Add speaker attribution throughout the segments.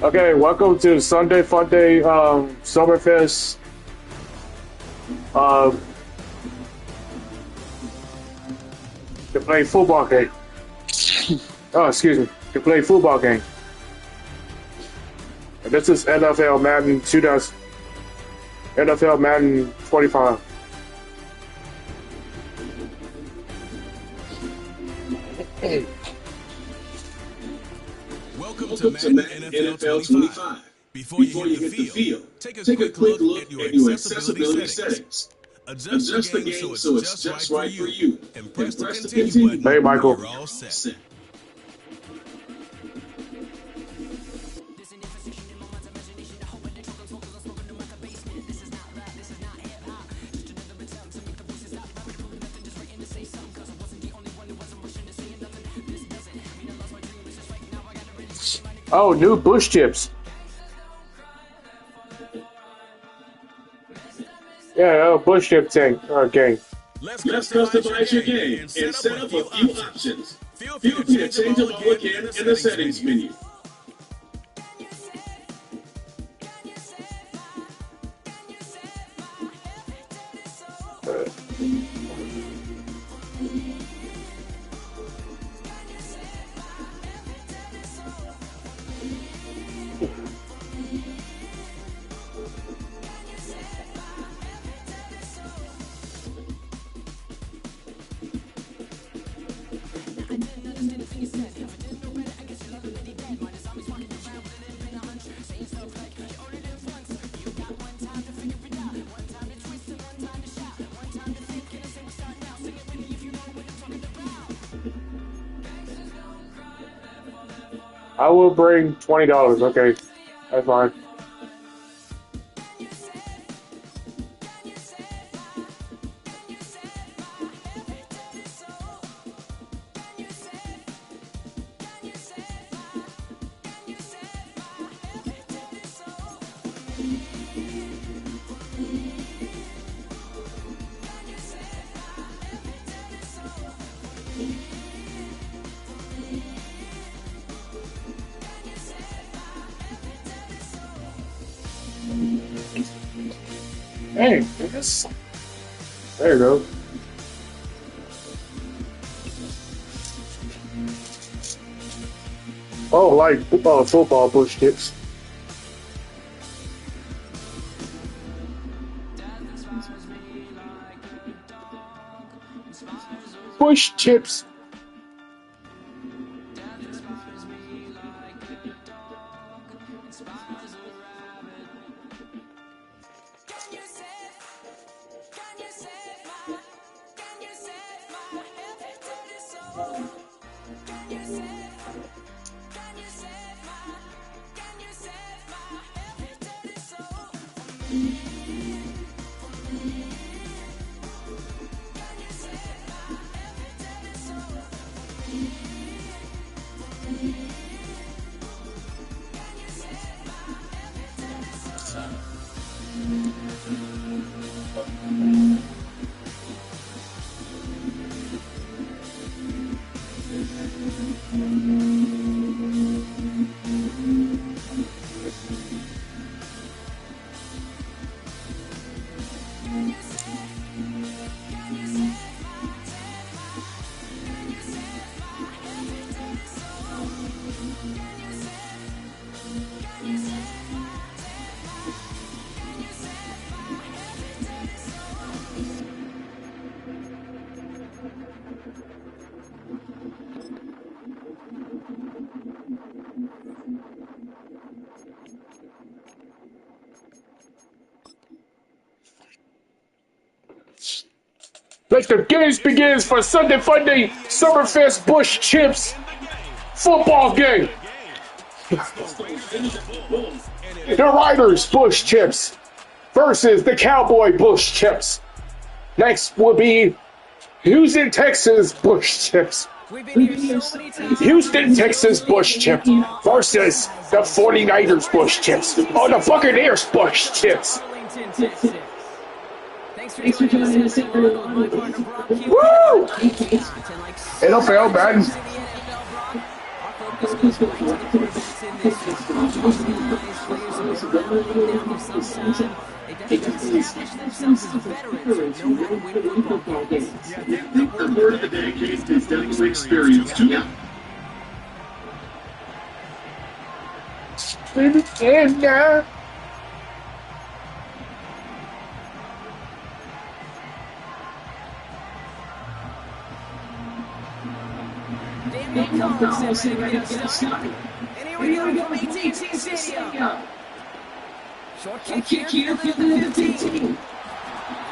Speaker 1: Okay, welcome to Sunday Fun Day Summerfest. Um, to play football game. Oh, excuse me. To play football game. And this is NFL Madden 2000, NFL Madden 25.
Speaker 2: Welcome to Madden NFL 25. Before you hit the field, take a quick look at your accessibility settings. Adjust the game so it's just right for you. And press the continue button.
Speaker 1: Hey, Michael.
Speaker 2: You're all set.
Speaker 1: Oh, new bush chips. Yeah, bush chip thing. Okay.
Speaker 2: Let's customize your game and set up a few options. Feel free to change them all again in the settings menu.
Speaker 1: I will bring $20. Okay, that's fine. Hey, this. There you go. Oh, like football bush chips. Bush chips. Let the games begins for Sunday Fun Day Summerfest Bush Chips football game. The Riders Bush Chips versus the Cowboy Bush Chips. Next will be Houston, Texas Bush Chips. Houston, Texas Bush Chips versus the 49ers Bush Chips. Oh, the Buccaneers Bush Chips.
Speaker 3: Thanks for joining us.
Speaker 1: Woo! NFL Madden.
Speaker 3: focus goes right to the quarterbacks in this one. Most of these guys, players have been around the league now for some time. They definitely established themselves as veterans who know how to win football games.
Speaker 4: Yeah, I think the word of the day, Keith, is definitely experience, too. Yeah.
Speaker 1: And
Speaker 3: And here we go from AT&T Stadium. Short kick here for the 15. And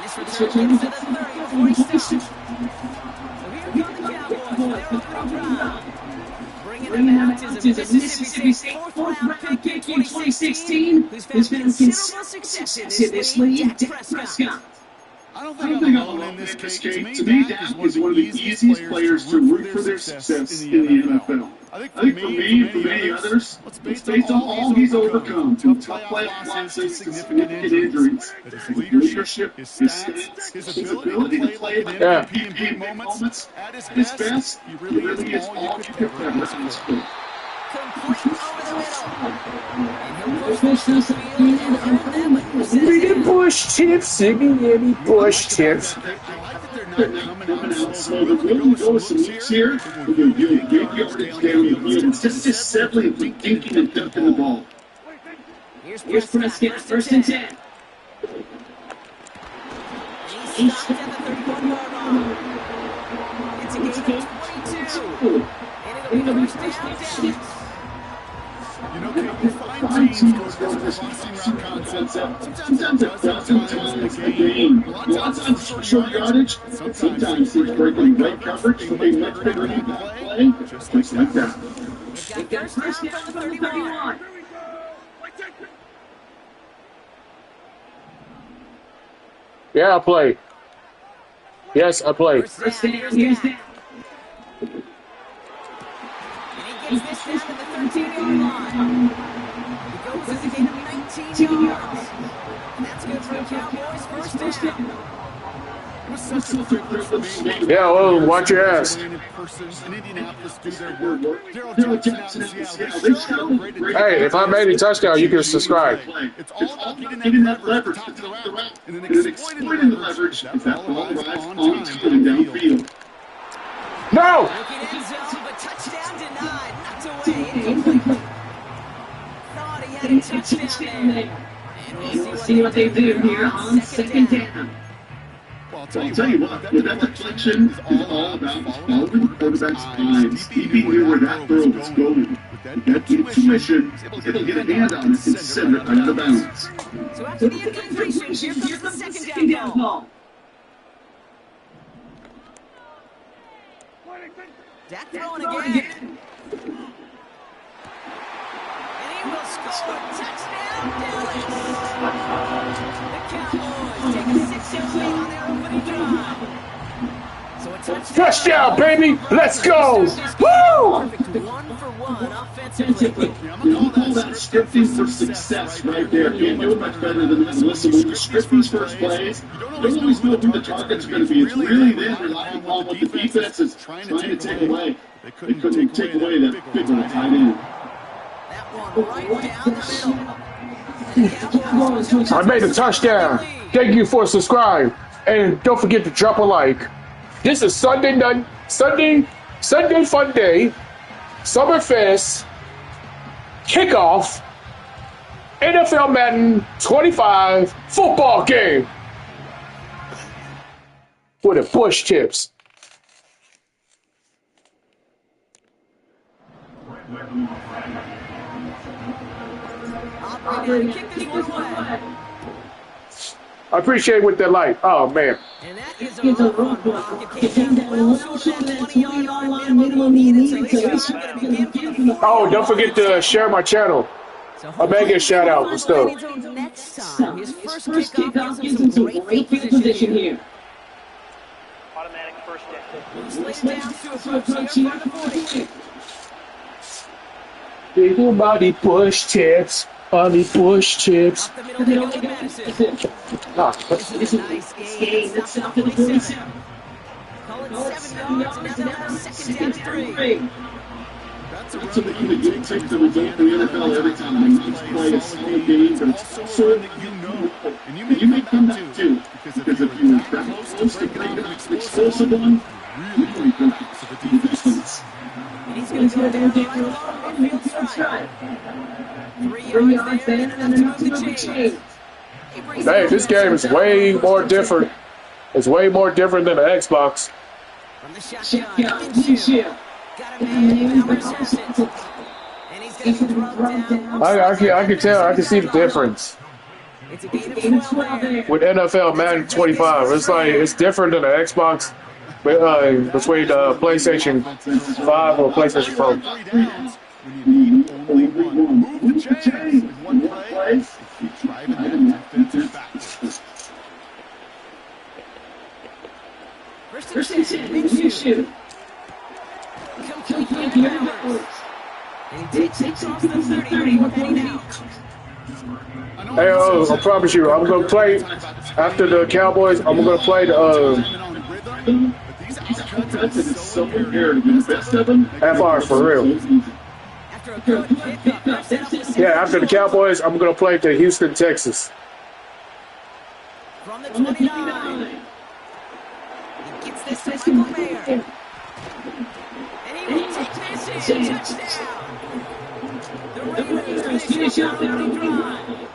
Speaker 3: this return gets to the 30 before he stops. So here come the Cowboys. They're on the ground. Bringing them out is a Mississippi State fourth-round pick in 2016, who's found considerable success in this league, Dak Prescott.
Speaker 4: I don't think I'm alone in this case. To me, Dak is one of the easiest players to root for their success in the NFL. I think for me, for many others, it's based on all he's overcome through tough playoff losses, significant injuries, his leadership, his stats, his ability to play in MVP in big moments. At his best, he really is all you could ever ask for.
Speaker 3: Complete over the middle. And he'll push this field and earn them a
Speaker 1: the bush tips, Siggy bush tips.
Speaker 4: I like that they're not coming out slow. They're really going some looks here. They're going to get yardage down the field instead of just settling for dinking and dunking the ball.
Speaker 3: Here's Prescott, first and 10. He's stopped at the 31-yard line. It's a gain of 22. And it'll be first down.
Speaker 4: You know, you find teams go to this crossing route concept. Sometimes it does, sometimes the game. Lots of short yardage, sometimes it's breaking great coverage for a much bigger play, just like that.
Speaker 3: They've got first down from the 31.
Speaker 1: Yeah, I play. Yes, I play.
Speaker 3: First down, here's that. And he gets this down to the 13-yard line. He goes as a gain of 19 yards. And that's good for the Cowboys, first down.
Speaker 1: Yeah, well, watch your ass. Hey, if I made a touchdown, you can subscribe.
Speaker 4: It's all about getting that leverage to the route, and then exploiting the leverage if that ball arrives on time and downfield.
Speaker 1: No!
Speaker 3: Looking end zone, but touchdown denied. Knocked away. Incomplete. Thought he had a touchdown there. And we'll see what they do here on second down.
Speaker 4: Well, I'll tell you what, that deflection is all about following the quarterback's eyes. DB knew where that throw was going. With that intuition, he'll get a hand on it and send it out of bounds.
Speaker 3: So after the incompletion, here comes the second down ball. Dak throwing again. And he will score. Touchdown, Dallas. The Cowboys take a 6-0 lead on their opening drive. So a
Speaker 1: Touchdown, baby! Let's go! Woo!
Speaker 3: Perfect 1-for-1 offensively.
Speaker 4: I'm going to call that scripting for success right there. Can't do it much better than that. Listen, when you script these first plays, you don't always know who the target's going to be. It's really then relying upon what the defense is trying to take away. They couldn't take away that big one tight end.
Speaker 3: That one right down the middle.
Speaker 1: I made a touchdown. Thank you for subscribing. And don't forget to drop a like. This is Sunday Fun Day, Summerfest, Kickoff, NFL Madden 25 football game for the Bush Tips. I appreciate with that light. Oh, man.
Speaker 3: And that is a roadblock. It came down well short of that 20-yard line minimum he needed.
Speaker 1: Oh, don't forget to share my channel. I'll make a shout out and stuff.
Speaker 3: Next time, his first kickoff gives him some great field position here.
Speaker 5: Automatic first down.
Speaker 3: Slays down to approach here for the 40.
Speaker 1: Big body Bush Tips. Body Bush Tips.
Speaker 3: Up the middle, they go to Madison. This is a nice game. That's off to the 47. Call it 7 yards, and now they'll have a second down and 3.
Speaker 4: That's a run that you'll take the result in the NFL every time. You play a solid game, but it's also a run that you know. And you may come back too. Because if you were that close to breaking up an explosive one, you really go back to the defense.
Speaker 3: And he's going to go down right along midfield stride. 3 yards there, and then to move the chains.
Speaker 1: Hey, this game is way more different. It's way more different than the Xbox.
Speaker 3: From the shotgun, Minshew. Got a man now interceptions. And he's going to be drugged down.
Speaker 1: I can tell. I can see the difference.
Speaker 3: It's a gain of 12 there.
Speaker 1: With NFL Madden 25, it's different than the Xbox. Between PlayStation 5 or PlayStation 4.
Speaker 4: Only one. Move the chains with one play. Keep driving that defensive backwards.
Speaker 3: First and 10, Minshew. Complete backwards. And he takes off the 30, heading out.
Speaker 1: Hey, I promise you, I'm gonna play after the Cowboys. I'm gonna play the
Speaker 4: That's so weird. The best of them.
Speaker 1: FR for real.
Speaker 3: After a good pickup,
Speaker 1: Yeah, after the Cowboys, I'm gonna play the Houston, Texas.
Speaker 3: from the 29. He gets this to Michael Mayer. And he will take this in. Touchdown. The Raiders finish out their drive.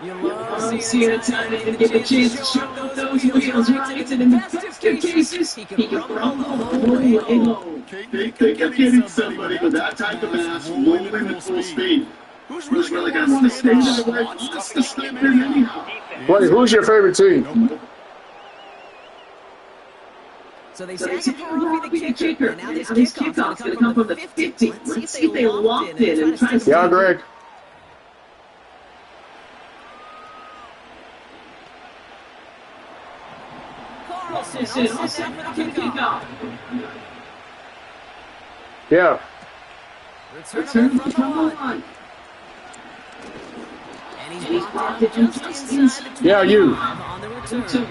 Speaker 3: You love seeing a tight end get a chance to show those wheels right, and in the best of cases, he can rumble the whole way home.
Speaker 4: Think of getting somebody with that type of mass rolling at full speed. Who's really going to want to stay that way? Wants to stay there anyhow.
Speaker 1: Wait, who's your favorite team?
Speaker 3: So they sack up Harufi the kicker, and now this kickoff's going to come from the 50. Let's see if they locked it and try to...
Speaker 1: Yeah, Greg.
Speaker 3: Carlson, all set for the kickoff.
Speaker 1: Yeah.
Speaker 3: Return from the line. And he's brought down just inside the 25
Speaker 1: Yeah, you.
Speaker 3: on the return.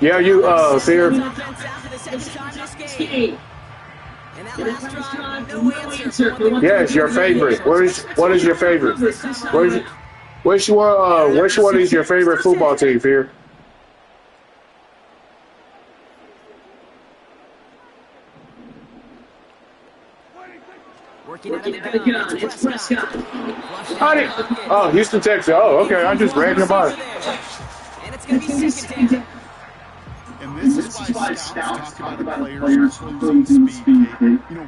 Speaker 1: Yeah, you, Fear. Yes, your favorite. What is your favorite? Which one is your favorite football team, Fear?
Speaker 3: Working out of the gun, it's Prescott.
Speaker 1: Oh, Houston, Texas. Oh, okay. I just read about it.
Speaker 3: And it's going to be second down.
Speaker 4: And this is why scouts talk about a player's closing speed.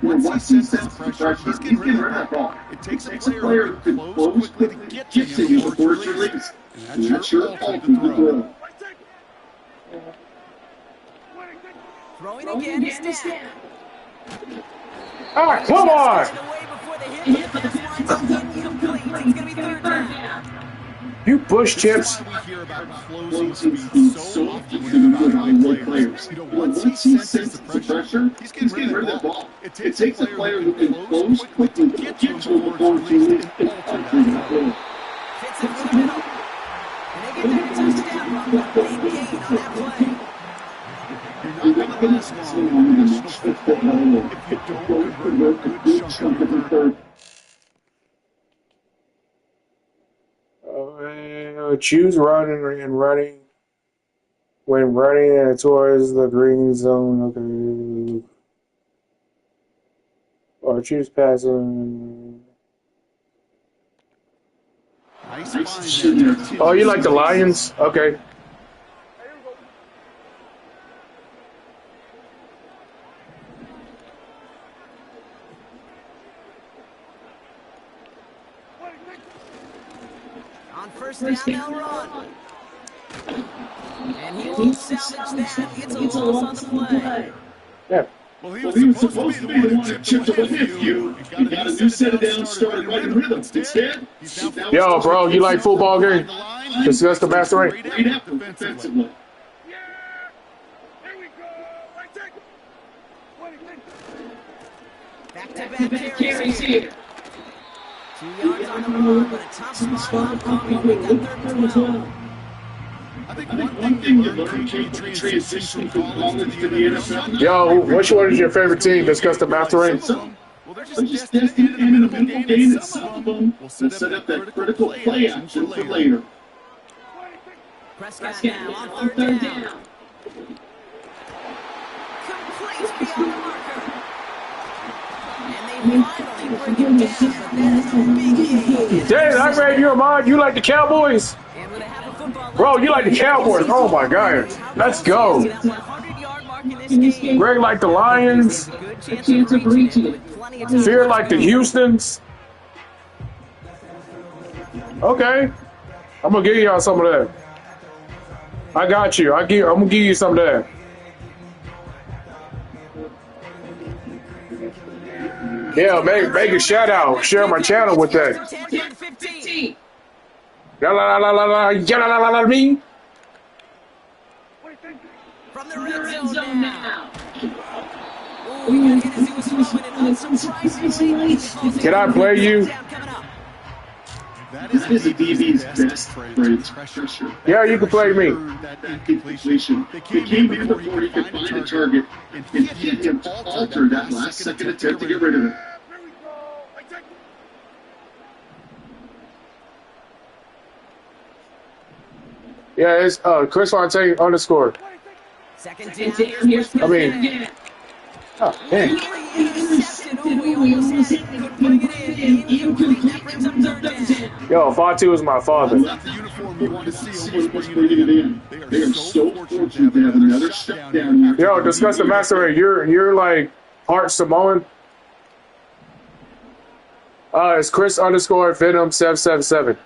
Speaker 4: Once he senses the pressure, he's getting rid of that ball. It takes a player who can close quickly to get to you before it's released. And that's your ultimate throw.
Speaker 3: Throwing again is down.
Speaker 1: Ah, come on! You bush chips.
Speaker 4: Closing speed so often with high players. Once he senses the pressure, he's getting rid of that ball. It takes a player who can close quickly to get to him before it's released and alter the throw.
Speaker 3: Fits it for the middle. And they get their touchdown run. Big gain on that play.
Speaker 4: You're not going to last long in national football if you don't convert a good chunk of the third.
Speaker 1: Choose running and running when running towards the green zone. Okay. Or choose passing. Oh, you like the Lions? Okay.
Speaker 3: On first down, they'll run. And he won't salvage that. It's a loss on the play.
Speaker 1: Yeah.
Speaker 4: Well, he was supposed to be the one that chipped away with you. He got a new set of downs, started right in rhythm. Instead,
Speaker 1: Yo, bro, you like football game? Discuss the master rate.
Speaker 4: Great effort defensively.
Speaker 3: Back-to-back carries here. 2 yards on the run, but a tough spot on coming. We got 3rd and 12.
Speaker 4: I think one thing you learn can transition from college to the NFL.
Speaker 1: Yo, which one is your favorite team? Discuss the master rate.
Speaker 4: Well, just destined to end in a minimal gain, and some of them will set up that critical play action for later.
Speaker 3: Prescott now on third down. Complete beyond the marker. And they finally bring him down, but that is a big hit.
Speaker 1: Dang, I read your mind. You like the Cowboys?
Speaker 3: And with a half a football left,
Speaker 1: Bro, you like the Cowboys. Oh, my God. Let's go.
Speaker 3: that 100-yard mark in this game.
Speaker 1: Greg like the Lions.
Speaker 3: Good chance of reaching it with plenty of time.
Speaker 1: Fear like the Houstons. Okay. I'm going to give y'all some of that. I got you. I'm going to give you some of that. Yeah, make a shout out. Share my channel with that. La la la la la la la me.
Speaker 3: From the red zone now. Ooh, that hit as he was throwing it unsurprisingly.
Speaker 1: Can I play you?
Speaker 4: That is a DB's best friend, pressure.
Speaker 1: Yeah, you can play me.
Speaker 4: That incompletion. They came in before he could find a target, and he had him to alter that last second attempt to get rid of it.
Speaker 1: Yeah, it's Chris Fontaine _
Speaker 3: Second down.
Speaker 1: I mean, oh, man. Yo, Fatu is my father.
Speaker 4: The uniform you want to see almost bringing it in. They are so fortunate to have another step down here.
Speaker 1: Yo, discuss the master. You're like part Samoan. It's Chris _ Venom 777.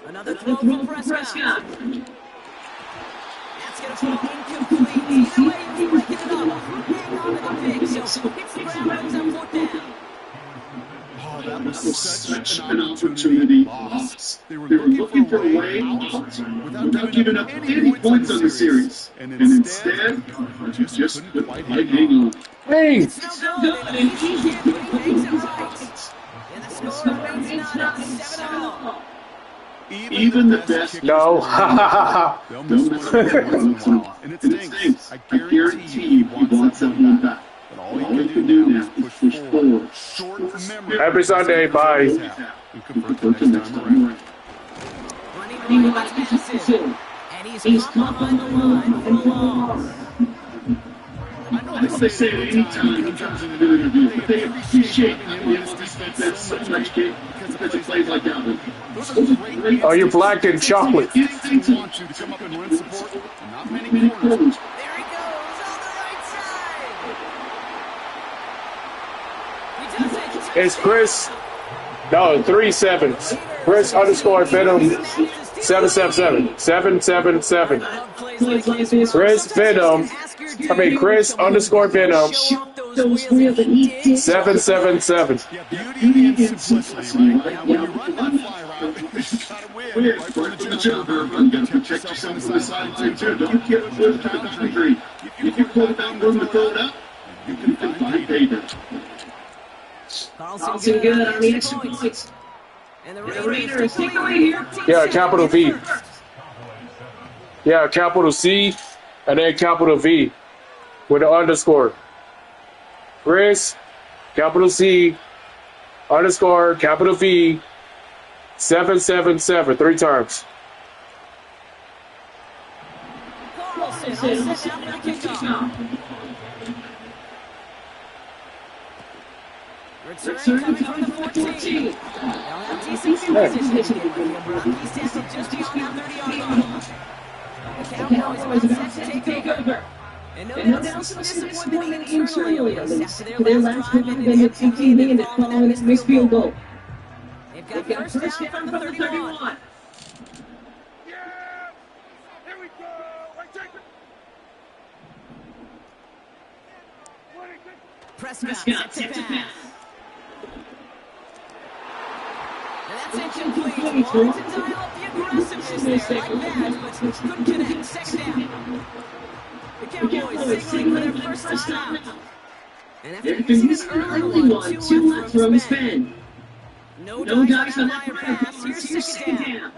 Speaker 3: Another throw from Prescott. That's going to be incomplete. Either way, he's breaking it up. Hang on to the pick, so hits the ground, goes up fourth down.
Speaker 4: Oh, that was such an opportunity lost. They were looking for a way out without giving up any points on the series. And instead, just couldn't quite hang on.
Speaker 1: Hey!
Speaker 3: It's no good, and he can't, but he makes it right. And the score remains not 7-0.
Speaker 4: Even the best.
Speaker 1: No.
Speaker 4: And it stinks. I guarantee you he wants that one back. But all he can do now is push forward. Short memory.
Speaker 1: Happy Sunday. Bye.
Speaker 4: And convert the next time around.
Speaker 3: Running right passes. And he's caught behind the line for a loss.
Speaker 4: I know they say it anytime he comes in an interview, but they appreciate having him on this defense so much because it plays like that.
Speaker 1: Oh, you're black and chocolate.
Speaker 4: I want you to come up and run support, and not many corners.
Speaker 3: There he goes on the right side. He does it.
Speaker 1: It's Chris. No, 3 sevens. Chris _ Venom 777. 777. Chris Venom. I mean Chris _ Venom 777.
Speaker 4: Yeah, beauty and simplicity, right? When you run that fly route, you gotta win. Right from the jump. You gotta protect yourself from the sideline too. Don't get pushed to the boundary. If you pull down room to throw it up, you can find payback.
Speaker 3: Carlson good on the extra points. And the Raiders take away here.
Speaker 1: Yeah, capital V. Yeah, capital C and then capital V with an underscore. Chris, capital C, _ capital V, 777 3 times.
Speaker 3: Carlson all set down for the kickoff. Return coming from the 14. They'll have decent field position again. He's tested just beyond that 30-yard line. The Cowboys are set to take over. And no doubt some disappointment internally, at least. After their last drive ended in 15 minutes following this missed field goal. They've got first down from the 31. Prescott set to pass. And that's incomplete. Wanted to dial up the aggressiveness there, like that, but couldn't connect. Second down. The Cowboys signaling for their first time out. And after using an early one, 2 left from spin. No dice on that pass. Here's second down.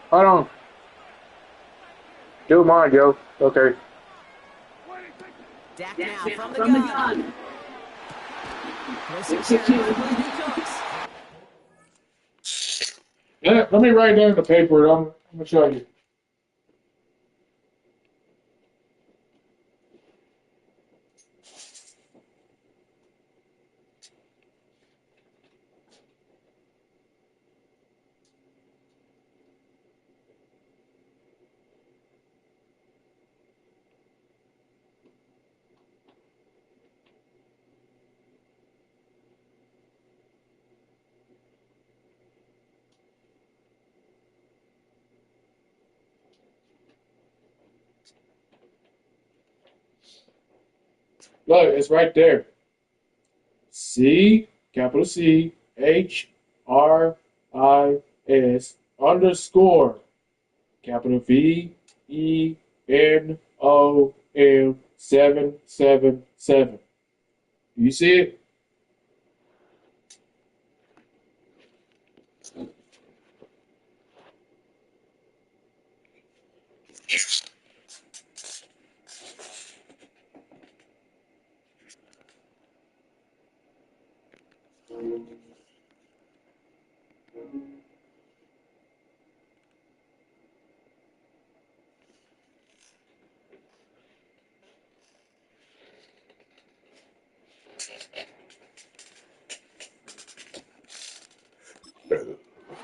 Speaker 1: Hold on. Do mine, yo. Okay.
Speaker 3: Dak now from the gun.
Speaker 1: Yeah, let me write down the paper. I'm gonna show you. Look, it's right there. C, capital C, H, R, I, S, underscore, capital V, E, N, O, M, 777. You see it?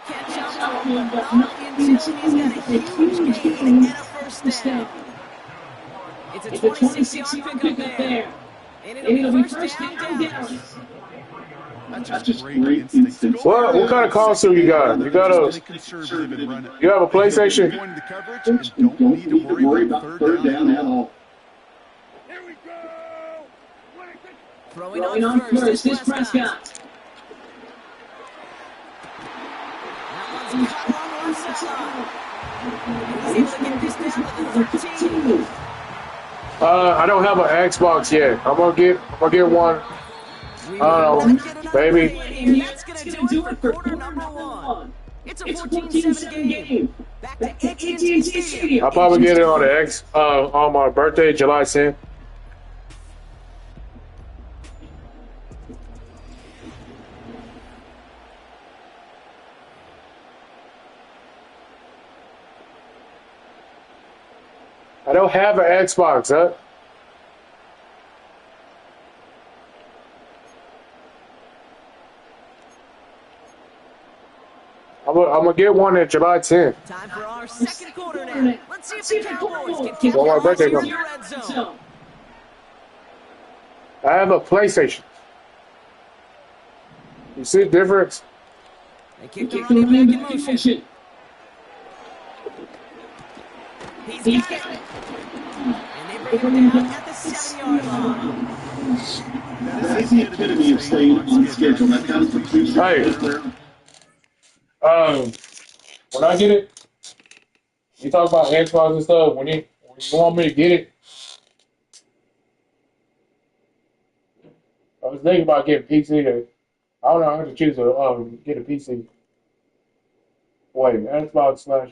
Speaker 3: Catch up to him, but not until he's got a huge gain and a first down. It's a 26-yard pickup there. And it'll be first down, Dallas.
Speaker 4: That's just great instinct.
Speaker 1: What kind of console you got? You got a? You have a PlayStation?
Speaker 4: Don't need to worry about third down at all.
Speaker 3: Throwing on first is Prescott. That one's caught on the left side. He's able to get this down to the 13.
Speaker 1: I don't have an Xbox yet. I'm gonna get one. I don't know, maybe.
Speaker 3: That's gonna do it for quarter number one. It's a 14-7 game. Back to AT&T Stadium.
Speaker 1: I'll probably get it on the on my birthday, July 10th. I don't have an Xbox, huh? I'm gonna get one at July 10th.
Speaker 3: Time for our second quarter now. Let's see if the Cowboys can keep
Speaker 1: Well, my
Speaker 3: the
Speaker 1: birthday
Speaker 3: offense in
Speaker 1: comes.
Speaker 3: the red zone.
Speaker 1: I have a PlayStation. You see the difference?
Speaker 3: They kick the running back in motion. He's got it. And they bring him down at the 7-yard line.
Speaker 4: That's the epitome of staying on schedule. That kind of completion.
Speaker 1: Hey. When I get it, you talk about Xbox and stuff. When you want me to get it, I was thinking about getting PC. I don't know. I have to choose to get a PC. Wait, Xbox slash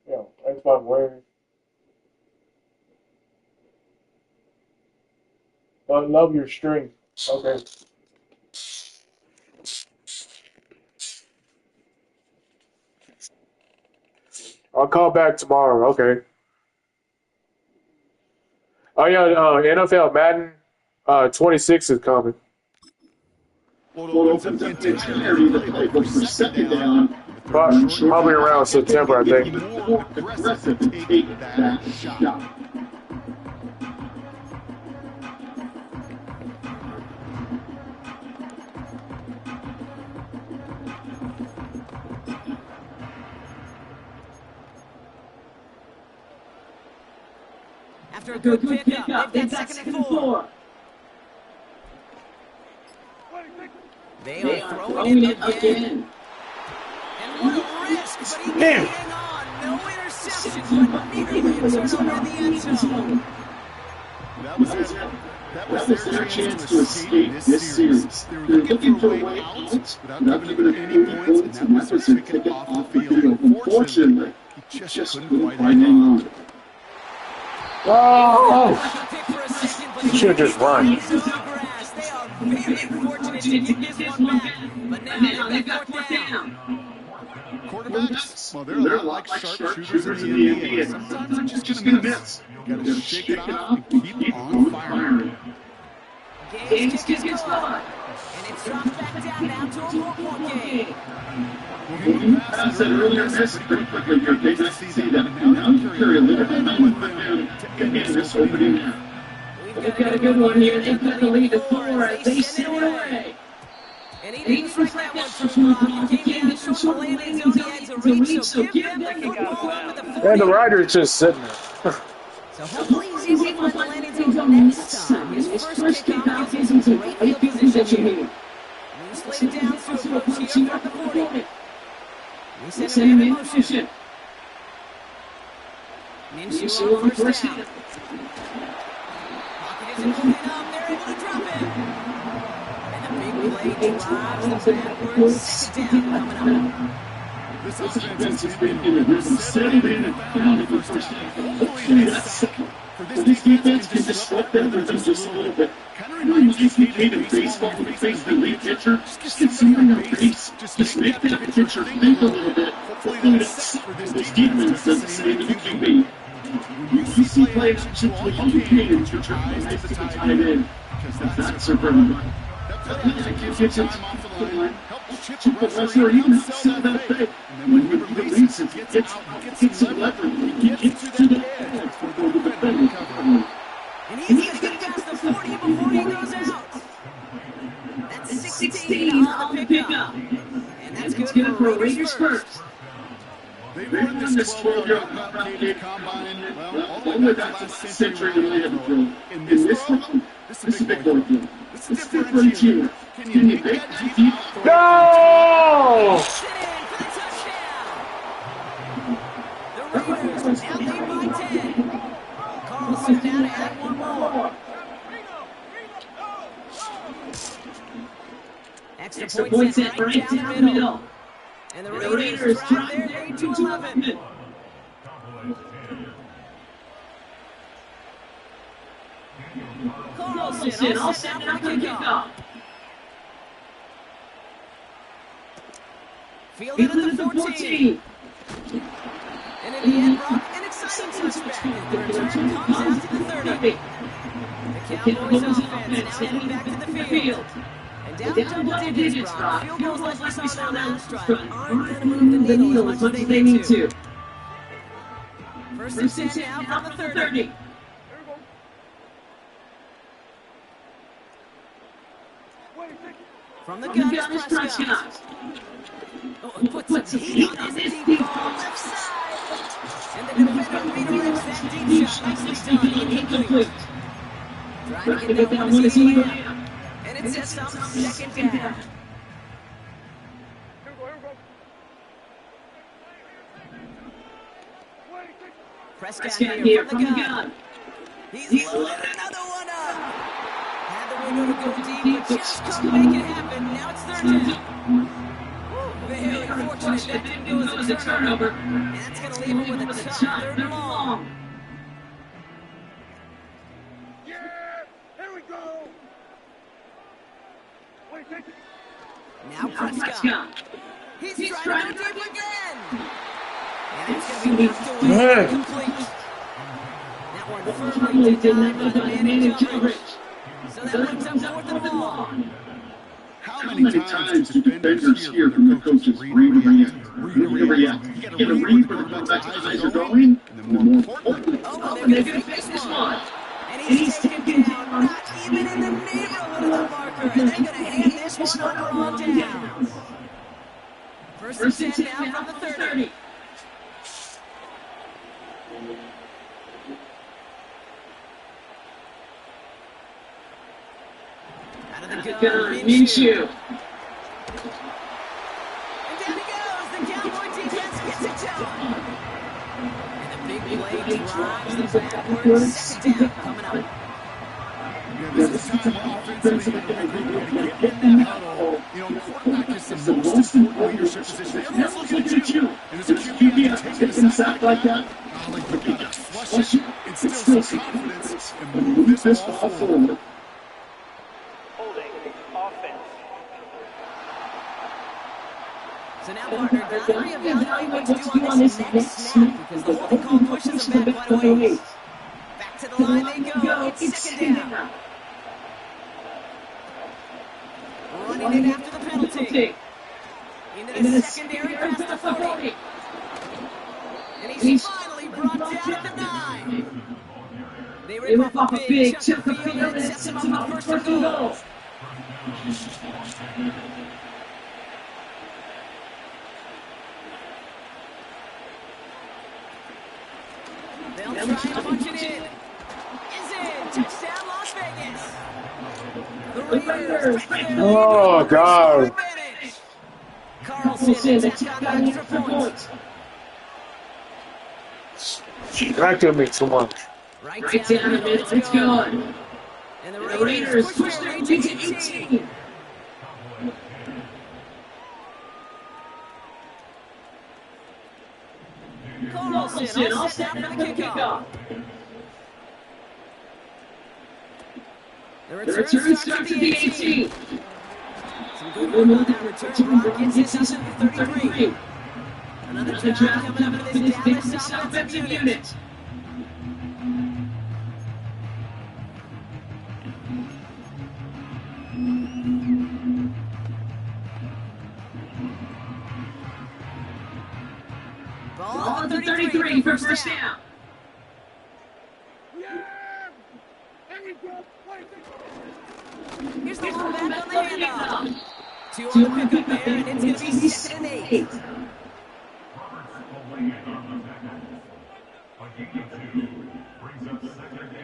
Speaker 1: Xbox where? But love your strength. Okay. I'll call back tomorrow. Okay. Oh yeah, NFL Madden 26 is coming.
Speaker 4: Well, opens up the entirety of the playbook for second down.
Speaker 1: Probably around September, I think.
Speaker 4: More aggressive and take that shot.
Speaker 3: After a good pickup, they've got second and 4. They are throwing it again. And what a risk, but he can hang on. No interception, but nearly a turnover in the end zone.
Speaker 4: That was their chance to escape this series. They're looking for a way out without giving up any points, and that was their ticket off the field. Unfortunately, he just couldn't quite hang on.
Speaker 1: Oh!
Speaker 3: Pick for a second, but
Speaker 1: Should have just run.
Speaker 3: They are very fortunate to get this one back. But now they've got fourth down.
Speaker 2: Quarterbacks, well, they're a lot like sharpshooters in the NBA. Sometimes they're just going to miss. You got to shake it off and keep on firing.
Speaker 3: Gaines gets going. And it's dropped back down now to a 4-point game.
Speaker 4: Well, you passed that earlier message pretty quickly. They didn't see that. Now you carry a little bit of with them to get this opening now.
Speaker 3: We've got a good one here. They've got the lead to 4 as they send it away. And he didn't strike that one too long. He came down short of the landing zone. He had to reach, so give them the football with the 40.
Speaker 1: And the rider's just sitting there.
Speaker 3: So hopefully he's able to find the landing zone next time. His first kickoff gives him some great field position here. And he's laid it down through a approach here from the 40. We send him in motion. Minshew on first down. Pocket isn't open up. They're able to drop it. And the big play drives the backwards. Second down coming up.
Speaker 4: This offense has been settled in and found the first down. Hopefully that's for this defense can disrupt them just a little bit. Kind of reminds me of baseball when they face the lead pitcher. Just get something on base. Just make that pitcher think a little bit. Hopefully that's for this defense doesn't say to the QB. You see players simply complicated to try to tie it in. Because that's a run. That gets him time off the line. Helps chip the wrestler even sell that fake. And then when he releases it, gets some leverage. He gets to the edge for the defender cover.
Speaker 3: And he's going to get past the 40 before he goes out. That's 16 on the pickup. And that's good for Raiders first.
Speaker 4: They've won this 12-year complicated combine, well, all the way back to last century in Louisville. In this one, this is a big boy deal. This is differentiator. Can you make that deep?
Speaker 1: No!
Speaker 3: The Raiders now lead by 10. Carlson now to add one more. Extra point set right down the middle. And the Raiders drive their lead to 11. Carlson all set now for the kickoff. Fielded at the 14. And in the end, Brock, an exciting touchback. The return comes out to the 30. The Cowboys offense now heading back to the field. And down double digits, Brock. Field goals like we saw their last drive aren't going to move the needle as much as they need to. First and 10 now from the 30. From the gun is Prescott. Oh, puts some heat on this deep ball left side. And the defender redirects that deep shot. Nicely done. Incomplete. Trying to get that one as he layup. And it sets up second down. Prescott here from the gun. He's loaded another one up. Had the window to go deep, but just couldn't make it happen. Now it's third down. Very unfortunate that didn't go as a turnover. And that's going to leave him with a tough third and long. Now Prescott. He's trying to go deep again. And it's going to be knocked away incomplete. That one firmly denied by the man in coverage. So that brings up fourth and long.
Speaker 4: How many times do defenders hear from the coaches, read and react? Read and react. You got to read where the eyes are going, and then more importantly,
Speaker 3: oh, they're going to fix this one. And he's taken down, not even in the neighborhood of the marker. And they're going to hand this one over on down. First and 10 now from the 30. Out of the gun, Minshew. And down he goes. The Cowboy defense gets it done. And the big play drives the backwards. Second down coming up.
Speaker 2: This is time offensively get in that huddle. You know, quarterback is the most important leadership position. Everyone's looking at you. And as a QB, take a sack like that. Like we got to flush it, instill some confidence, and move this
Speaker 4: ball forward.
Speaker 5: Holding offense.
Speaker 3: So now, partner, gotta reevaluate what to do on this next snap because the holding call pushes them back quite a ways. Back to the line they go. It's second down. Running it after the penalty. Into the secondary past the 40. And he's finally brought down at the 9. They rip off a big chunk of field and sets him up with first and goal. They'll try and punch it in. Is in. Touchdown, Las Vegas. The Raiders.
Speaker 1: Oh, God.
Speaker 3: Carlson, attack on the extra point.
Speaker 1: That doing me too much.
Speaker 3: Right down the middle, let's go. And the Raiders push their way to 18. Carlson, all set for the kickoff. The return starts at the 18. Some good work on that return. Brock gets this up to the 33. Another drive coming up for this Dallas offensive unit. Ball at the 33 for first down. Here's the fullback on the handoff. 2 on the pickup there, and it's going to be 2nd and 8.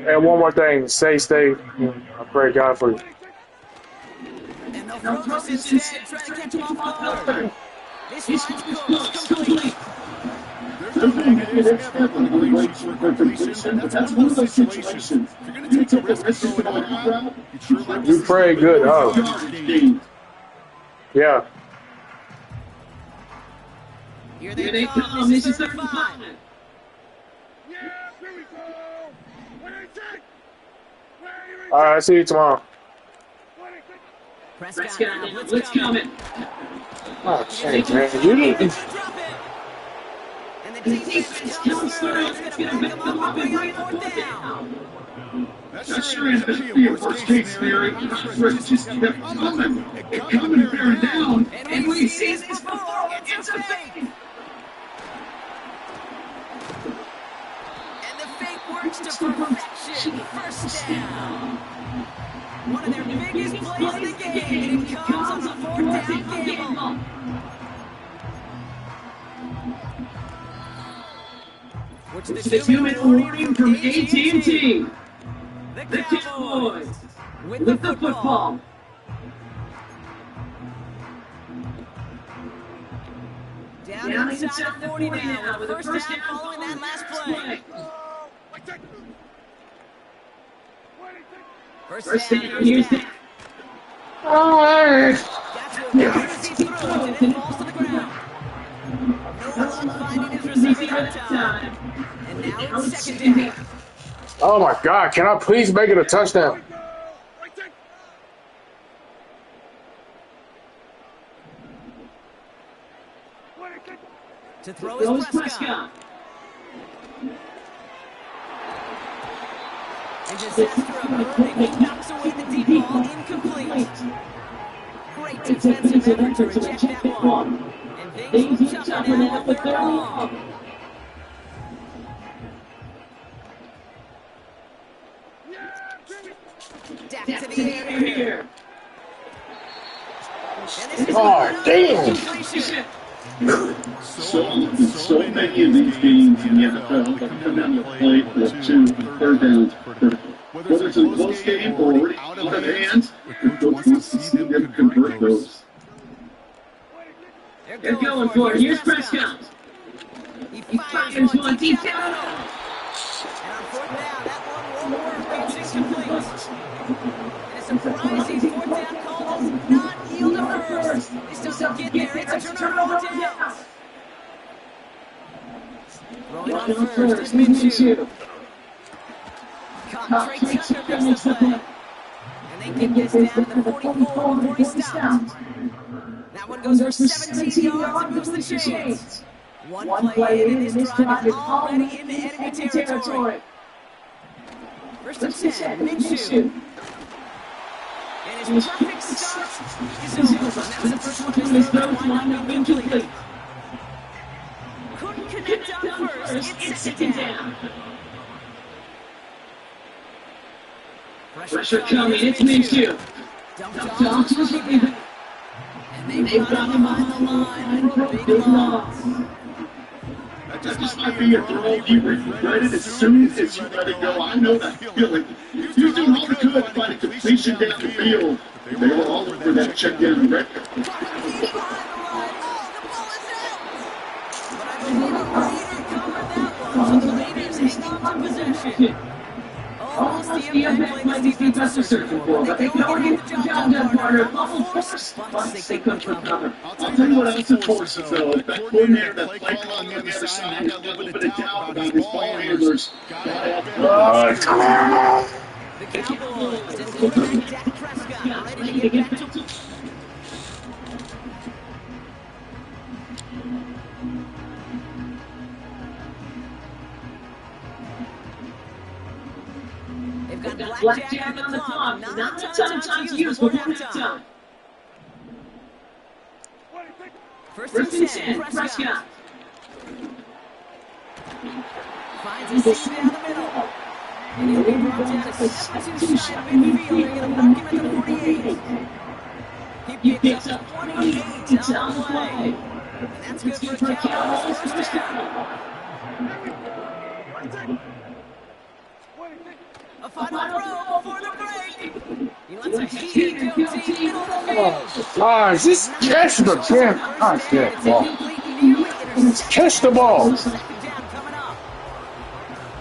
Speaker 1: And one more thing, stay. I pray God for you.
Speaker 3: And they'll throw this instead, try to catch him off guard. This one's close, complete.
Speaker 4: There's no negative ever on the grade sheet for completion, but that's one of those situations. If you're going to take a risk of throwing out route, you'd sure like to
Speaker 1: You pray good, huh? Yeah.
Speaker 3: Here they come. This is 35.
Speaker 1: All right, see you tomorrow.
Speaker 3: Prescott, let's coming.
Speaker 1: Oh, shit, man. You need to...
Speaker 3: And the defense comes through. It's going to pick them up and bring up 4th down.
Speaker 4: That sure is be a worst case scenario. It just kept coming. It coming and bearing down.
Speaker 3: And we've seen this before. It's a fake. And the fake works to perfection. First down. One of their biggest plays of the game. And it comes on the 4th down gamble. Which the 2-minute warning from AT&T. The Cowboys with the football. Down inside the 40 now with a first down following that last play. First down, here's that. That's what he throws and it falls to the ground. No one finding his receiver that time. And now it's 2nd down.
Speaker 1: Oh, my God. Can I please make it a touchdown?
Speaker 3: To throw his Prescott. And disaster averted. He knocks away the deep ball, incomplete. Great defensive effort to reject that one. And things will chop it out with 3rd and long. Dak to the air here.
Speaker 1: Oh, damn.
Speaker 4: So many of these games in the NFL that come down to play for 2 3rd downs critical. Whether it's a close game or already out of hand, the coach wants to see them convert those.
Speaker 3: They're going for it. Here's Prescott. He fires one deep down. And on 4th down, that one won't work. It's incomplete. And a surprising 4th down call does not yield a first. They still don't get there. It's a turnover down. Rolling on first is Minshew. Caught Trey Tucker makes the play. And they get this down to the 44 before he stops. That one goes for 17 yards and moves the chains. One play in, and this drive is already into enemy territory. First and 10, Minshew. And his perfect start is over. That's the first one of his throws lined up incomplete. Couldn't connect on first. It's second down. Pressure coming. It's Minshew. Dumped off to the receiver. And they brought him on the line for a big loss.
Speaker 4: That just might be a throw you regret it as soon as you let it go. I know that feeling. You're doing all you could to find a completion down the field. They were all over that check down record.
Speaker 3: Almost the impact play the defense was searching for, but they don't get the job done, partner. Fumble force, but they couldn't recover.
Speaker 4: I'll tell you what else it forces, though. If that coordinator, that play call on the other side, got a little bit of doubt about his ball handlers.
Speaker 3: The Cowboys and quarterback Dak Prescott ready to get back to... They've got blackjack on the clock. Not a ton of time to use before halftime. First and 10, Prescott. Finds a seam down the middle. And he'll be brought down to 7-2 side midfield. They're going to mark him at the 48. He picks up 28 on the play. And that's good for Cowboys first down. A final throw before the break. He lets a heater go deep middle of the field.
Speaker 1: Gosh, just catch the damn contact ball. Catch the ball.
Speaker 3: Second down coming up.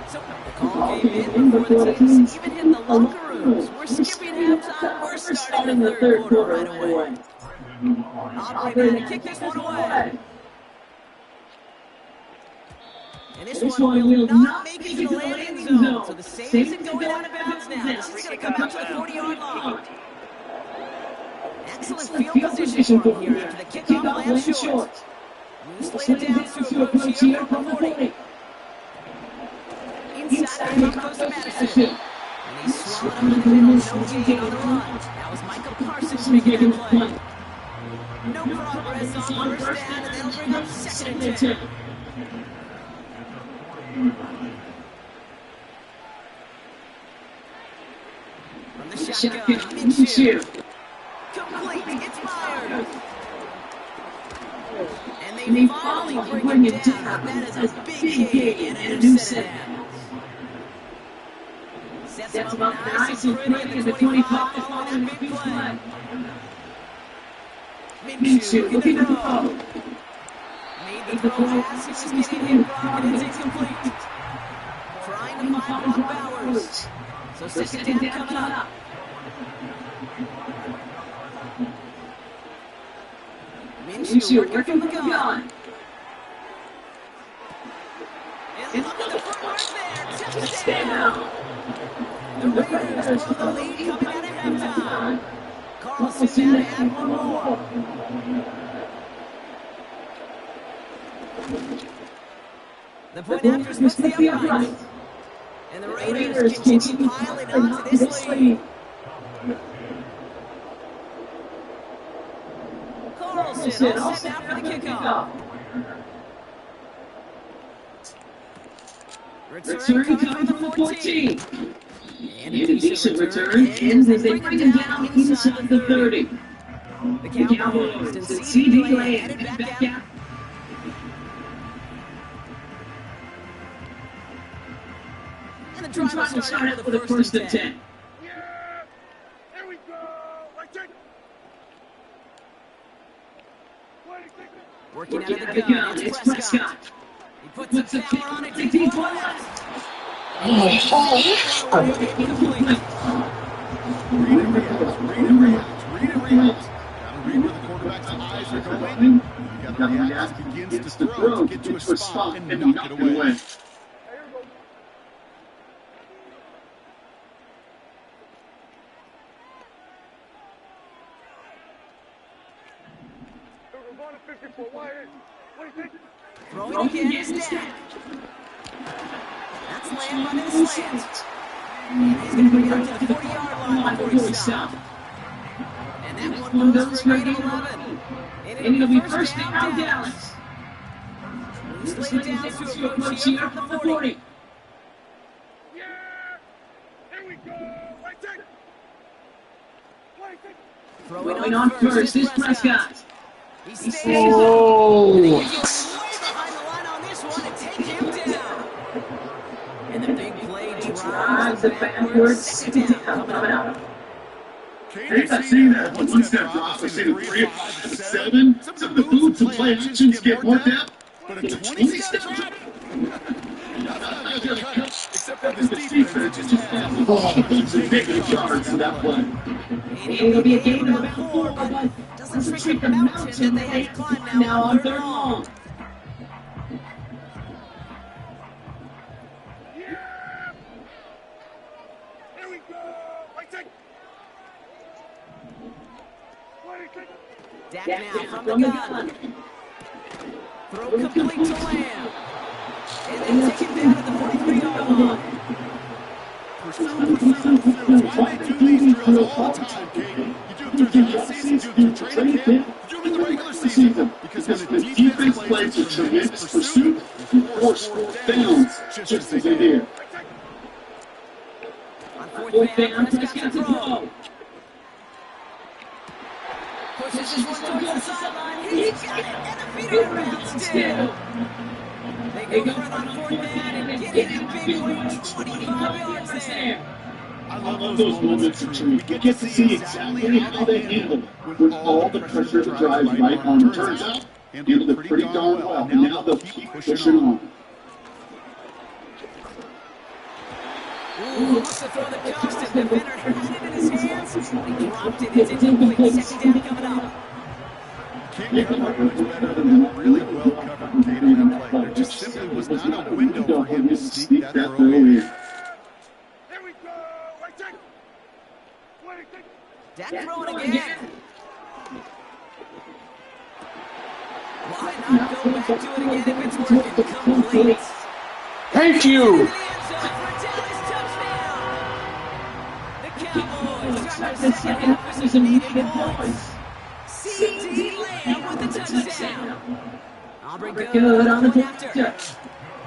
Speaker 3: So the call came in before the teams even hit the locker rooms. We're skipping halftime. We're starting the third quarter right away. Aubrey to kick this one away. And this one will not make it to the landing zone. So the Saints are going out of bounds now. This is going to come out to the 40-yard line. Excellent field position for him here after the kickoff lands short. Moves laid down to approach here from the 40. Inside the goes to Madison. And he's swallowed up in the middle. No gain on the run. That was Michael Parsons making the play. No progress on first down, and they'll bring up second and 10. From the shotgun, Minshew. Complete, it's fired. And they finally bring it down. That is a big gain and a new set. Sets him up nice and pretty at the 25 on that big play. Minshew looking to throw. Made the throw pass, he was getting hit wrong, and it's incomplete. Trying to find Brock Bowers. So second down coming up. Minshew working from the gun. And look at the footwork there. Touchdown. The Raiders pull the lead coming out at halftime. Carlson now to add one more. The point after splits the upright. And the Raiders continue piling on to this lead. Carlson all set now for the kickoff. Return coming from the 14. And a decent return ends as they bring him down inside the 30. The Cowboys and C.D. Lamb headed back out. And the drive will start out with a first and 10.
Speaker 4: Yeah! There we go! Right there!
Speaker 3: Working out of the gun, it's Prescott. He puts a power on it, deep left.
Speaker 4: Read and react. Gotta read where the quarterback's eyes are going. You gotta react as he begins to throw to get to a spot and knock it away.
Speaker 3: Throwing again instead. That's Lamb running the slant. And he's going to bring it up to the 40-yard line before he stops. And that one goes for a gain of 11. And it'll be first down, Dallas. He's laid down to approach here from the 40.
Speaker 2: Yeah! Here we go!
Speaker 3: Throwing on first is Prescott. He stays
Speaker 1: Oh!
Speaker 3: up. And he gets way behind the line on this one and take him down. And the big play drives the backwards second down coming up.
Speaker 4: I've seen that one-step drop. I've seen it 3, 5, 7. Some of the boots and play actions get more depth. But a 20-step drop? Except that this defense just has some big yards in that play.
Speaker 3: It'll be a gain of about 4, but doesn't trick the mountain that they have to climb now on third long.
Speaker 2: Here we go!
Speaker 3: Dak now from the gun. Throw complete to Lamb. And they take it down at the 43-yard line.
Speaker 4: Pursuit. Why they do these drills all the time, Kate? You do it during the season, you do it during training camp, you do it in the regular season. Because when the defense plays a tremendous pursuit, force downs just as they did.
Speaker 3: On fourth down, Prescott to throw. Pushes this one towards the sideline. He's got it, and the feet are around still. They go for it on fourth down and get it in big way, 25 yards there.
Speaker 4: I love those moments of truth. We get to see exactly how they handle it when all the pressure drives right on. Turns out, handled it pretty darn well, and now they'll keep pushing on.
Speaker 3: Ooh, wants to throw the constant. The defender had it in his hands. He dropped it. It's incomplete. Second down coming up.
Speaker 6: Can't cover much better than that really well covered Kate on that play. There just simply was not a window for him to sneak that throw in.
Speaker 2: Here we go!
Speaker 3: Dak throwing again. Why not go back to it again if it's working? Complete.
Speaker 1: Thank you!
Speaker 3: The second half was some needed points. C.D. Lamb with the touchdown. Aubrey good on the after.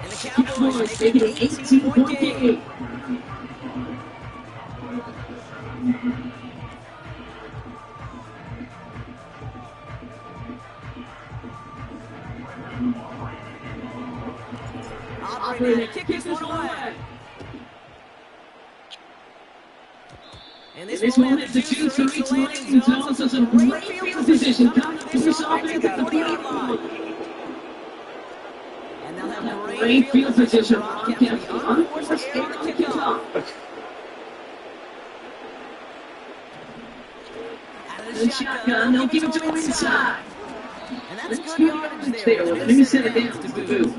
Speaker 3: And the Cowboys take an 18-point game. Aubrey now kick this one away. And this one is the 2-3 landing zone, so some great field position coming to this offense at the 40-yard line. And they'll have great field position on the unforced error to kick it off. Out of the shotgun, they'll give it to him inside. And that's good yardage there. Let me set it down to boot.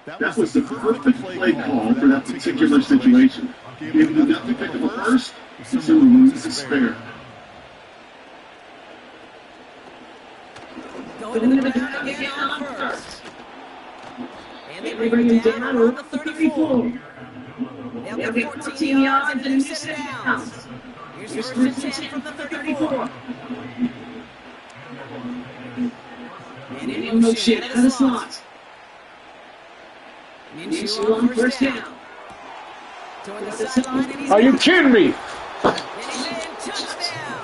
Speaker 4: That was the perfect play call for that particular situation. Gave them enough to pick up a first, and so moves to spare.
Speaker 3: Going to the ground again on first. And they bring him down around the 34. They'll get 14 yards and then set it down. Here's first and 10 from the 34. And in motion out of the slot. Minshew on first down. Toward the sideline, and he's
Speaker 1: Are you kidding me?
Speaker 3: and he's in, touchdown.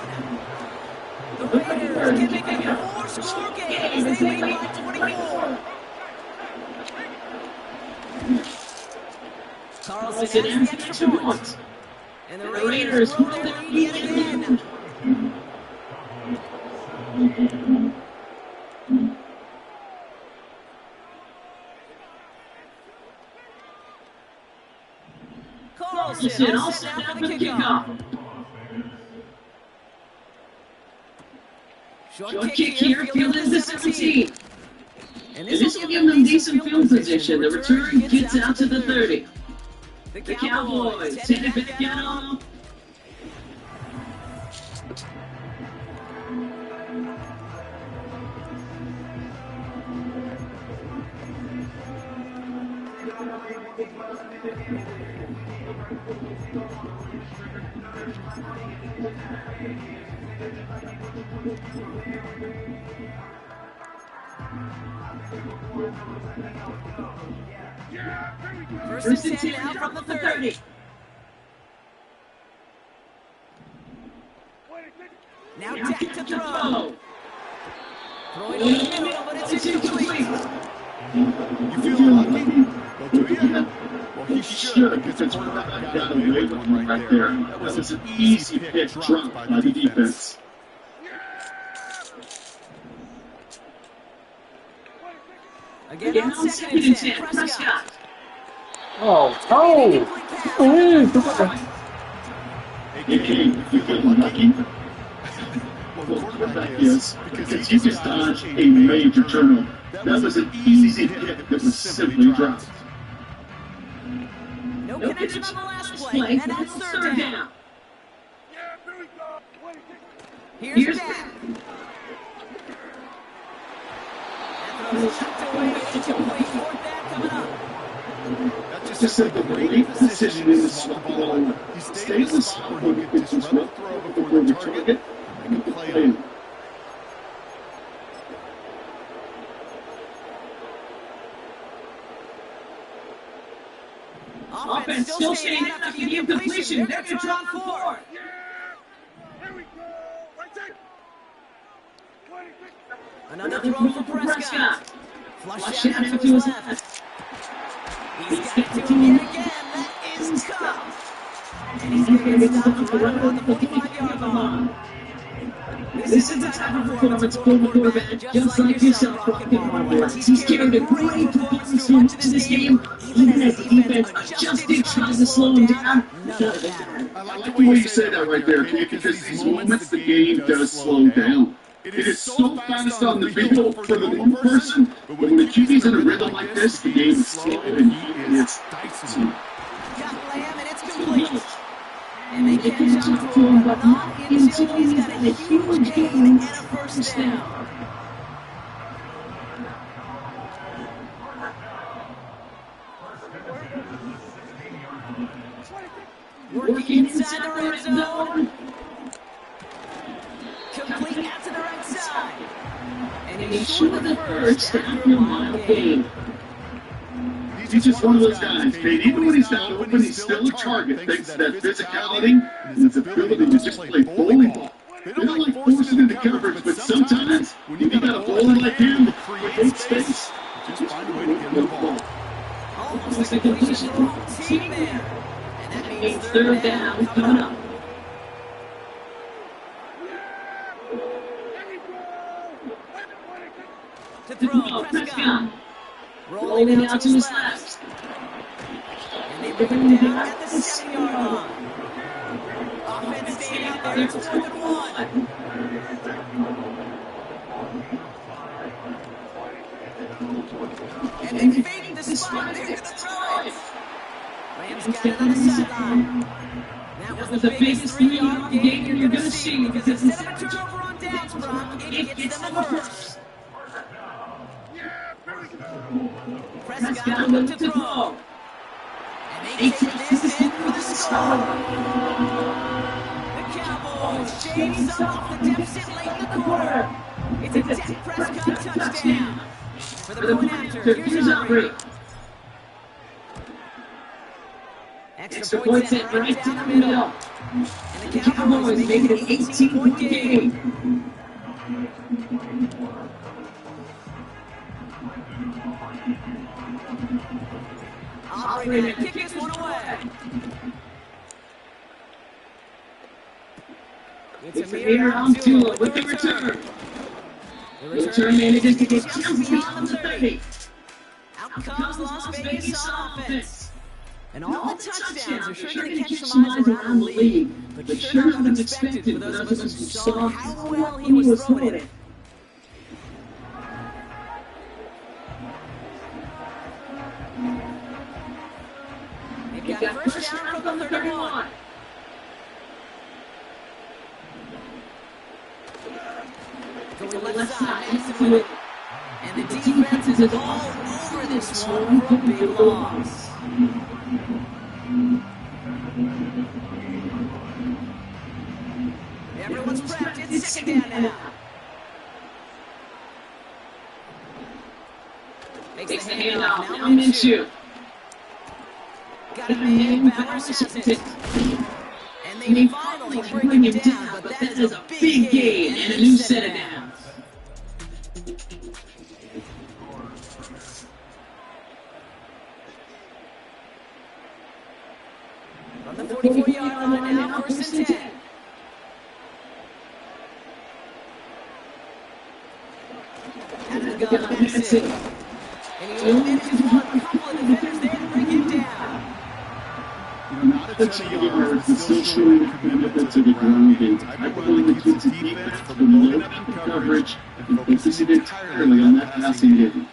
Speaker 3: The Raiders can make it a 4-score game as they lead by 24. Carlson has the extra point. And the Raiders roll their lead yet again. Carlson all set down for the kickoff. Short kick here, fielded the 17. And this will give them decent field position. The return gets out to the 30. The Cowboys take it back out. First and 10 now from the 30. Now Dak to throw. Throwing in the middle, but it's incomplete.
Speaker 6: You feel lucky? Well, do you? Well, he should, because the quarterback got away with one right there. That was an easy pick dropped by the defense.
Speaker 3: Again on second and 10, Prescott.
Speaker 1: Oh,
Speaker 4: Hey, you feel lucky? Well, the quarterback is, because he just dodged a major turnover. That was an easy pick that was simply dropped.
Speaker 3: No connection on the last play, and that's third down. Here's Dak. That throw is tucked away, incomplete. Fourth down coming up.
Speaker 4: That's just a great decision in the slot ball. He stayed in the spot where he could disrupt the throw before the target and could play on.
Speaker 3: Offense still staying out after the incompletion. They're going to try on four. Another throw for Prescott. Flush out to his left. He's got it to him yet again. That is tough. And he's going to get stopped right around the 45-yard line. This is the type of performance for the quarterback, just like yourself, Rocket. He's carried a great performance through much of this game, even as the defense adjusted, tries to slow him down.
Speaker 4: I like the way you say that right there, Kate, because these moments the game does slow down. It is so fast on the field for the normal person, but when the QB's in a rhythm like this, the game is slow and he is dicey.
Speaker 3: Got Lamb, and it's complete. And they catch up to him, but not until he's got a huge gain and a first down. Working inside the red zone. Complete out to the right side. And he's short of the first after a mile gain.
Speaker 4: He's just one of those guys, Kate. Even when he's not open, he's still a target. Thanks to that physicality and his ability to just play volleyball. They don't like forcing into coverage, but sometimes when you got a bowler like him, create space. Just find a way to get him the ball.
Speaker 3: Almost a completion for the team there. And that means third down coming up. To throw, Prescott. Rolling out to his left. And they bring him down at the 7-yard line. Offense staying out there. It's 4th and 1. And they fading the spot. They're going to throw it. Rams got it on the sideline. That was the biggest 3-yard gain you're going to see, because instead of a turnover on downs, Brock, it gets them a first. Prescott looked to throw. And they take this in for the score. The Cowboys shave some off the deficit late in the quarter. It's a Dak Prescott touchdown. For the point after, here's Aubrey. Extra points in right down the middle. And the Cowboys make it an 18-point game. Operator, kick this one away. It's Amir Abdullah with the return. The return manages to get just beyond the 30. Out comes Las Vegas on offense. And all the touchdowns are sure going to catch some eyes around the league, but sure not unexpected for those of us who saw how well he was throwing it. They've got first down from the 31. Going left side, and the defense is all over this one for a big loss. Everyone's prepped. It's second down now. Makes the handoff. Now Minshew. Got a man. Bowers has it. And they finally bring him down, but that is a big gain and a new set of downs. On the 44-yard line now, first and 10. Out of the gun, that's it. And he only manages one couple of defenders there to bring him down.
Speaker 6: Not a ton of yards, but still showing a commitment to the ground game. Type of run that keeps the defense from loading up in coverage and focusing entirely on that passing game.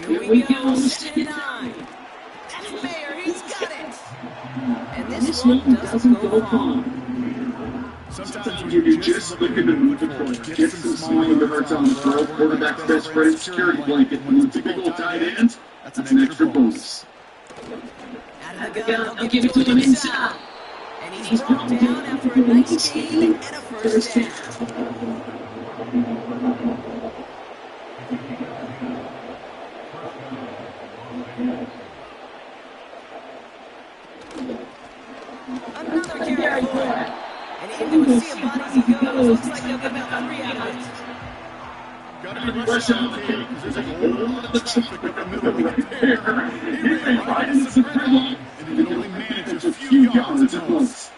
Speaker 3: Here we go, second 9. That's Mayer, he's got it. And this one doesn't go far.
Speaker 4: Sometimes you're just looking to move the ball, get some small yards on the throw, quarterback's best friend, security blanket. When it's a big old tight end, that's an extra bonus.
Speaker 3: Out of the gun, they'll give it to him inside. And he's brought down after a nice gain and a first down. Another carry forward. And into a sea of bodies he goes. Looks like they'll get about 3 out of it.
Speaker 6: Got to be rushing on the kick because there's a whole lot of traffic up the middle right there. He ran right into the red line, and he can only manage a few yards at once.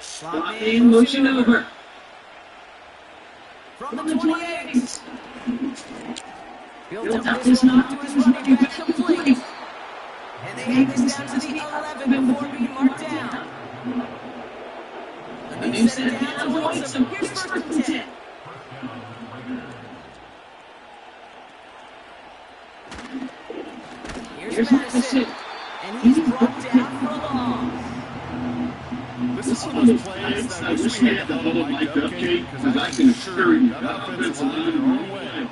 Speaker 3: Slot man motion over. From the 28. Built up this knock to his running back complete. And they have this down to the 11 before being marked down. A new set of downs awaits him. Here's first and 10. Here's Madison. And he's brought down for a loss.
Speaker 6: This is one of those plays that I wish we had the huddle mic'd up, Kate, because I can assure you that offensive line in our own way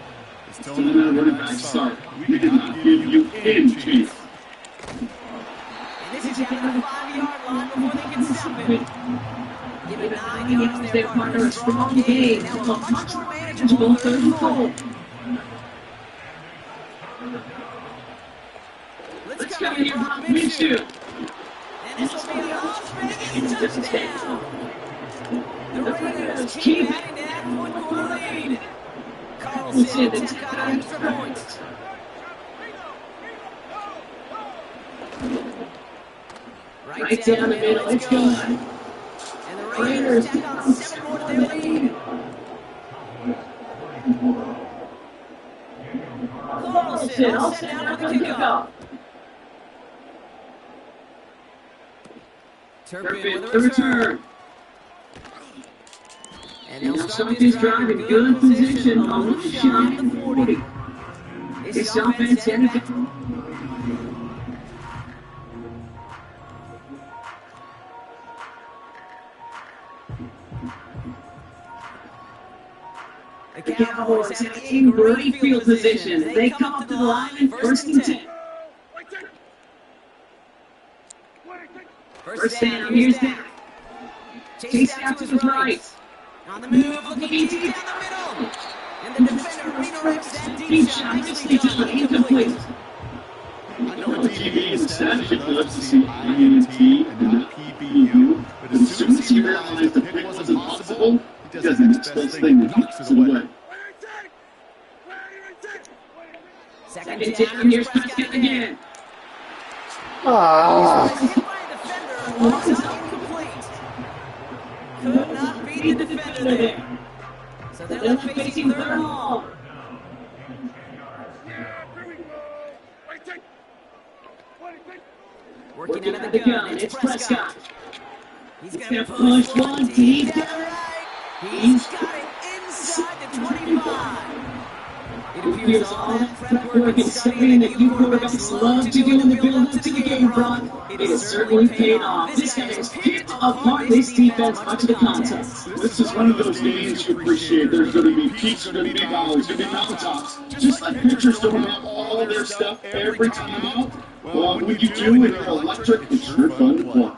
Speaker 6: is telling that running back start. We did not give you any chance.
Speaker 3: And this is down to the 5-yard line before they can stop it. Give it 9 yards there, partner. A strong gain. Now a much more manageable 3rd and 4. Let's go here, Rob Minshew. And this will be a Las Vegas touchdown. The Raiders keep adding to that 1-quarter lead. Carlson to tack on extra points. Right down the middle, it's good. And the Raiders tack on 7 more to their lead. Carlson all set down for the kickoff. Turpin with a return. And they'll start this drive in good position, almost shy of the 40. This offense headed back. The Cowboys have in great field position as they come up to the line in first and 10. First down, here's Dak. Chase out to his right. On the move, looking deep down the middle. And the defender redirects that deep shot nicely done, incomplete.
Speaker 4: I know TV is static, loves to see INT and not PBU, but as soon as he realized the pick wasn't possible, he does the next best thing and knocks it away.
Speaker 3: Second down, here's Prescott again. Loss is incomplete. Could not beat the defender there. So they're facing 3rd and long. Working out of the gun, it's Prescott. He's going to push one deep down right. He's got it inside the 25. It appears all that prep work and studying that you quarterbacks love to do in the build-up to the game, Brock, it has certainly paid off. This guy has picked apart this defense much of the contest.
Speaker 4: This is one of those games you appreciate. There's going to be peaks, there's going to be valleys, there's going to be mountaintops. Just like pitchers don't have all their stuff every time out, well, when you do and you're electric, it's sure fun to play.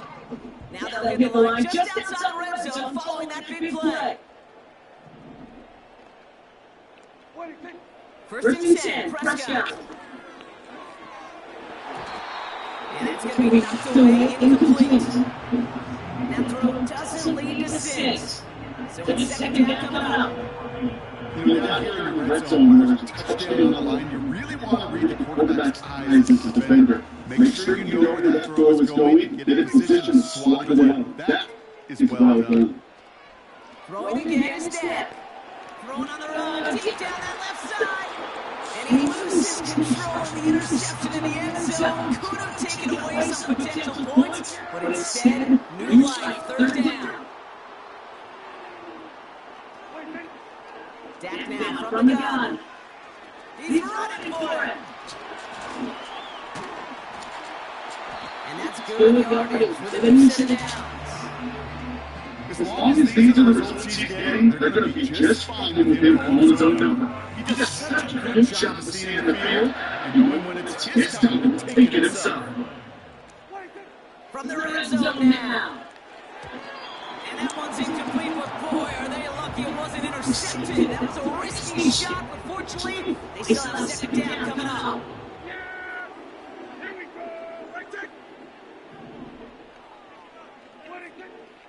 Speaker 3: Now they'll hit the line just outside the red zone following that big play. First and 10, Prescott. And it's going to be knocked away, incomplete. That throw doesn't lead to 6. So it's second down coming up.
Speaker 4: You know, down here in the red zone, where there's a touchdown on the line, you really want to read the quarterback's eyes as a defender. Make sure you know where that throw is going, get in position, and slide away. That is well done.
Speaker 3: Throwing again is step. Throwing on the run, deep down that left side. And he loses control of the interception in the end zone. Could have taken away some potential points, but instead, new life, third down. Dak now from the gun. He's running for it. And that's good yardage for the new set downs.
Speaker 4: As long as these are the results he's getting, they're going to be just fine with him calling his own number. He does such a good job of seeing the field and knowing when it's his time to take it himself.
Speaker 3: From the red zone now. And that one's incomplete, but boy, are they lucky it wasn't intercepted. That was a risky shot, but fortunately, they still have second down coming up.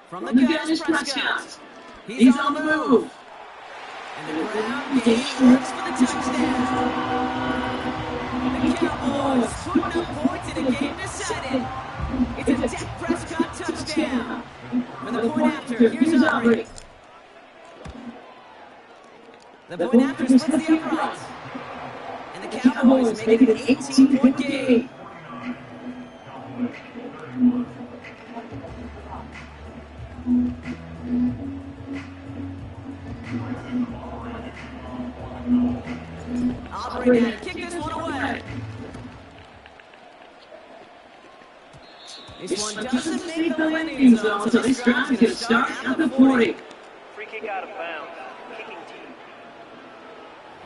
Speaker 3: From the gun is Prescott. He's on the move. And the ground game works for the touchdown. The Cowboys putting up points in a game decided. It's a Dak Prescott touchdown. For the point after, here's Aubrey. The point after splits the uprights. And the Cowboys make it an 18-point game. Aubrey now to kick this one away. This one doesn't make the landing zone, so this drive can start at the 40.
Speaker 5: Free kick out of bounds. Kicking team.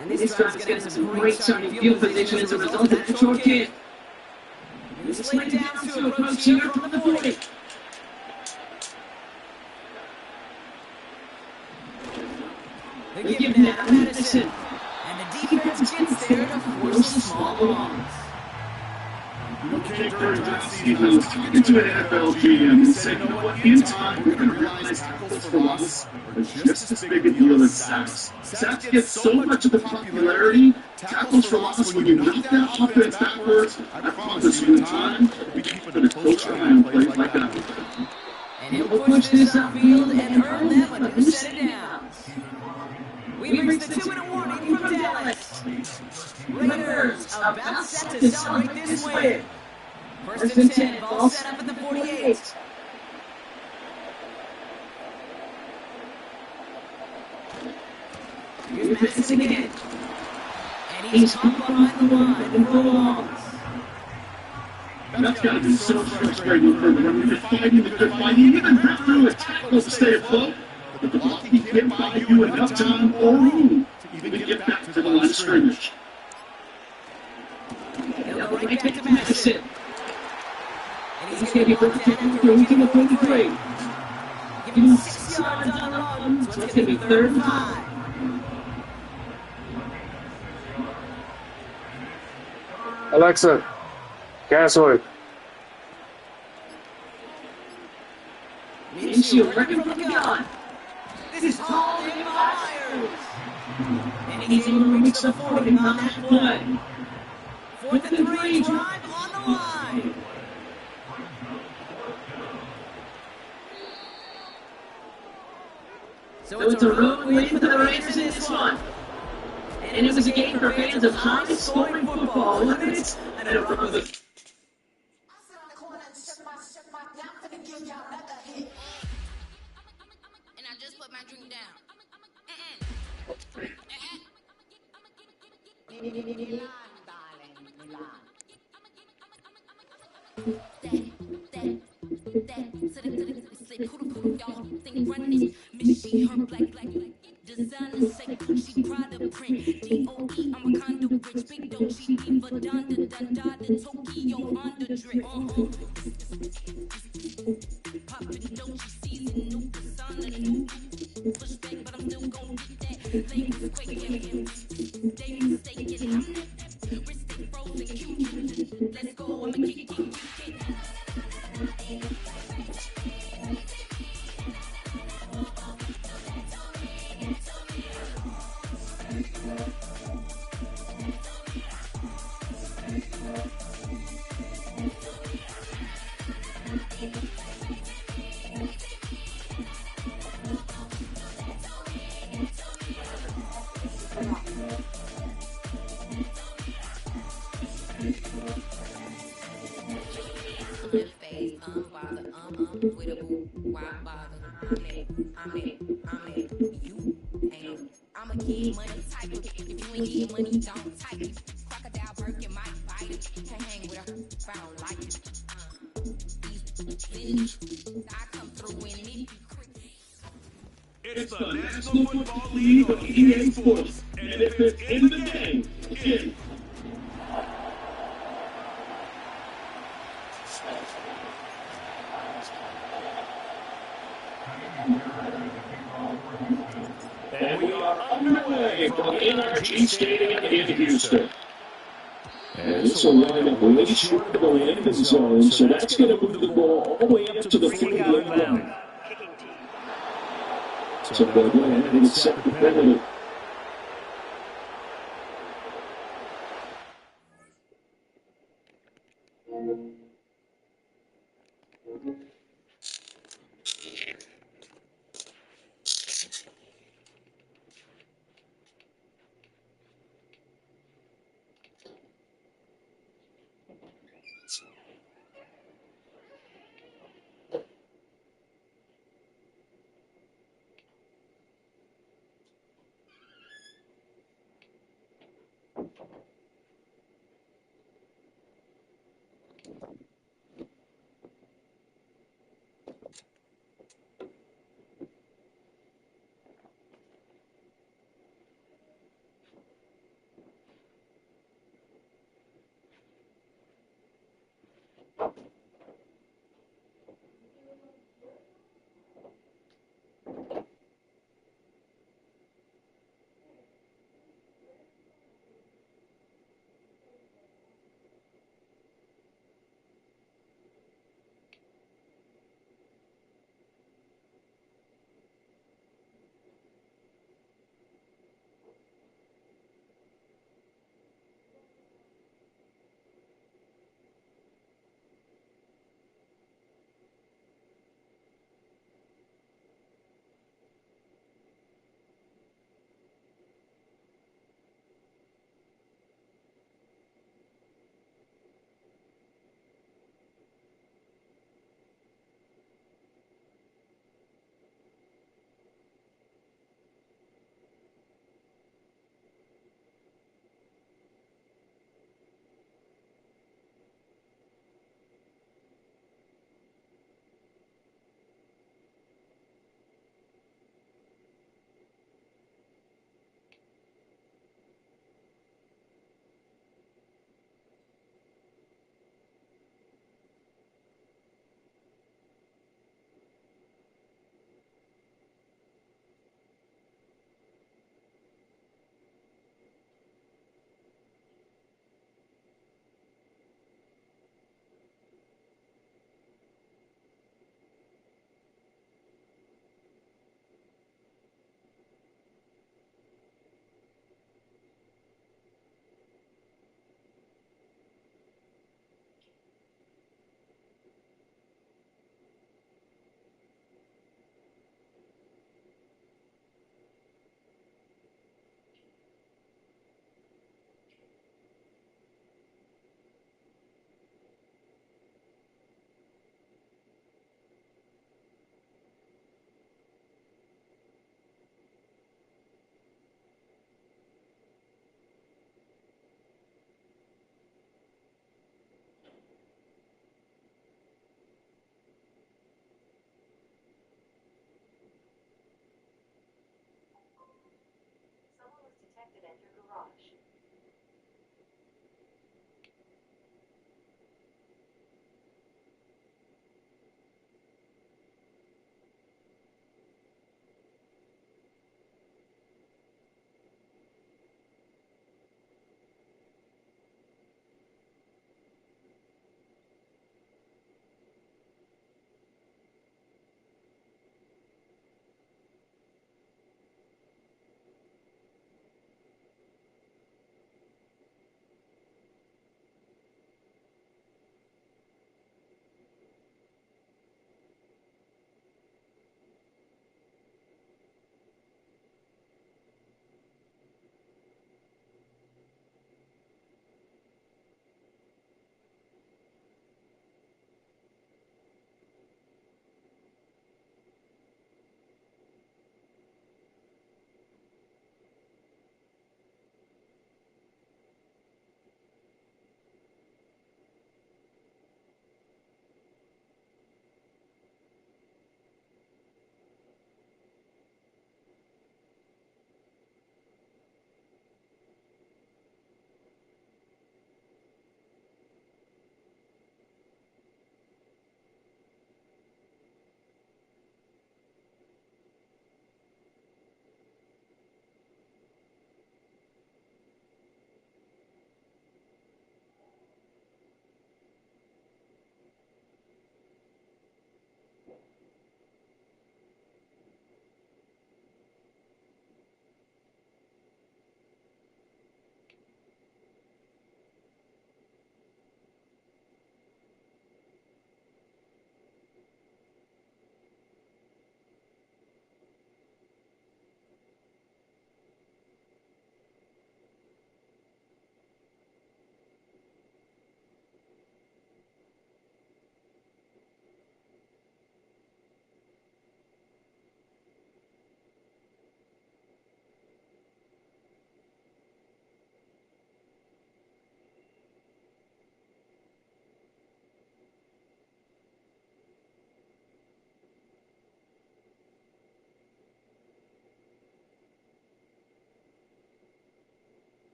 Speaker 3: And this drive's going to have some great starting field position as a result of that short kick. It's laid down to approach here from the 40. They give that to Madison. And the defense gets there to force a small loss.
Speaker 4: Okay, during that season, I was talking to an NFL GM and said, you know what, in time, we're going to realize tackles for loss are just as big a deal as sacks. Sacks get so much of the popularity, tackles for loss, when you knock that offense backwards, I promise you in time, we keep it a close eye on plays like that.
Speaker 3: And he'll push this upfield and earn them a new set of downs. We reached the 2-minute warning from Dallas. Raiders about set to celebrate this win. First and 10, ball set up at the 48. Here's Madison again. And he's caught behind the line and prolongs.
Speaker 4: That's got to be so frustrating for them. When you're fighting the good fight, you even rip through a tackle to stay afloat, but the blocking can't buy you enough time or room to even get back to the line of scrimmage.
Speaker 3: They'll go right back to Madison. And he's going to be brought down after reaching the 43. Give him 6 yards on the run, so it's going to be 3rd and 5.
Speaker 1: Alexa, gasoline.
Speaker 3: Minshew working from the gun. This is hauled in by Myers. And he's able to reach the 40 on that play. 4th and 3, drive on the line. So it's a road win for the Raiders in this one. And it was a game for fans of high-scoring football. 11 minutes and a road.
Speaker 7: I sit on the corner and shut my mouth. I'm finna give y'all another hit. And I just put my drink down.
Speaker 3: Designer say Gucci Prada print DOE I'm a condo rich big Dolce Diva Donda Dundada Tokyo Honda drip Poppin' Dolce season new persona new push back but I'm still gon' get that Lakers quaking they mistaken I'm that wrist stay frozen cute let's go I'ma kick unfazed, unbothered, unwittable, why bother? I'm it, you ain't no. I'm a kid money type of, if you ain't getting money, don't type it. Crocodile Birkin might bite it, can't hang with her if I don't like it. I come through in it.
Speaker 2: It's the National Football League on EA Sports. And if it's in the game, it's in.
Speaker 1: And we are underway from NRG Stadium in Houston. And this will line up way short of the landing zone, so that's going to move the ball all the way up to the 40-yard line.
Speaker 5: Kicking team.
Speaker 1: So they'll go ahead and accept the penalty.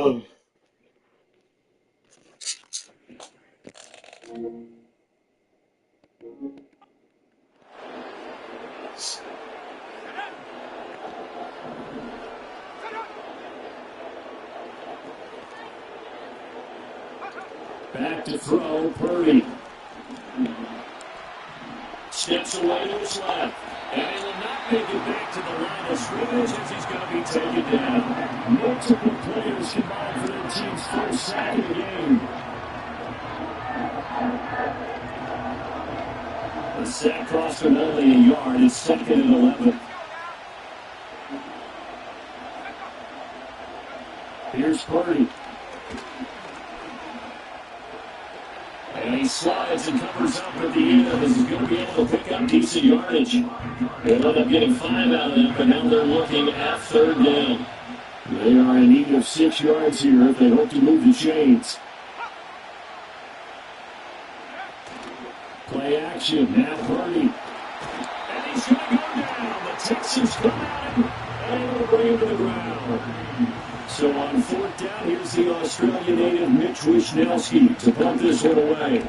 Speaker 1: Back to throw, Purdy. Steps away to his left. And he will not make it back to the line of scrimmage as he's going to be taken down. Multiple players combined for their team's first sack of the game. The sack cost him only a yard. It's 2nd and 11. Here's Purdy. And he slides and covers up at the end. This is going to be able to pick up decent yardage. They'll end up getting 5 out of that, but now they're looking at 3rd down. They are in need of 6 yards here if they hope to move the chains. Play action, Matt Purdy. And he's going to go down. The Texans come at him, and they'll bring him to the ground. So on 4th down, here's the Australian native Mitch Wishnowski to punt this one away.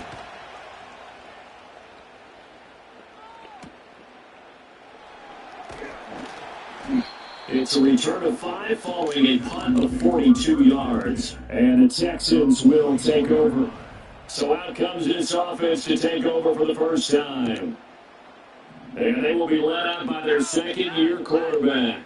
Speaker 1: It's a return of 5 following a punt of 42 yards. And the Texans will take over. So out comes this offense to take over for the first time. And they will be led out by their 2nd-year quarterback.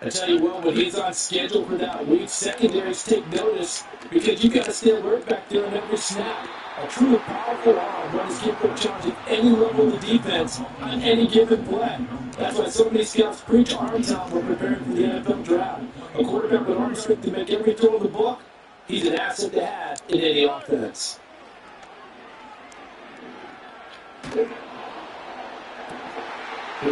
Speaker 8: I tell you what, when he's on schedule for that week, secondaries take notice because you've got to stay alert back there on every snap. A truly powerful arm runs capable of challenging any level of the defense on any given play. That's why so many scouts preach arm talent when preparing for the NFL draft. A quarterback with arm strength to make every throw in the book, he's an asset to have in any offense.
Speaker 1: He'll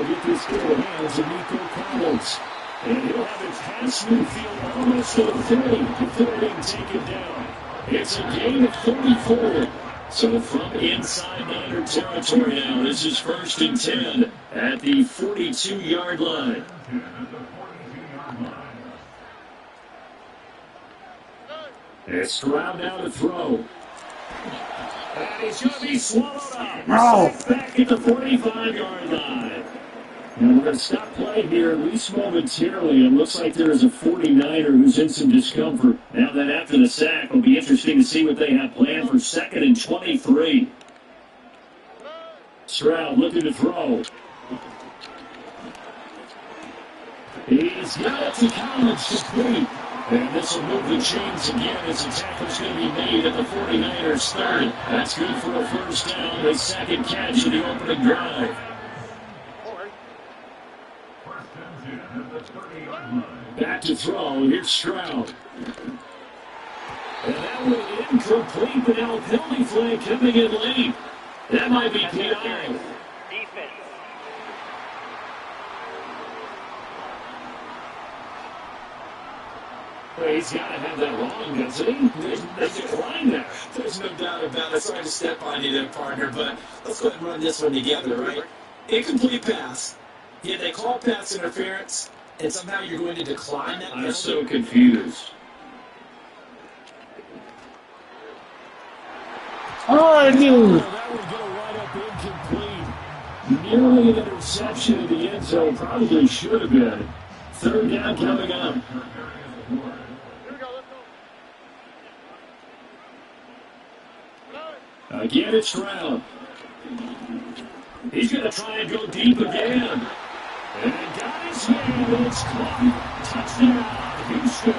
Speaker 1: get this to the hands of Nico Collins. And he'll have it past midfield almost to the 30 before he can take it down. It's a gain of 34. So from inside Niner territory now, this is 1st and 10 at the 42-yard line. It's Stroud now to throw. And he's going to be swallowed up. Back at the 45-yard line. And we're going to stop play here, at least momentarily. It looks like there is a 49er who's in some discomfort. Now that after the sack, it'll be interesting to see what they have planned for 2nd and 23. Stroud looking to throw. He's got it to Collins complete. And this will move the chains again as the tackle's going to be made at the 49ers' 3rd. That's good for a first down, the 2nd catch of the opening drive. Back to throw. Here's Stroud. And that one incomplete, but now a penalty flag coming in late. That might be PI.
Speaker 5: Defense.
Speaker 1: Well, he's got to have that wrong, doesn't he? They declined that.
Speaker 8: There's no doubt about it. Sorry to step on you there, partner, but let's go ahead and run this one together, right? Incomplete pass. Yeah, they call pass interference, and somehow you're going to decline that penalty.
Speaker 1: I'm so confused.
Speaker 4: I knew.
Speaker 1: That would go right up incomplete. Nearly an interception in the end zone. Probably should have been. 3rd down coming up. Again, it's Stroud. He's going to try and go deep again. And got his hand. It's caught. Touchdown, Houston.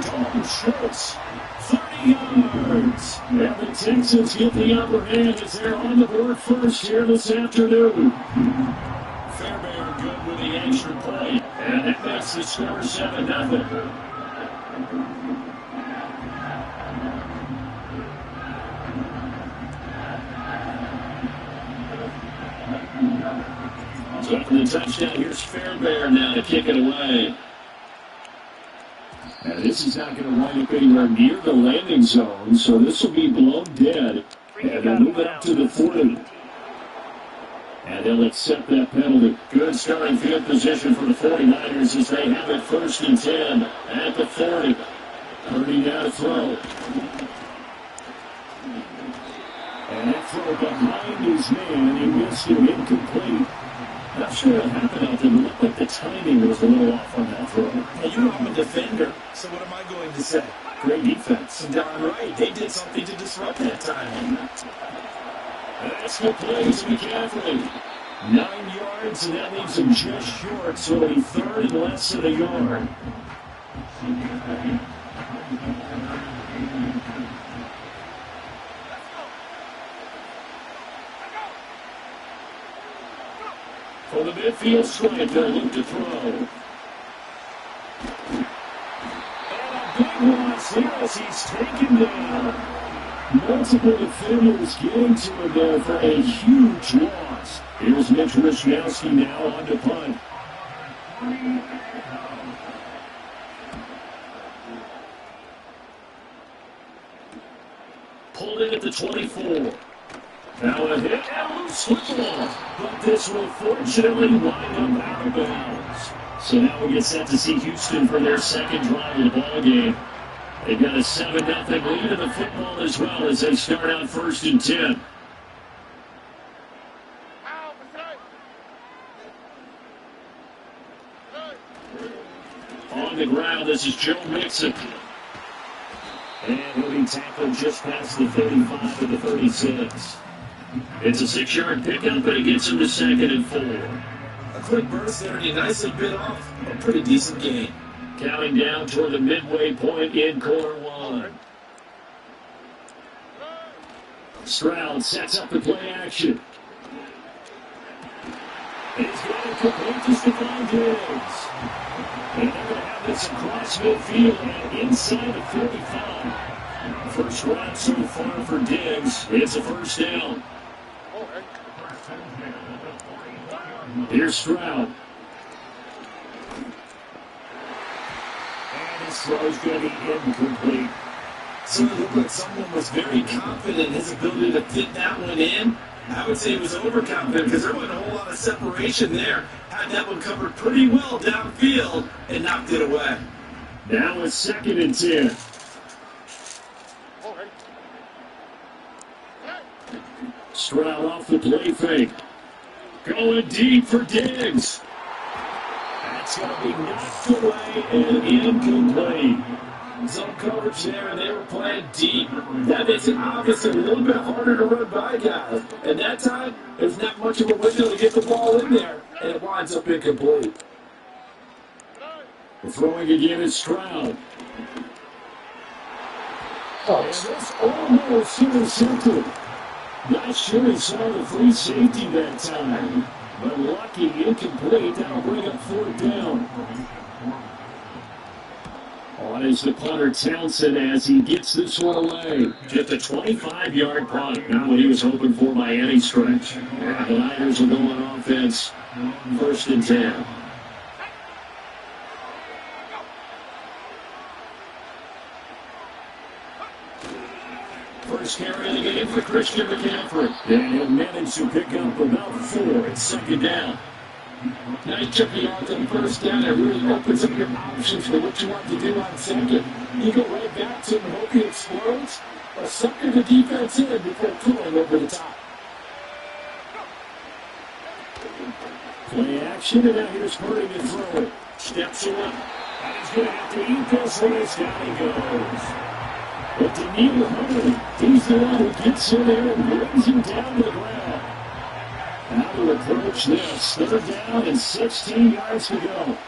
Speaker 1: Dalton Schultz, 30 yards. And the Texans get the upper hand as they're on the board first here this afternoon. Fairbairn good with the extra point. And that makes the score 7-0. So for the touchdown, here's Fairbairn now to kick it away. And this is not going to wind up anywhere near the landing zone, so this will be blown dead. And they'll move it up to the 40. And they'll accept that penalty. Good starting field position for the 49ers as they have it 1st and 10 at the 40. Purdy now to throw. And that throw behind his man, he missed it, incomplete. Not sure what happened out there, but it looked like the timing was a little off on that throw.
Speaker 8: Well, you know I'm a defender, so what am I going to say?
Speaker 1: Great defense.
Speaker 8: Darn right, they did something to disrupt that timing.
Speaker 1: That's the play to McCaffrey. 9 yards, and that leaves him just short, so it'll be third and less than a yard. For the midfield stripe, they'll look to throw. And a big loss here as he's taken down. Multiple defenders getting to him there for a huge loss. Here's Mitch Wishnowski now on to punt. Pulled in at the 24. Now a hit and loose football. But this will fortunately wind up out of bounds. So now we get set to see Houston for their second drive of the ball game. They've got a 7-0 lead in the football as well as they start out 1st and 10. On the ground, this is Joe Mixon. And he'll be tackled just past the 35 to the 36. It's a 6-yard pickup, but it gets him to 2nd and 4.
Speaker 8: A quick burst there, and he nicely bit off a pretty decent game.
Speaker 1: Counting down toward the midway point in quarter 1. Stroud sets up the play action. He's got it complete to Stephon Diggs. And they're going to have this across midfield and inside the 45. First round so far for Diggs. It's a first down. Here's Stroud. And his throw's going to be incomplete.
Speaker 8: So it looked like someone was very confident in his ability to fit that one in. I would say he was overconfident because there wasn't a whole lot of separation there. Had that one covered pretty well downfield and knocked it away.
Speaker 1: Now it's 2nd and 10. Stroud off the play fake. Going deep for Diggs. That's going to be knocked away and incomplete.
Speaker 8: Zone coverage there, and they were playing deep. That makes it obviously a little bit harder to run by guys. And that time, there's not much of a window to get the ball in there, and it winds up incomplete.
Speaker 1: Throwing again is Stroud. And this almost intercepted. Not sure he saw the free safety that time. But lucky, incomplete. That'll bring up 4th down. On is the punter Townsend as he gets this one away. Just a 25-yard punt. Not what he was hoping for by any stretch. The Niners will go on offense. 1st and 10. First carry of the game for Christian McCaffrey. And he'll manage to pick up about 4 at 2nd down.
Speaker 8: Nice checking out on first down. It really opens up your options for what you want to do on 2nd. You go right back to him and hope he explodes, or sucker the defense in before pulling over the top.
Speaker 1: Play action, and now here's Purdy to throw it. Steps away. And he's going to have to eat this one as down he goes. But Daniil Hunter, he's the one who gets in there and brings him down to the ground. How to approach this. 3rd down and 16 yards to go.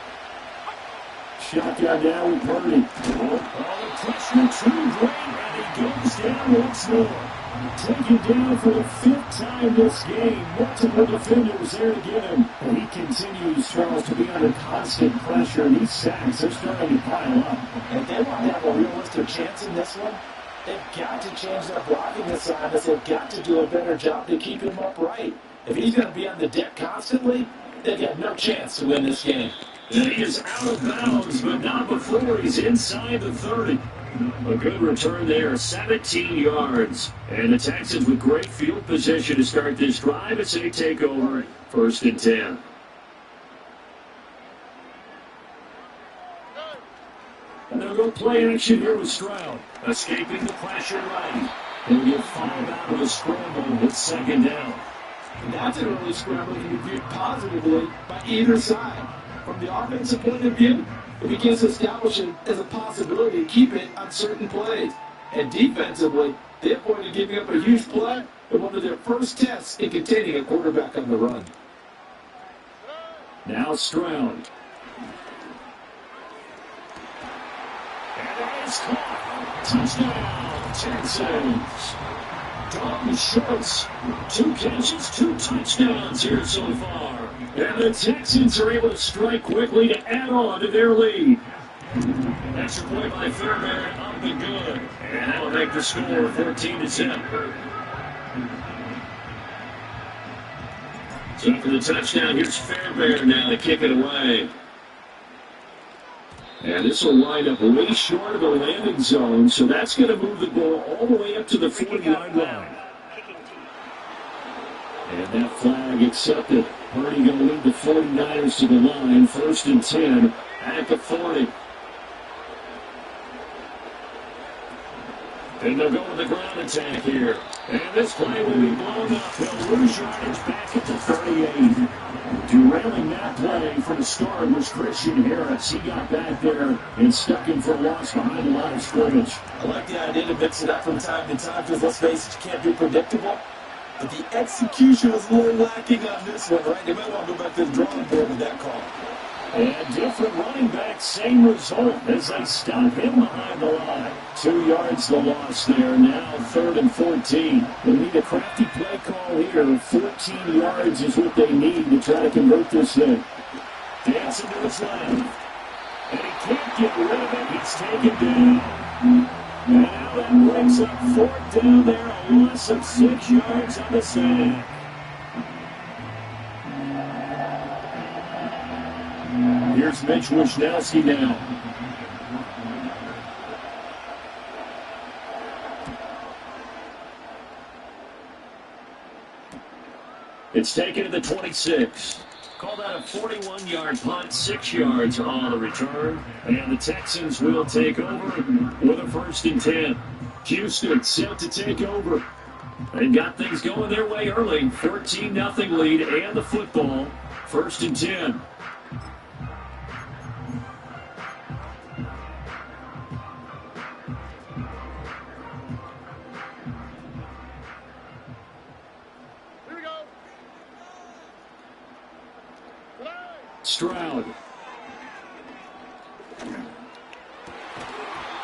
Speaker 1: Shotgun now with Purdy. Oh, the pressure too great, and he goes down once more. Taken down for the 5th time this game. Multiple defenders there to get him. And he continues, Charles, to be under constant pressure. And these sacks are starting to pile up.
Speaker 8: If they want to have a realistic chance in this one, they've got to change their blocking assignments. They've got to do a better job to keep him upright. If he's going to be on the deck constantly, they've got no chance to win this game.
Speaker 1: And he is out of bounds, but not before he's inside the 30. A good return there, 17 yards. And the Texans with great field position to start this drive as they take over 1st and 10.
Speaker 8: And they'll go
Speaker 1: little play action here with Stroud. Escaping the pressure right. He'll get fouled out with a scramble. It's second down.
Speaker 8: That's an early scramble that can be viewed positively by either side. From the offensive point of view, it begins to establish it as a possibility to keep it on certain plays. And defensively, they avoided giving up a huge play in one of their first tests in containing a quarterback on the run.
Speaker 1: Now Stroud. And that is caught. Touchdown, Texans. Dalton Schultz, 2 catches, 2 touchdowns here so far. And the Texans are able to strike quickly to add on to their lead. Extra point by Fairbairn up and good. And that'll make the score 14-10. So for the touchdown, here's Fairbairn now to kick it away. And this will line up way short of the landing zone, so that's going to move the ball all the way up to the 40-yard line. And that flag accepted. Purdy going to lead the 49ers to the line, 1st and 10 at the 40. And they'll go with the ground attack here. And this play will be blown up. They'll lose yardage back at the 38. Derailing that play from the start was Christian Harris. He got back there and stuck him for a loss behind the line of scrimmage.
Speaker 8: I like the idea to mix it up from time to time because let's face it, you can't be predictable. But the execution was a little lacking on this one, right? They might want to go back to the drawing board with that call.
Speaker 1: And different running back, same result as they stop him behind the line. 2 yards the loss there, now 3rd and 14. They need a crafty play call here. 14 yards is what they need to try to convert this thing. Dancing to his left. And he can't get rid of it. He's taken down. And now that brings up 4th down there, a loss of 6 yards on the sack. Here's Mitch Wishnowski now. It's taken to the 26. Called out a 41-yard punt, 6 yards on the return. And the Texans will take over with a 1st and 10. Houston set to take over. They got things going their way early. 14-0 lead and the football. 1st and 10. Stroud.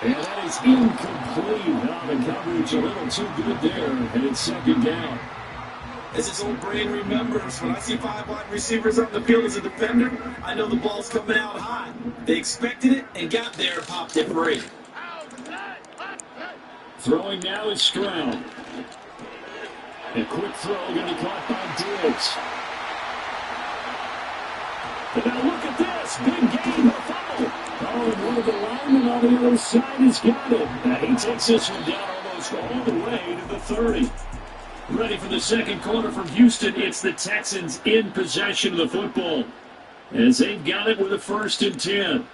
Speaker 1: And that is incomplete. Now the coverage a little too good there, and it's 2nd down.
Speaker 8: As his old brain remembers, when I see 5 wide receivers on the field as a defender, I know the ball's coming out high. They expected it and got there and popped it free.
Speaker 1: Throwing now is Stroud. A quick throw going to be caught by Diggs. And now look at this. Big game, a fumble. Oh, and one of the linemen on the other side has got it. Now he takes this one down almost all the way to the 30. Ready for the second quarter from Houston. It's the Texans in possession of the football as they've got it with a 1st and 10.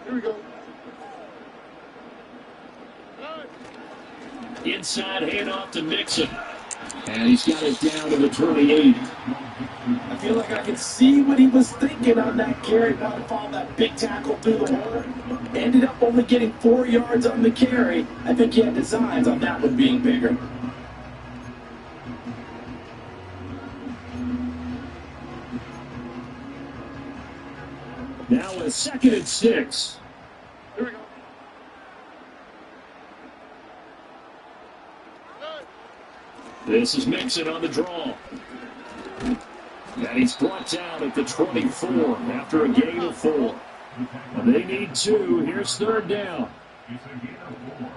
Speaker 6: Here we go.
Speaker 1: Inside handoff to Mixon. And he's got it down to the 28.
Speaker 8: I feel like I can see what he was thinking on that carry. Wanted to follow that big tackle through the hole. Ended up only getting 4 yards on the carry. I think he had designs on that one being bigger.
Speaker 1: Now a 2nd and 6.
Speaker 6: Here we go.
Speaker 1: This is Mixon on the draw. And he's brought down at the 24 after a gain of 4. And they need 2. Here's 3rd down.
Speaker 6: It's a gain of 4.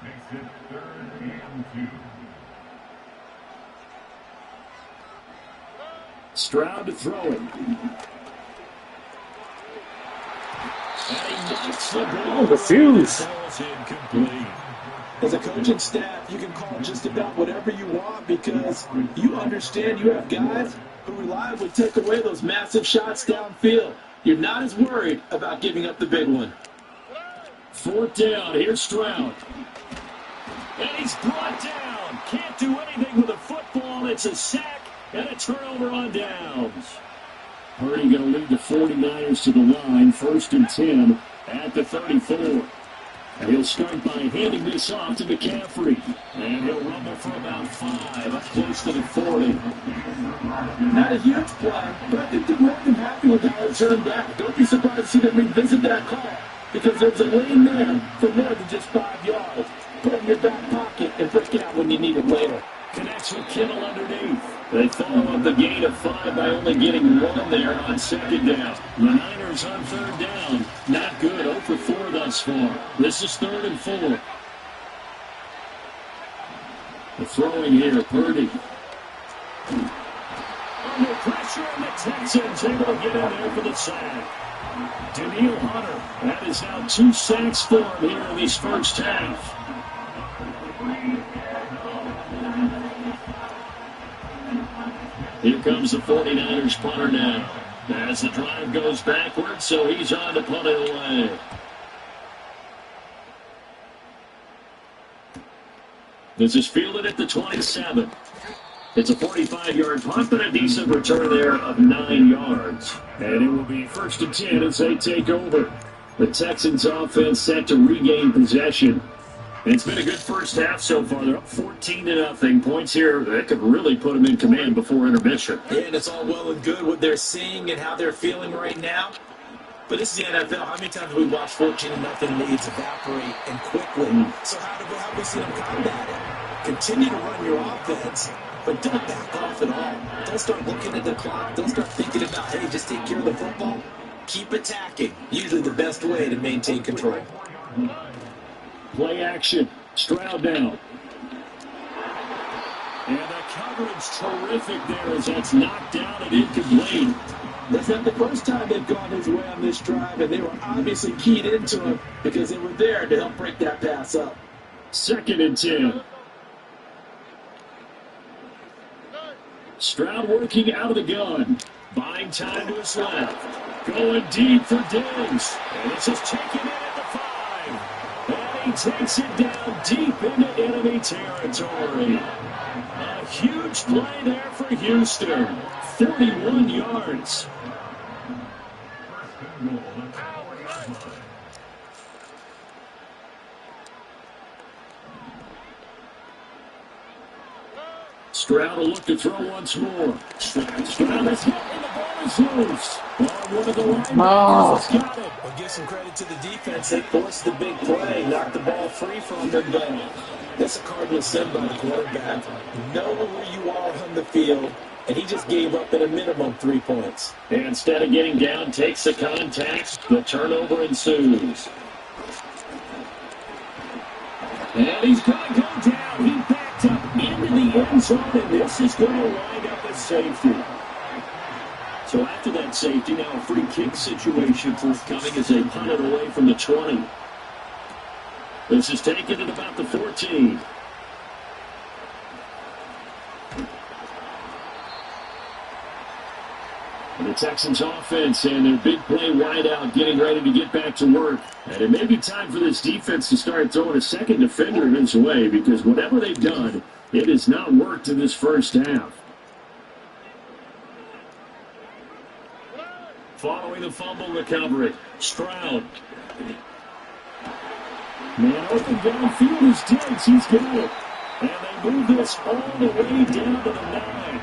Speaker 6: Makes it 3rd and 2.
Speaker 1: Stroud to throw it. And he knocks Lifts the ball.
Speaker 8: The fuse.
Speaker 1: Ball's incomplete. As a coaching staff, you can call just about whatever you want because you understand you have guys who reliably take away those massive shots downfield. You're not as worried about giving up the big one.
Speaker 2: 4th down. Here's Stroud. And he's brought down. Can't do anything with a football. It's a sack and a turnover on downs. Purdy going to lead the 49ers to the line. 1st and 10 at the 34. And he'll start by handing this off to McCaffrey. And he'll rumble for about 5, up close to the 40.
Speaker 1: Not a huge play, but I think they're more than happy with how it turned out. Don't be surprised to see them revisit that call because there's a lane there for more than just 5 yards. Put it in your back pocket and break it out when you need it later.
Speaker 2: Connects with Kittle underneath. They follow up the gain of 5 by only getting 1 there on 2nd down. The Niners on 3rd down. Not good. 0 for 4 thus far. This is 3rd and 4. The throwing here, Purdy. Under pressure, and the Texans able to get in there for the sack. Daniil Hunter. That is now 2 sacks for him here in this first half. Here comes the 49ers punter now. As the drive goes backwards, so he's on to punt it away. This is fielded at the 27. It's a 45-yard punt, but a decent return there of 9 yards. And it will be 1st and 10 as they take over. The Texans offense set to regain possession. It's been a good first half so far. They're up 14-0. Points here that could really put them in command before intermission.
Speaker 1: Yeah, and it's all well and good what they're seeing and how they're feeling right now. But this is the NFL. How many times have we watched 14-0 leads evaporate and quickly? So how have we seen them combat it? Continue to run your offense, but don't back off at all. Don't start looking at the clock. Don't start thinking about, hey, just take care of the football. Keep attacking. Usually the best way to maintain control.
Speaker 2: Play action. Stroud down. And the coverage terrific there as that's knocked down and incomplete.
Speaker 1: That's not the first time they've gone his way on this drive, and they were obviously keyed into him because they were there to help break that pass up.
Speaker 2: 2nd and 10. Stroud working out of the gun. Buying time to his left. Going deep for Diggs. And it's just taken in at the 5. And he takes it down deep into enemy territory. A huge play there for Houston. 41 yards. Stroud will look to throw once more. Stroud is hit and the ball is loose. One of the linebackers has got it.
Speaker 1: Well, give some credit to the defense. They forced the big play, knocked the ball free from them. But that's a cardinal sin by the quarterback. Know where you are on the field, and he just gave up at a minimum 3 points.
Speaker 2: And instead of getting down, takes the contact. The turnover ensues. And he's going to go down. He backed up into the end zone, and this is going to wind up a safety. So after that safety, now a free kick situation forthcoming as they punt it away from the 20. This is taken at about the 14. And the Texans offense and their big play wide out getting ready to get back to work. And it may be time for this defense to start throwing a second defender his way because whatever they've done, it has not worked in this first half. Following the fumble recovery, Stroud. Man open downfield is Diggs. He's got it. And they move this all the way down to the 9.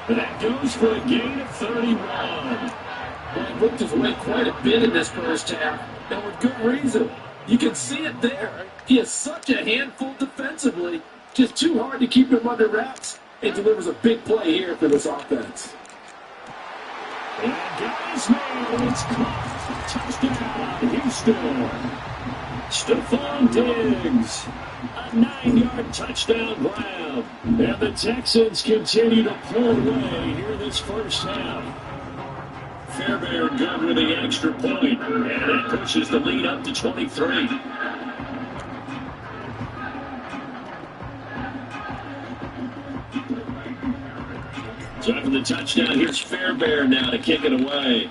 Speaker 2: And that goes for a gain of 31.
Speaker 1: Well, he worked his way quite a bit in this first half, and with good reason. You can see it there. He is such a handful defensively, just too hard to keep him under wraps, and delivers a big play here for this offense.
Speaker 2: And guys, man, it's caught. Touchdown, Houston. Stephon Diggs. A 9-yard touchdown grab. And the Texans continue to pull away here this first half.
Speaker 1: Fairbairn good with the extra point, and that pushes the lead up to 23. So after the touchdown, here's Fairbairn now to kick it away.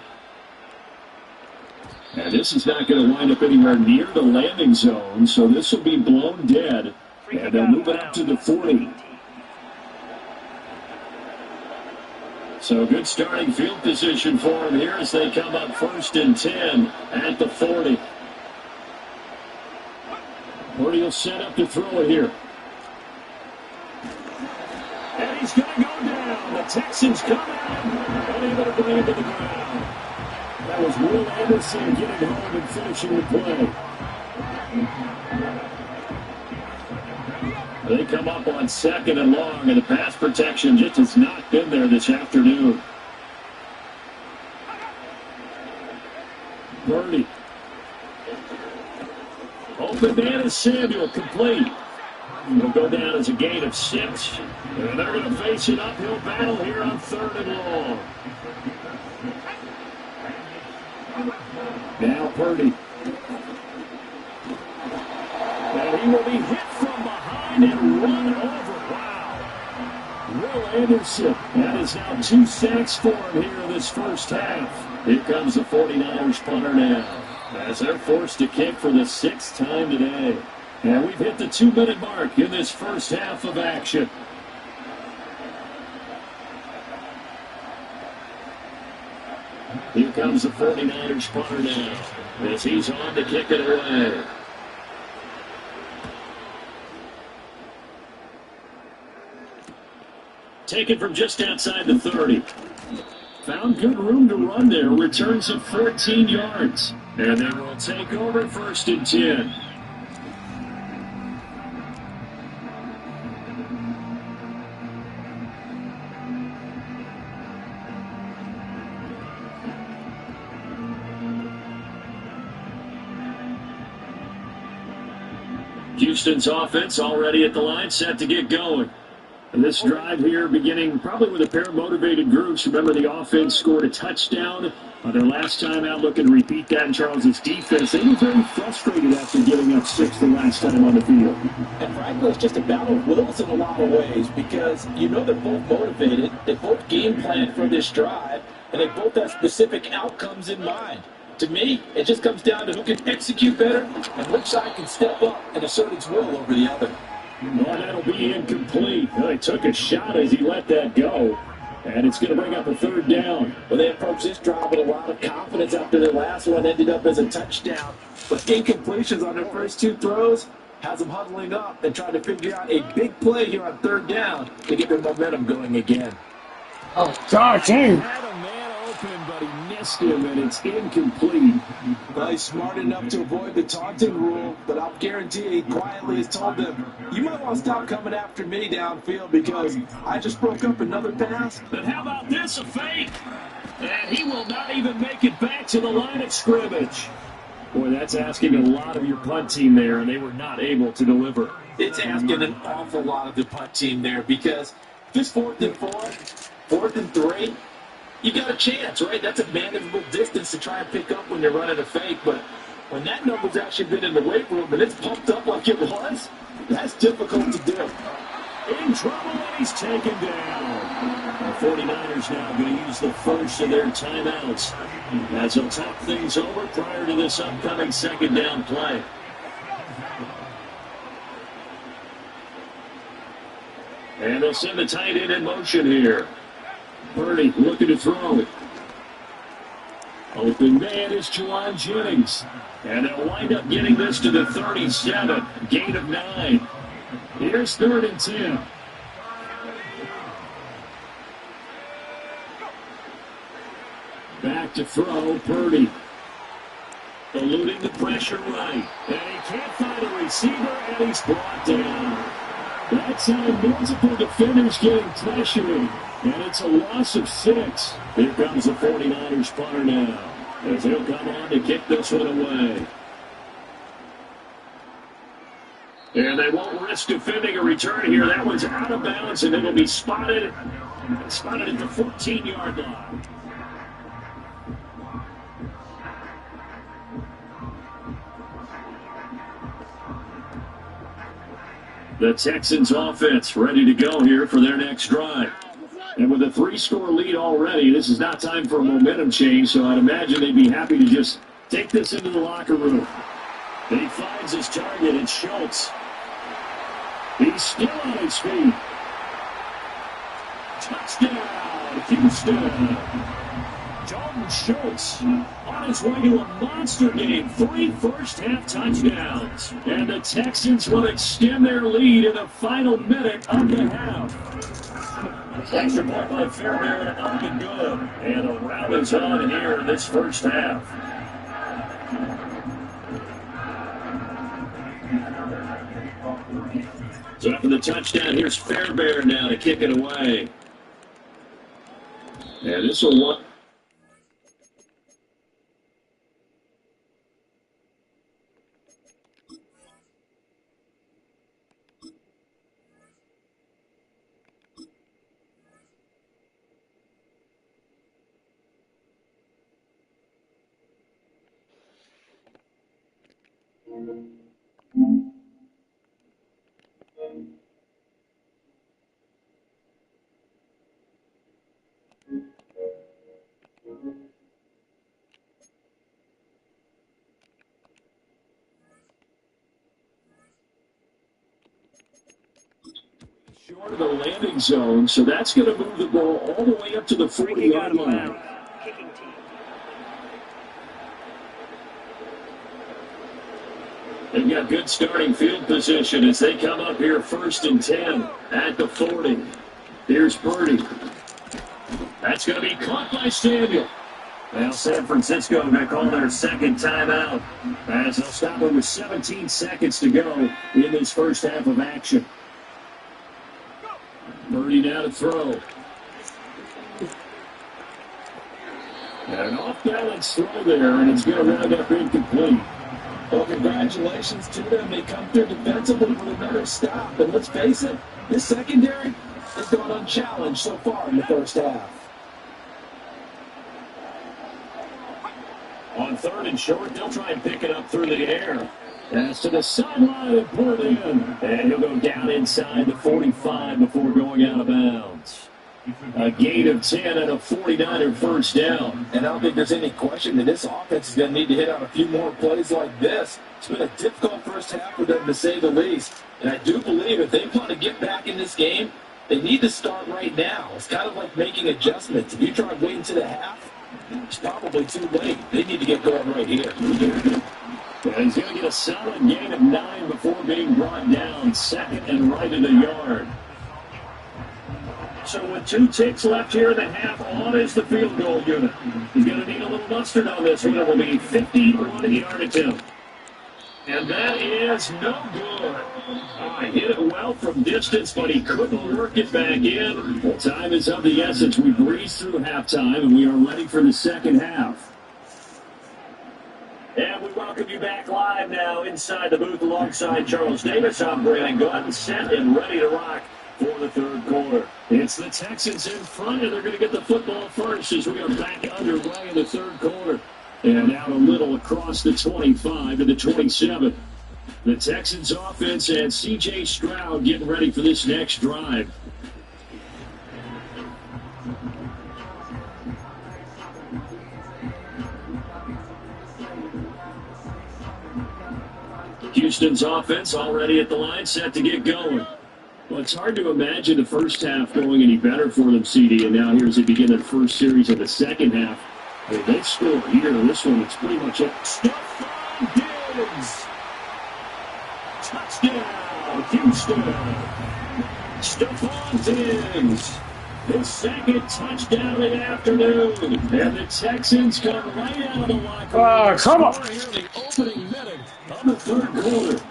Speaker 1: And this is not going to wind up anywhere near the landing zone, so this will be blown dead. And they'll move it up to the 40. So good starting field position for them here as they come up 1st and 10 at the 40. Purdy will set up to throw it here. And he's going to go down. The Texans coming in. Unable to bring him to the ground. That was Will Anderson getting home and finishing the play. They come up on 2nd and long, and the pass protection just has not been there this afternoon. Purdy. Open man is Samuel, complete. Will go down as a gain of 6. And they're going to face an uphill battle here on 3rd and long. Now Purdy. And he will be hit from behind and run over. Wow. Will Anderson. That is now 2 sacks for him here in this first half. Here comes the 49ers punter now, as they're forced to kick for the 6th time today. And we've hit the 2-minute mark in this first half of action. Here comes the 49ers punter now, as he's on to kick it away. Taken from just outside the 30. Found good room to run there. Returns at 14 yards. And they will take over 1st and 10. Houston's offense already at the line, set to get going. And this drive here beginning probably with a pair of motivated groups. Remember, the offense scored a touchdown their last time out, looking to repeat that in Charles's defense. They were very frustrated after giving up 6 the last time on the field.
Speaker 8: And frankly, it's just a battle of wills in a lot of ways because you know they're both motivated, they both game plan for this drive, and they both have specific outcomes in mind. To me, it just comes down to who can execute better and which side can step up and assert its will over the other.
Speaker 1: Well, that'll be incomplete. Well, he took a shot as he let that go. And it's going to bring up a 3rd down.
Speaker 8: Well, they approached this drive with a lot of confidence after their last one ended up as a touchdown. But incompletions on their first 2 throws has them huddling up and trying to figure out a big play here on 3rd down to get their momentum going again.
Speaker 1: Oh, Josh, had a man open, but he missed him, and it's incomplete.
Speaker 8: Well, he's smart enough to avoid the taunting rule, but I'll guarantee he quietly has told them, you might want to stop coming after me downfield because I just broke up another pass.
Speaker 1: But how about this, a fake? And he will not even make it back to the line of scrimmage. Boy, that's asking a lot of your punt team there, and they were not able to deliver.
Speaker 8: It's asking an awful lot of the punt team there because this 4th and 4, 4th and 3, you got a chance, right? That's a manageable distance to try and pick up when you're running a fake, but when that number's actually been in the weight room and it's pumped up like it was, that's difficult to do.
Speaker 1: In trouble, and he's taken down. The 49ers now going to use the first of their timeouts as they'll talk things over prior to this upcoming 2nd down play. And they'll send the tight end in motion here. Purdy looking to throw it. Open man is Juwan Jennings. And they'll wind up getting this to the 37. Gain of 9. Here's 3rd and 10. Back to throw, Purdy. Eluding the pressure right. And he can't find a receiver, and he's brought down. That's how multiple defenders getting pressuring. And it's a loss of 6. Here comes the 49ers punter now, as he'll come on to kick this one away. And they won't risk defending a return here. That one's out of bounds, and it'll be spotted at the 14-yard line. The Texans offense ready to go here for their next drive. And with a 3-score lead already, this is not time for a momentum change, so I'd imagine they'd be happy to just take this into the locker room. He finds his target, it's Schultz. He's still on his feet. Touchdown, Houston. Jordan Schultz on his way to a monster game. 3 first-half touchdowns. And the Texans will extend their lead in the final minute of the half. Extra point by Fairbairn up and good. And a round is on here in this first half. So after the touchdown, here's Fairbairn now to kick it away. And this will want. Short of the landing zone, so that's going to move the ball all the way up to the 40-yard line.
Speaker 5: Kicking team.
Speaker 1: They've got good starting field position as they come up here 1st and 10 at the 40. Here's Purdy. That's going to be caught by Samuel. Well, San Francisco going to call their second timeout as they'll stop it with 17 seconds to go in this first half of action. Purdy now to throw. An off-balance throw there, and it's going to round up incomplete.
Speaker 8: Well, congratulations to them. They come through defensively with another stop. And let's face it, this secondary has gone unchallenged so far in the first half.
Speaker 1: On 3rd and short, they'll try and pick it up through the air. Pass to the sideline and pull it in. And he'll go down inside the 45 before going out of bounds. A gain of 10 and a 49er first down.
Speaker 8: And I don't think there's any question that this offense is going to need to hit on a few more plays like this. It's been a difficult first half for them, to say the least. And I do believe if they want to get back in this game, they need to start right now. It's kind of like making adjustments. If you try waiting to the half, it's probably too late. They need to get going right here.
Speaker 1: And he's going to get a solid gain of 9 before being brought down. 2nd and right in the yard. So with 2 ticks left here in the half, on is the field goal unit. He's going to need a little mustard on this one. It will be 51-yard attempt. And that is no good. Hit it well from distance, but he couldn't work it back in. Well, time is of the essence. We breezed through halftime, and we are ready for the second half. And we welcome you back live now inside the booth alongside Charles Davis. I'm Brandon Gordon, set and ready to rock for the third quarter. It's the Texans in front, and they're going to get the football first as we are back underway in the third quarter. And out a little across the 25 to the 27. The Texans offense and C.J. Stroud getting ready for this next drive. Houston's offense already at the line, set to get going. Well, it's hard to imagine the first half going any better for them, CD, and now here as they begin their first series of the second half. I mean, they score here. This one, it's pretty much a Stephon Diggs. Touchdown, Houston. Stephon Diggs. His second touchdown in the afternoon. And the Texans come right out of the locker room.
Speaker 6: Come on.
Speaker 1: Here in the opening minute of the third quarter.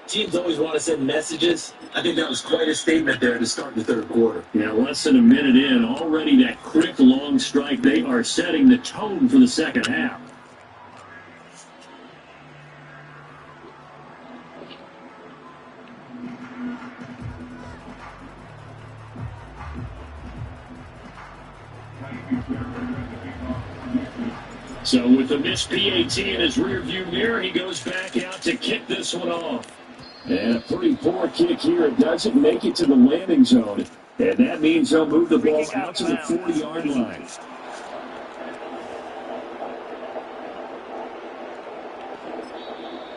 Speaker 8: Teams always want to send messages. I think that was quite a statement there to start the third quarter.
Speaker 1: Yeah, less than a minute in. Already that quick, long strike. They are setting the tone for the second half. So with the missed PAT in his rearview mirror, he goes back out to kick this one off. And a pretty poor kick here. It doesn't make it to the landing zone. And that means they'll move the ball out to the 40-yard line.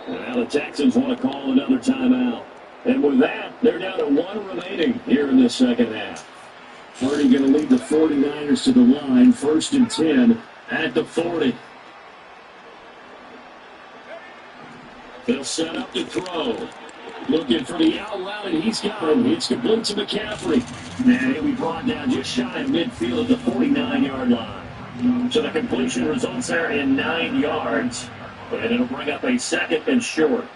Speaker 1: Now the Texans want to call another timeout. And with that, they're down to 1 remaining here in the second half. Purdy going to lead the 49ers to the line, 1st and 10 at the 40. They'll set up to throw. Looking for the out route, and he's got it. It's complete to McCaffrey. And he'll be brought down just shy of midfield at the 49-yard line. So the completion results there in 9 yards. And it'll bring up a 2nd and short.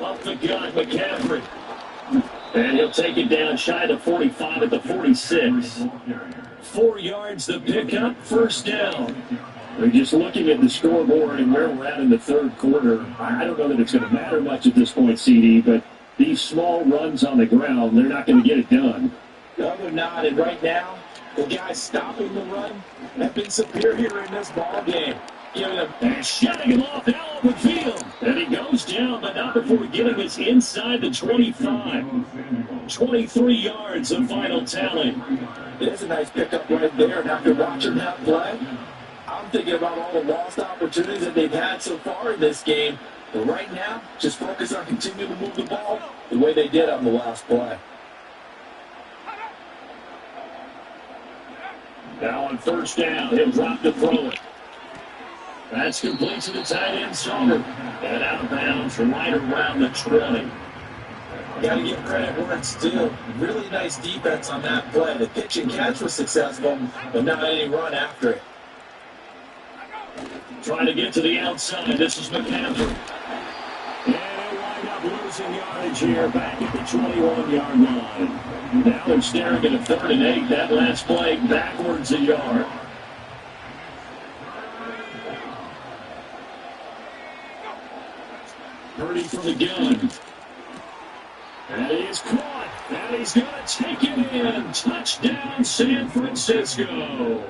Speaker 1: Off the gun, McCaffrey. And he'll take it down shy of the 45 at the 46. 4 yards the pickup, 1st down. We're just looking at the scoreboard and where we're at in the 3rd quarter. I don't know that it's going to matter much at this point, CD, but these small runs on the ground, they're not going to get it done.
Speaker 8: No, they're not. And right now, the guys stopping the run have been superior in this ball game. Giving them
Speaker 1: and shutting him off now on the field. And he goes down, but not before getting us inside the 25. 23 yards the final tally.
Speaker 8: There's a nice pickup right there. And after watching that play, I'm thinking about all the lost opportunities that they've had so far in this game. But right now, just focus on continuing to move the ball the way they did on the last play.
Speaker 1: Now on 1st down, he'll drop to throw it. That's complete to the tight end, Sommer. And out of bounds right around the 20.
Speaker 8: Got to give credit where it's due. Really nice defense on that play. The pitch and catch was successful, but not any run after it.
Speaker 1: Trying to get to the outside. This is McCaffrey. And he'll wind up losing yardage here back at the 21-yard line. Now they're staring at a 3rd and 8. That last play backwards a yard. Purdy from the gun. And he is caught. And he's going to take it in. Touchdown, San Francisco.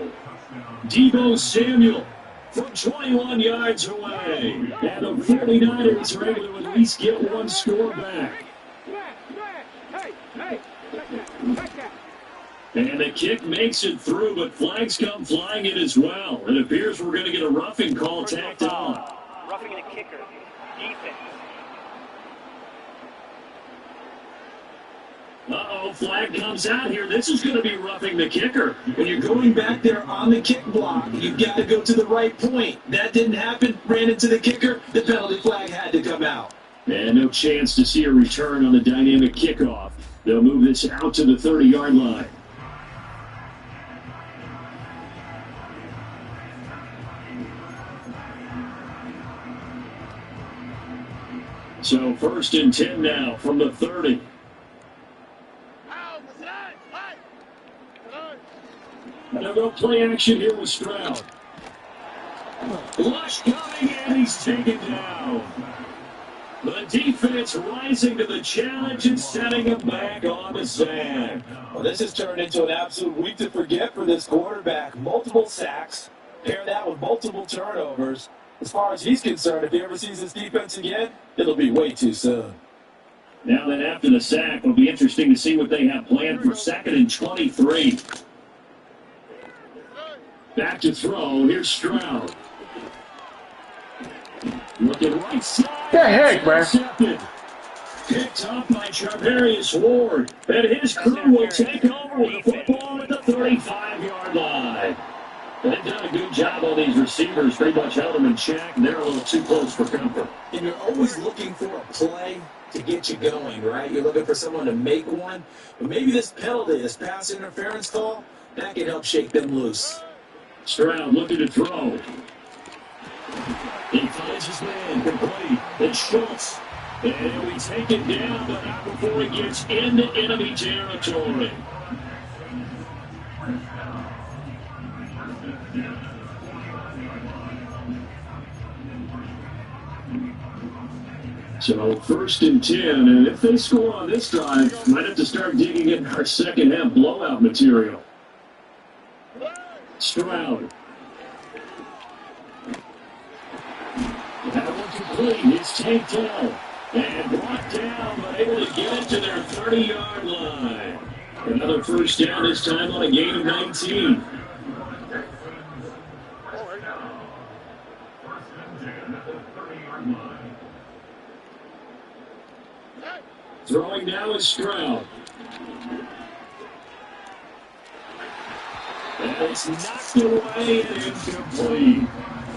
Speaker 1: Deebo Samuel from 21 yards away. And the 49ers are able to at least get 1 score back. And the kick makes it through, but flags come flying in as well. It appears we're going to get a roughing call tacked on.
Speaker 5: Roughing the kicker. Defense.
Speaker 1: Uh-oh, flag comes out here. This is going to be roughing the kicker. When you're going back there on the kick block, you've got to go to the right point. That didn't happen. Ran into the kicker. The penalty flag had to come out. And no chance to see a return on the dynamic kickoff. They'll move this out to the 30-yard line. So 1st and 10 now from the 30. And they'll go play action here with Stroud. Lush coming, and he's taken down. The defense rising to the challenge and setting him back on the sack.
Speaker 8: Well, this has turned into an absolute week to forget for this quarterback. Multiple sacks, pair that with multiple turnovers. As far as he's concerned, if he ever sees this defense again, it'll be way too soon.
Speaker 1: Now then, after the sack, it'll be interesting to see what they have planned for 2nd and 23. Back to throw. Here's Stroud. Looking right side.
Speaker 9: The heck, man?
Speaker 1: Picked up by Charvarius Ward. And his crew will take over with the football at the 35-yard line. They've done a good job on these receivers. Pretty much held them in check. They're a little too close for comfort.
Speaker 8: And you're always looking for a play to get you going, right? You're looking for someone to make one. But maybe this penalty, this pass interference call, that can help shake them loose.
Speaker 1: Stroud looking to throw. He finds his man complete. It's Schultz. And he'll be taken down, but not before he gets into enemy territory. So 1st and 10, and if they score on this drive, might have to start digging in our second half blowout material. Stroud. incomplete. It's taken down and brought down, but able to get it to their 30-yard line. Another first down, this time on a gain of 19. Throwing now is Stroud. And it's knocked away and incomplete.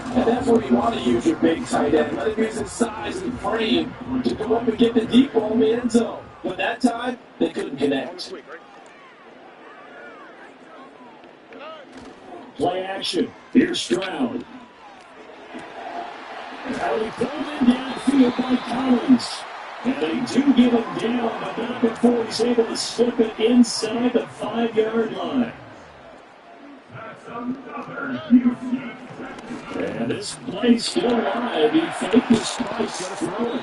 Speaker 8: And that's where you want to use your big tight end. Let him use his size and frame to go up and get the deep ball in the end zone. But that time, they couldn't connect.
Speaker 1: Play action. Here's Stroud. And he pulled in downfield by Collins. And they do get him down, but not before he's able to slip it inside the 5-yard line. And this play's still alive. He faked the strike, got to throw it.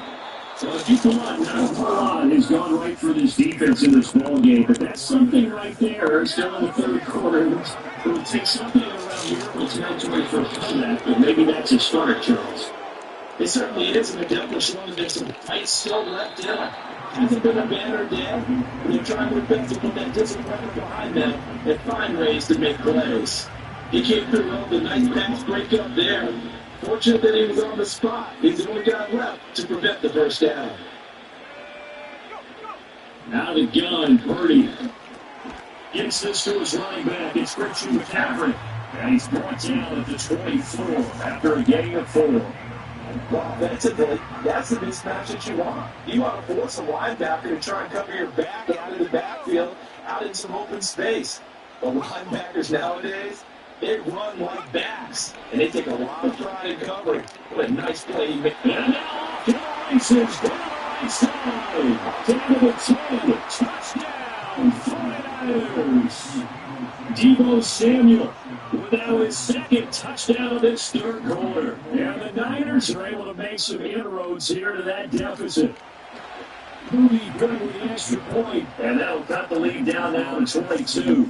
Speaker 1: So keep a lot, not a whole lot has gone right for this defense in this ball game, but that's something right there. Still in the third quarter. It would take something around miracle territory for that, but maybe that's a start, Charles.
Speaker 8: It certainly is, and they're definitely showing that there's some fight still left in them. Hasn't been a banner day. They're trying their best to put that discipline behind them and find ways to make plays. He came through with a nice pass break up there. Fortunate that he was on the spot. He's the only guy left to prevent the first down.
Speaker 1: Now the gun, Purdy. Gets this to his running back. It's Christian McCaffrey. And he's brought down at the 24 after a gain of 4.
Speaker 8: Well, offensively, that's the mismatch that you want. You want to force a linebacker to try and cover your back out of the backfield, out in some open space. The linebackers nowadays, they run like backs, and they take a lot of pride in covering. What a nice play he made.
Speaker 1: And now, races down the right side. Down to the 10. Touchdown, 49ers. Deebo Samuel with now his second touchdown of this third quarter. And the Niners are able to make some inroads here to that deficit. Moody good with the extra point, and that'll cut the lead down now to 22.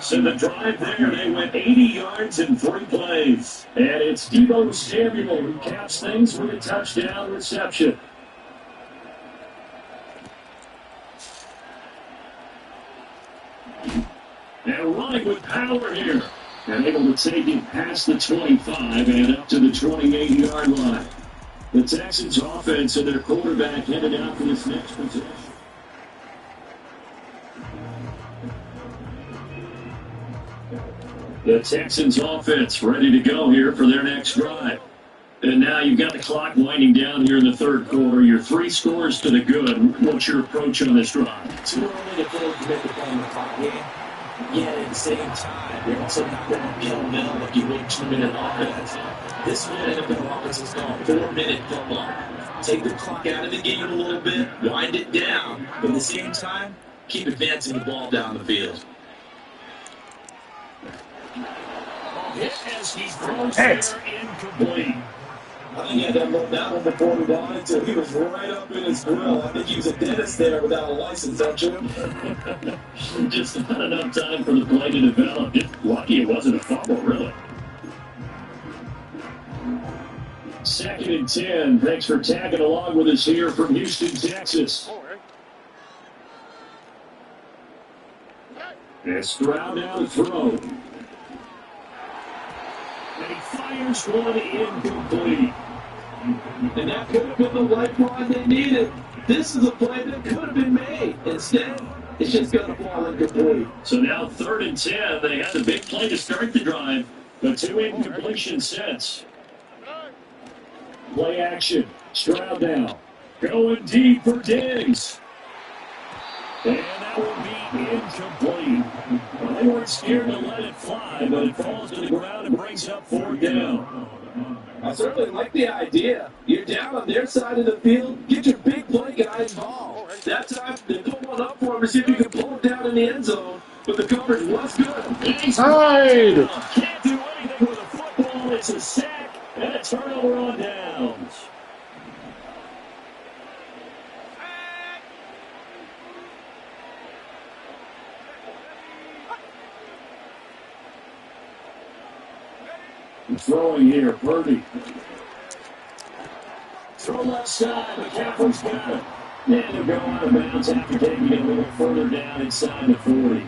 Speaker 1: So the drive there, they went 80 yards in 3 plays. And it's Deebo Samuel who caps things with a touchdown reception. And running with power here. And able to take it past the 25 and up to the 28-yard line. The Texans offense and their quarterback headed out for this next possession. The Texans offense ready to go here for their next drive. And now you've got the clock winding down here in the third quarter. Your 3 scores to the good. What's your approach on this drive?
Speaker 8: Too early to fully commit to playing the clock game. Yet at the same time, you're also not going to kill them like you would 2-minute offense. This NFL offense is called 4-minute football. Take the clock out of the game a little bit, wind it down, but at the same time, keep advancing the ball down the field.
Speaker 1: Hit as he throws there, incomplete.
Speaker 8: I think he had that one before we wanted to. He was right up in his grill. I think he was a dentist there without a license, don't you?
Speaker 1: Just not enough time for the play to develop. Just lucky it wasn't a fumble, really. 2nd and 10. Thanks for tagging along with us here from Houston, Texas. And Stroud now to throw. And he fires one incomplete.
Speaker 8: And that could have been the lifeline they needed. This is a play that could have been made. Instead, it's just going to fall incomplete.
Speaker 1: So now 3rd and 10. They had the big play to start the drive, but 2 incompletion sets. Play action. Stroud now. Going deep for Diggs. And that will be incomplete. Well, they weren't scared to let it fly, but it falls to the ground and brings up 4th down.
Speaker 8: I certainly like the idea. You're down on their side of the field. Get your big play guy involved. That time, they put one up for him to see if you can pull it down in the end zone. But the coverage was good.
Speaker 1: Inside! Can't do anything with a football. It's a sack and a turnover on downs. Throwing here, Purdy.
Speaker 8: Throw left side. McCaffrey's got it. And they'll go out of bounds after taking it a little further down inside the 40.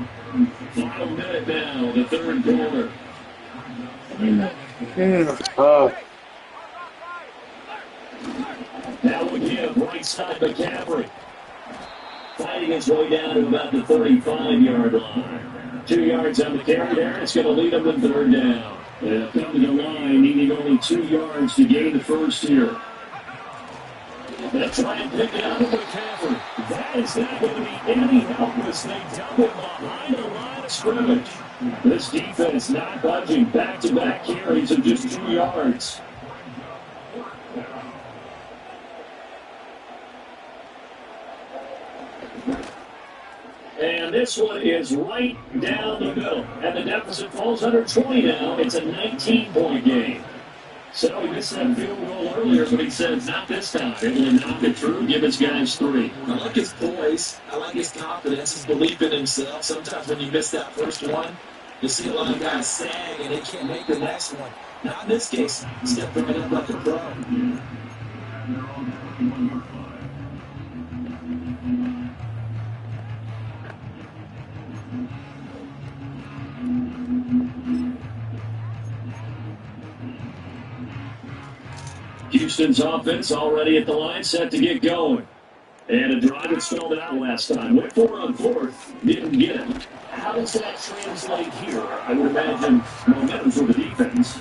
Speaker 8: Final minute now, the third quarter. Now again, right side McCaffrey. Fighting his way down to about the 35-yard line. 2 yards on the carry there. It's going to lead them to third down. They'll come to the line, needing only 2 yards to gain the first here. They'll try and pick it out of McCaffrey. That is not going to be any help as they dump it behind the line of scrimmage. This defense not budging. Back-to-back carries of just 2 yards. And this one is right down the middle. And the deficit falls under 20 now. It's a 19-point game. So he missed that field goal earlier, but he said not this time. Able to knock it through, give his guys 3.
Speaker 9: I like his poise. I like his confidence, his belief in himself. Sometimes when you miss that first one, you see a lot of guys sag and they can't make the next one. Not in this case. Step right up like a pro.
Speaker 8: Houston's offense already at the line, set to get going. And a drive that spelled out last time. Went for it on fourth, didn't get it. How does that translate here? I would imagine momentum for the defense.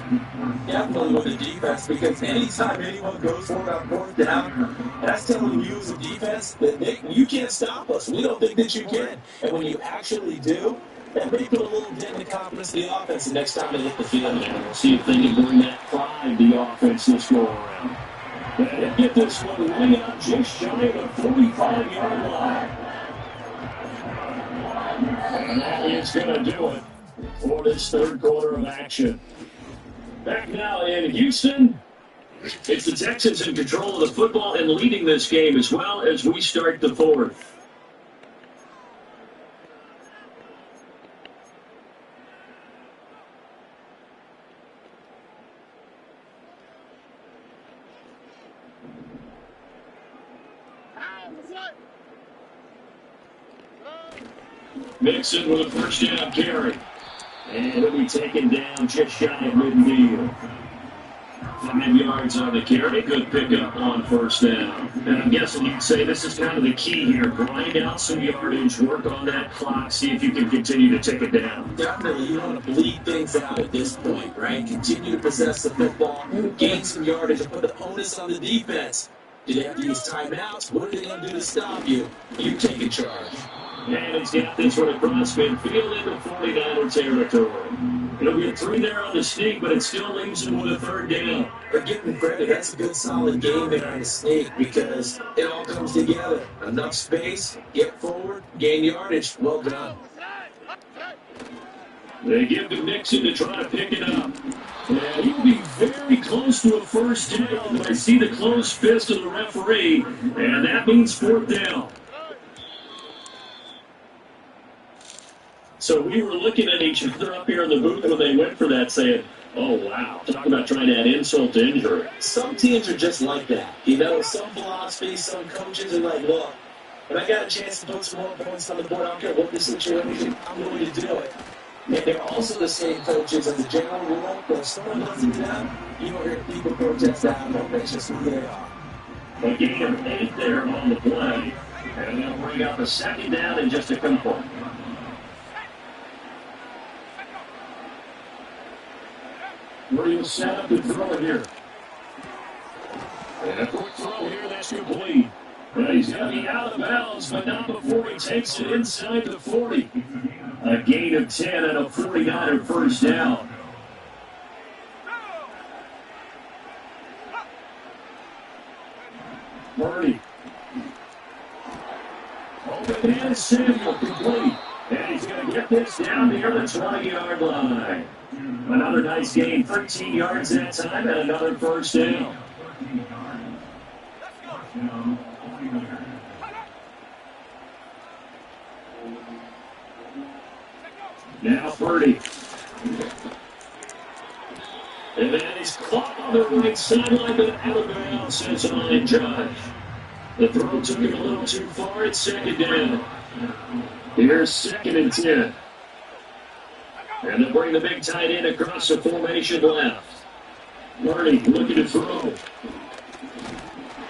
Speaker 9: Definitely with the defense, because anytime anyone goes for it on fourth down, that's telling you as a defense that you can't stop us. We don't think that you can. And when you actually do, that may put a little dent in the confidence of the offense the next time they hit the field.
Speaker 8: And we'll see if they can bring that pride the offense this go around. And get this one way out just shy of the 45-yard line. And that is going to do it for this third quarter of action. Back now in Houston, it's the Texans in control of the football and leading this game as well as we start the fourth. Mixon with a first down carry. And it'll be taken down just shy of midfield. 5 yards on the carry. Good pickup on first down. And I'm guessing you'd say this is kind of the key here. Grind out some yardage, work on that clock, see if you can continue to take it down.
Speaker 9: Definitely, you want to bleed things out at this point, right? Continue to possess the football, gain some yardage, and put the onus on the defense. Do they have to use timeouts? What are they going to do to stop you? You take in charge.
Speaker 8: And he's got this one across midfield into 49er territory. He'll get 3 there on the sneak, but it still leaves him with a third down.
Speaker 9: But give him credit, that's a good solid game there on the sneak because it all comes together. Enough space, get forward, gain yardage, well done.
Speaker 8: They give to Nixon to try to pick it up. And he'll be very close to a first down, but I see the closed fist of the referee, and that means 4th down. So we were looking at each other up here in the booth when they went for that, saying, oh, wow, talk about trying to add insult to injury.
Speaker 9: Some teams are just like that. You know, some philosophy, some coaches are like, look, if I got a chance to put some more points on the board, I don't care what the situation, I'm going to do it. And they're also the same coaches as a general rule, but if someone doesn't do that, you don't hear people protest that, and that's just who they are.
Speaker 8: A gain of 8 there on the play, and they'll bring up a second down in just a couple. Real set up and throw it here. And a quick throw here, that's complete. But he's going to be out of bounds, but not before he takes it inside the 40. A gain of 10 and a 49er first down. Murray. Open and Samuel complete. And he's going to get this down near the 20-yard line. Another nice gain, 13 yards that time, and another first down. Now Purdy.
Speaker 1: And that is caught on the right sideline, but out of bounds, says a line judge. The throw took him a little too far. It's second down. Here's 2nd and 10. And they'll bring the big tight end across the formation left. Murray looking to throw.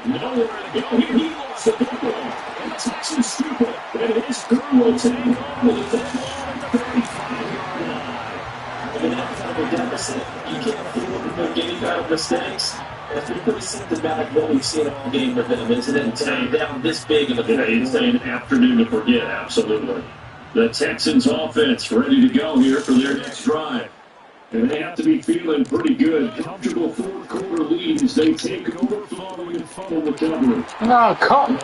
Speaker 1: Nowhere to go. Here he lost the football. And the Texans scoop it. And his crew will take off with the football at the 35-yard line.
Speaker 9: In that type of deficit, you can't afford to make any kind of mistakes. That's been pretty symptomatic of what we've seen all game with them, isn't it? Tying down this big in the fourth.
Speaker 1: It's an afternoon to forget, absolutely. The Texans offense ready to go here for their next drive. And they have to be feeling pretty good. Comfortable fourth-quarter lead as they take over following fumble recovery.
Speaker 8: Oh, come.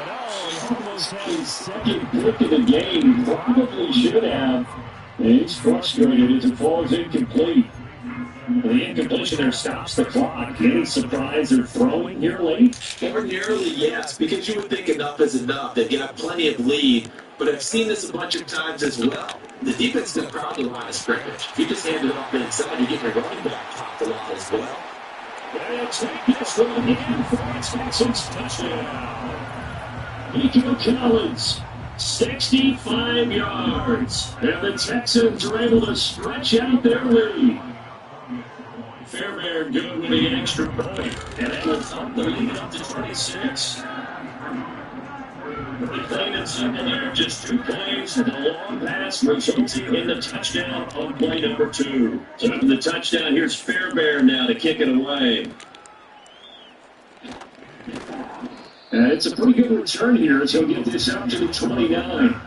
Speaker 1: His second pick of the game, probably should have. And he's frustrated as it falls incomplete. The incompletion there stops the clock. Any surprise they're throwing here late?
Speaker 9: Ordinarily, yes, because you would think enough is enough. They've got plenty of lead, but I've seen this a bunch of times as well. The defense is proud of the line of scrimmage. If you just hand it off inside, you get your running back topped a lot as well.
Speaker 1: They'll take this one again for Texans touchdown. Nico Collins, 65 yards. And the Texans are able to stretch out their lead. Fairbairn good with the extra point. And that will thump the lead up to 26. McLean and second there, just 2 plays, and a long pass resulting in the touchdown on play number 2. So the touchdown, here's Fairbairn now to kick it away. And it's a pretty good return here as he'll get this out to the 29.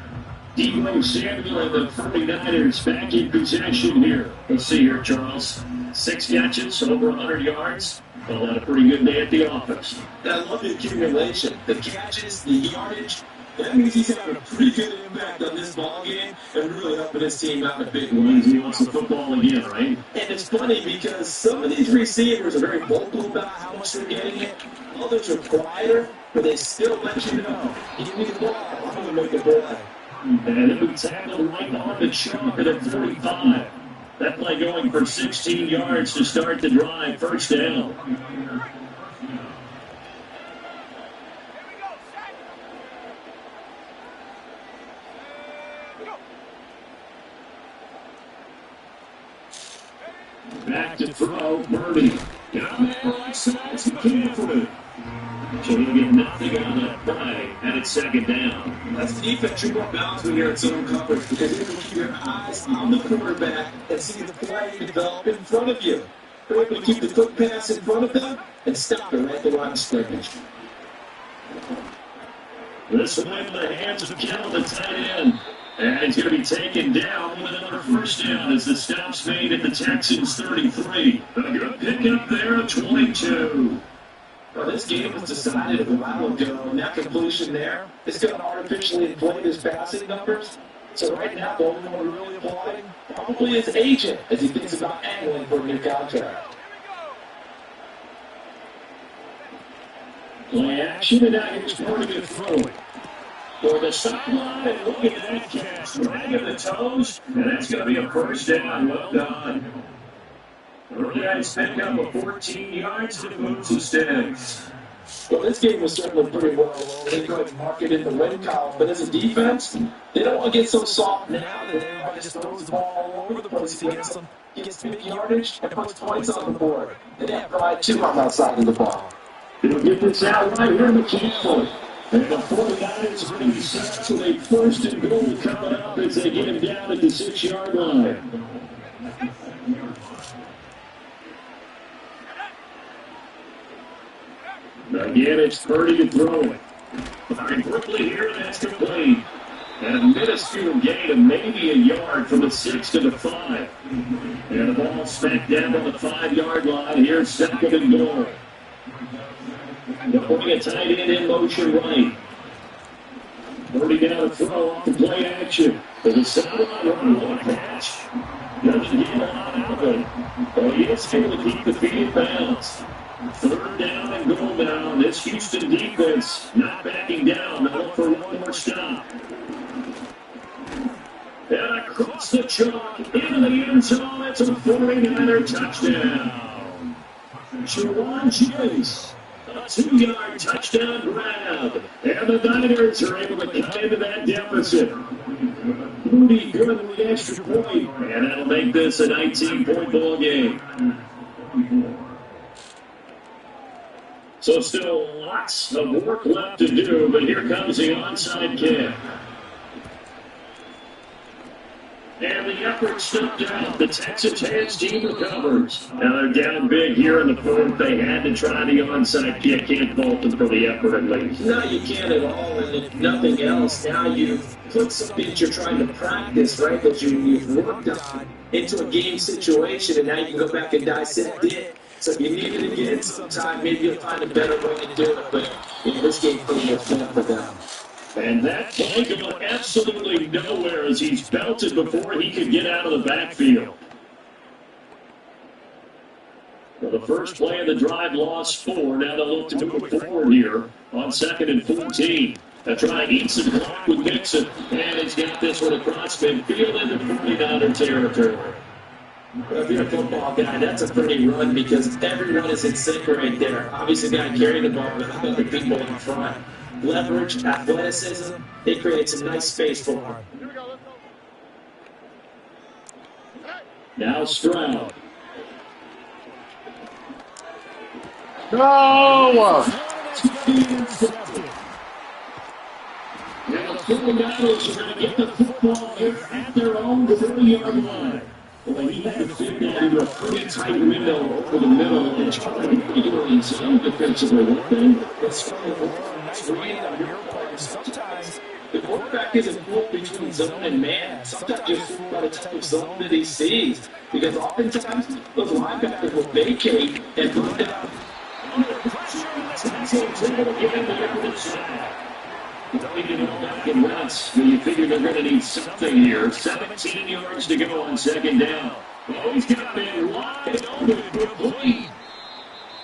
Speaker 1: Deebo Samuel and the 49ers back in possession here. Let's see here, Charles. 6 catches, over 100 yards. Well, had a pretty good day at the office.
Speaker 9: I love the accumulation. The catches, the yardage. That means he's having a pretty good impact on this ball game and really helping his team out in a big way.
Speaker 1: He wants the football again, right?
Speaker 9: And it's funny because some of these receivers are very vocal about how much they're getting it. Others are quieter, but they still let you know. Give me the ball, I'm going to make a play.
Speaker 1: And it'll be tackled right on the chalk at 45. That play going for 16 yards to start the drive. First down. Back to throw, Murray. Down there, right side to Camford. So he'll get nothing on that play, and it's second down.
Speaker 9: That's the defense you're more balanced when you're in zone coverage because you can keep your eyes on the quarterback and see the play develop in front of you. You're able to keep the quick pass in front of them and stop it right at the line of scrimmage.
Speaker 1: This one in the hands of Cal, the tight end. And he's going to be taken down with another first down as the stop's made at the Texans 33. A good pickup there at 22.
Speaker 9: Well, this game was decided a while ago, and that completion there is going to artificially inflate his passing numbers. So right now, the only one really applauding probably his agent as he thinks about angling for a new contract.
Speaker 1: Play action, and now here's Morgan throwing. For the sideline, and look at that catch. Dragging the toes, and that's going to be a first down. Well done. Early guys pick up a 14 yards and it moves the sticks.
Speaker 9: Well, this game was certainly pretty well. They go ahead and mark it in the win column, but as a defense, they don't want to get so soft now that everybody just throws the ball all over the place against them. He gets big yardage and puts points on the board. They have pride too on that side of the ball.
Speaker 1: He'll get this out right here in the Camford. And the 49ers are going to be set with a first and goal coming up as they get him down at the 6-yard line. Again, it's 30 to throw it. Very quickly here, that's complete. And a minuscule gain of maybe a yard from the 6 to the 5. And the ball smacked down on the 5-yard line. Here's second and goal. They're putting a tight end in motion right. 30 down to throw off the play action. For the sideline run, one catch. Doesn't get a lot out of it. But he is able to keep the feet in bounds. Third down and goal now. This Houston defense not backing down. They'll look for one more stop. And across the chalk, into the end zone. It's a 49er touchdown. Shawan Chase. A 2-yard touchdown grab. And the Niners are able to cut into that deficit. Moody good with the extra point. And that'll make this a 19-point ball game. So still lots of work left to do, but here comes the onside kick. And the effort stopped out. The Texans hands team recovers. Now they're down big here in the fourth. They had to try the onside kick. Can't fault them for the effort at least.
Speaker 9: No, you can't at all. And if nothing else, now you've put some things you're trying to practice, right, that you've worked on into a game situation, and now you can go back and dissect it. So if you need it again sometime, maybe you'll find a better way to do it. But this game pretty much done for them.
Speaker 1: And that play going absolutely nowhere as he's belted before he could get out of the backfield. Well, the first play of the drive lost 4. Now they'll look to move forward here on 2nd and 14. They'll try to eat some clock with Mixon. And he's got this one across midfield into 49er territory.
Speaker 9: Well, if you're a football guy, that's a pretty run because everyone is in sync right there. Obviously, the guy carrying the ball with other people in front. Leverage, athleticism, they created some nice space for him.
Speaker 1: Now Stroud.
Speaker 4: No!
Speaker 1: Now the 49ers are going to get the football here at their own 30-yard line. Well, he had to fit that into a pretty tight window over the middle and try to do it in zone defensively. One thing that's
Speaker 3: Reading on your part, sometimes
Speaker 1: the quarterback isn't pulled between zone and man. Sometimes just fooled by the type of zone that he sees. Because oftentimes those linebackers will vacate and move down. Under pressure, and that's again the other side. They didn't go back and runs. You figure they're going to need something here. 17 yards to go on 2nd down. Oh, he's got been wide open. Complete.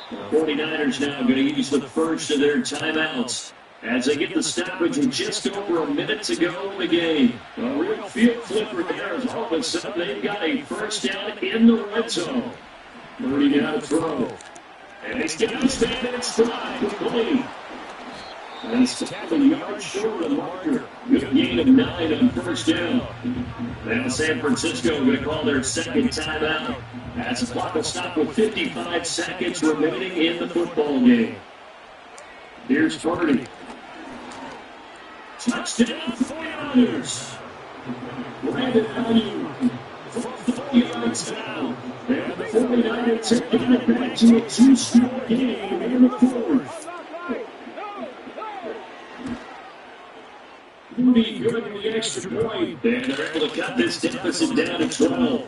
Speaker 1: The 49ers now going to use the first of their timeouts as they get the stoppage with just over a minute to go in the game. A real field flipper there as all of a sudden they've got a first down in the red zone. Murray now to throw. And he's going to stand in stride. Complete. And he's half a yard short of the marker. Good gain of 9 on first down. Now San Francisco going to call their second timeout. As the clock will stop with 55 seconds remaining in the football game. Here's Purdy. Touchdown 49ers. Brandon Ayuk from 40 yards down. And the 49ers have got it back to a 2-score game in the fourth. Moody good with the extra point. And they're able to cut this deficit down to 12.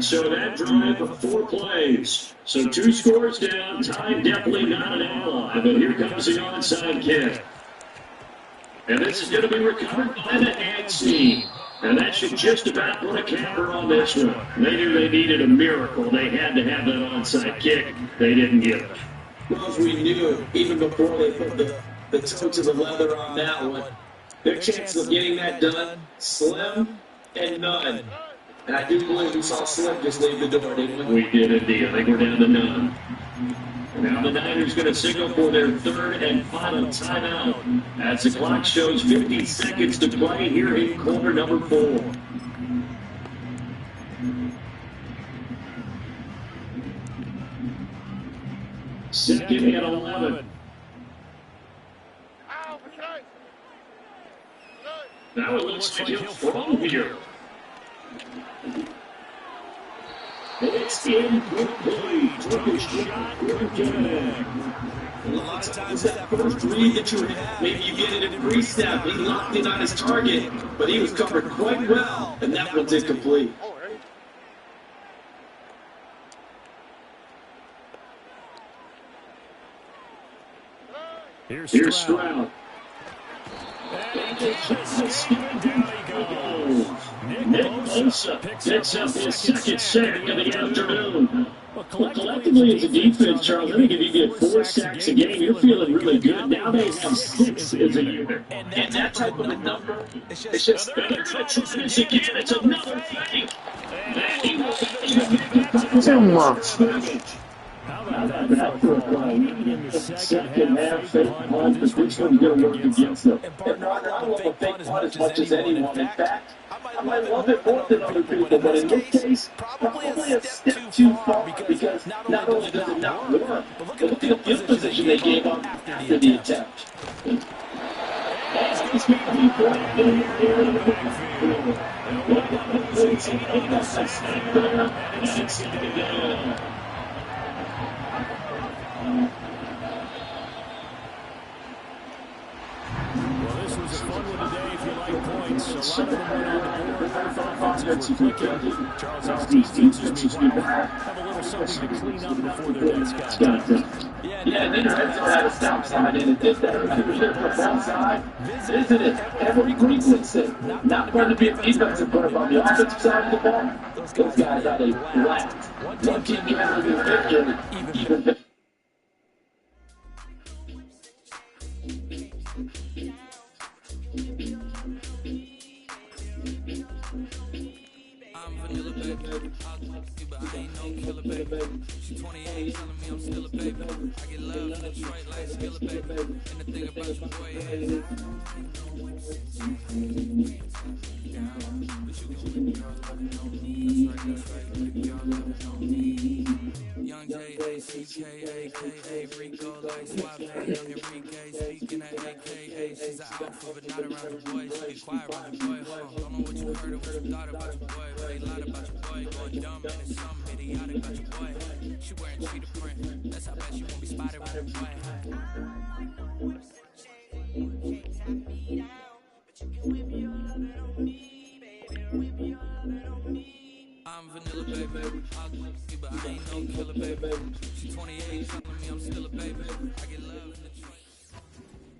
Speaker 1: So that drive of 4 plays. So 2 scores down. Time definitely not an ally. But here comes the onside kick. And this is going to be recovered by the Ants team. And that should just about put a capper on this one. They knew they needed a miracle. They had to have that onside kick. They didn't get it.
Speaker 9: Well, as we knew, even before they put the toe to the leather on that one, their chances of getting that done, slim and none. And I do believe we saw Slim just leave the door, didn't we?
Speaker 1: We did indeed. I think we're down to none. Now the Niners going to signal for their 3rd and final timeout as the clock shows 50 seconds to play here in quarter number 4. Second and 11. Now it looks like he'll throw here. It's incomplete. Took a shot, couldn't get it.
Speaker 9: A lot of times that first read that you have, maybe you get it in pre-snap. He locked in on his target, but he was covered quite well, and that one's incomplete.
Speaker 1: Here's Stroud. Nick Bosa picks up his second sack of the afternoon. Well, collectively as a defense, Charles, I think if you get 4 sacks a game, you're feeling really good. Now they have 6 as a unit.
Speaker 9: And that type of a number,
Speaker 1: it's just better to try this again. It's another thing. And he will back for a call. In the second half, fake punt, but this one's going to work against them.
Speaker 8: And partner, I love a fake punt as much as anyone. In fact, I might love it more than other people, but in this case, probably a step too far because not only does it not work, but look at the field position they gave up after the attempt.
Speaker 1: It's going to be right there in the backfield. And we'll wind up losing 8 on the snap there, and 60 to go. Well, this was a fun one today if you like points. A lot of them went on the board. Both offenses were clicking. Charles' defenses, meanwhile, have a little something to clean up before their next contact.
Speaker 8: Yeah, and then the red zone had a stop sign, and it did that receiver from one side. Visit it every frequency. Not going to be a defensive player, but on the offensive side of the ball, those guys had a blast. One team can do victory, even better.
Speaker 3: I ain't no killer, baby. She 28, telling me I'm still a baby. I get love in Detroit like Skilla, baby. And the thing about your boy is, but you can whip your loving on me. That's right, whip your loving on me. Young J-A-C-K-A-K-A, Rico like Suave, young Enrique. Speaking of AKA, she's an alpha, but not around the boy. She get quiet around the boy. Don't know what you heard or what you thought about your boy, but they lied about your boy. Going dumb, and it's something idiotic about your boy. She wearing cheetah print, that's how bad she won't be spotted with her boy. I'm vanilla, baby. I'll do you, but I ain't no killer, baby. She 28, telling me I'm still a baby. I get love in Detroit.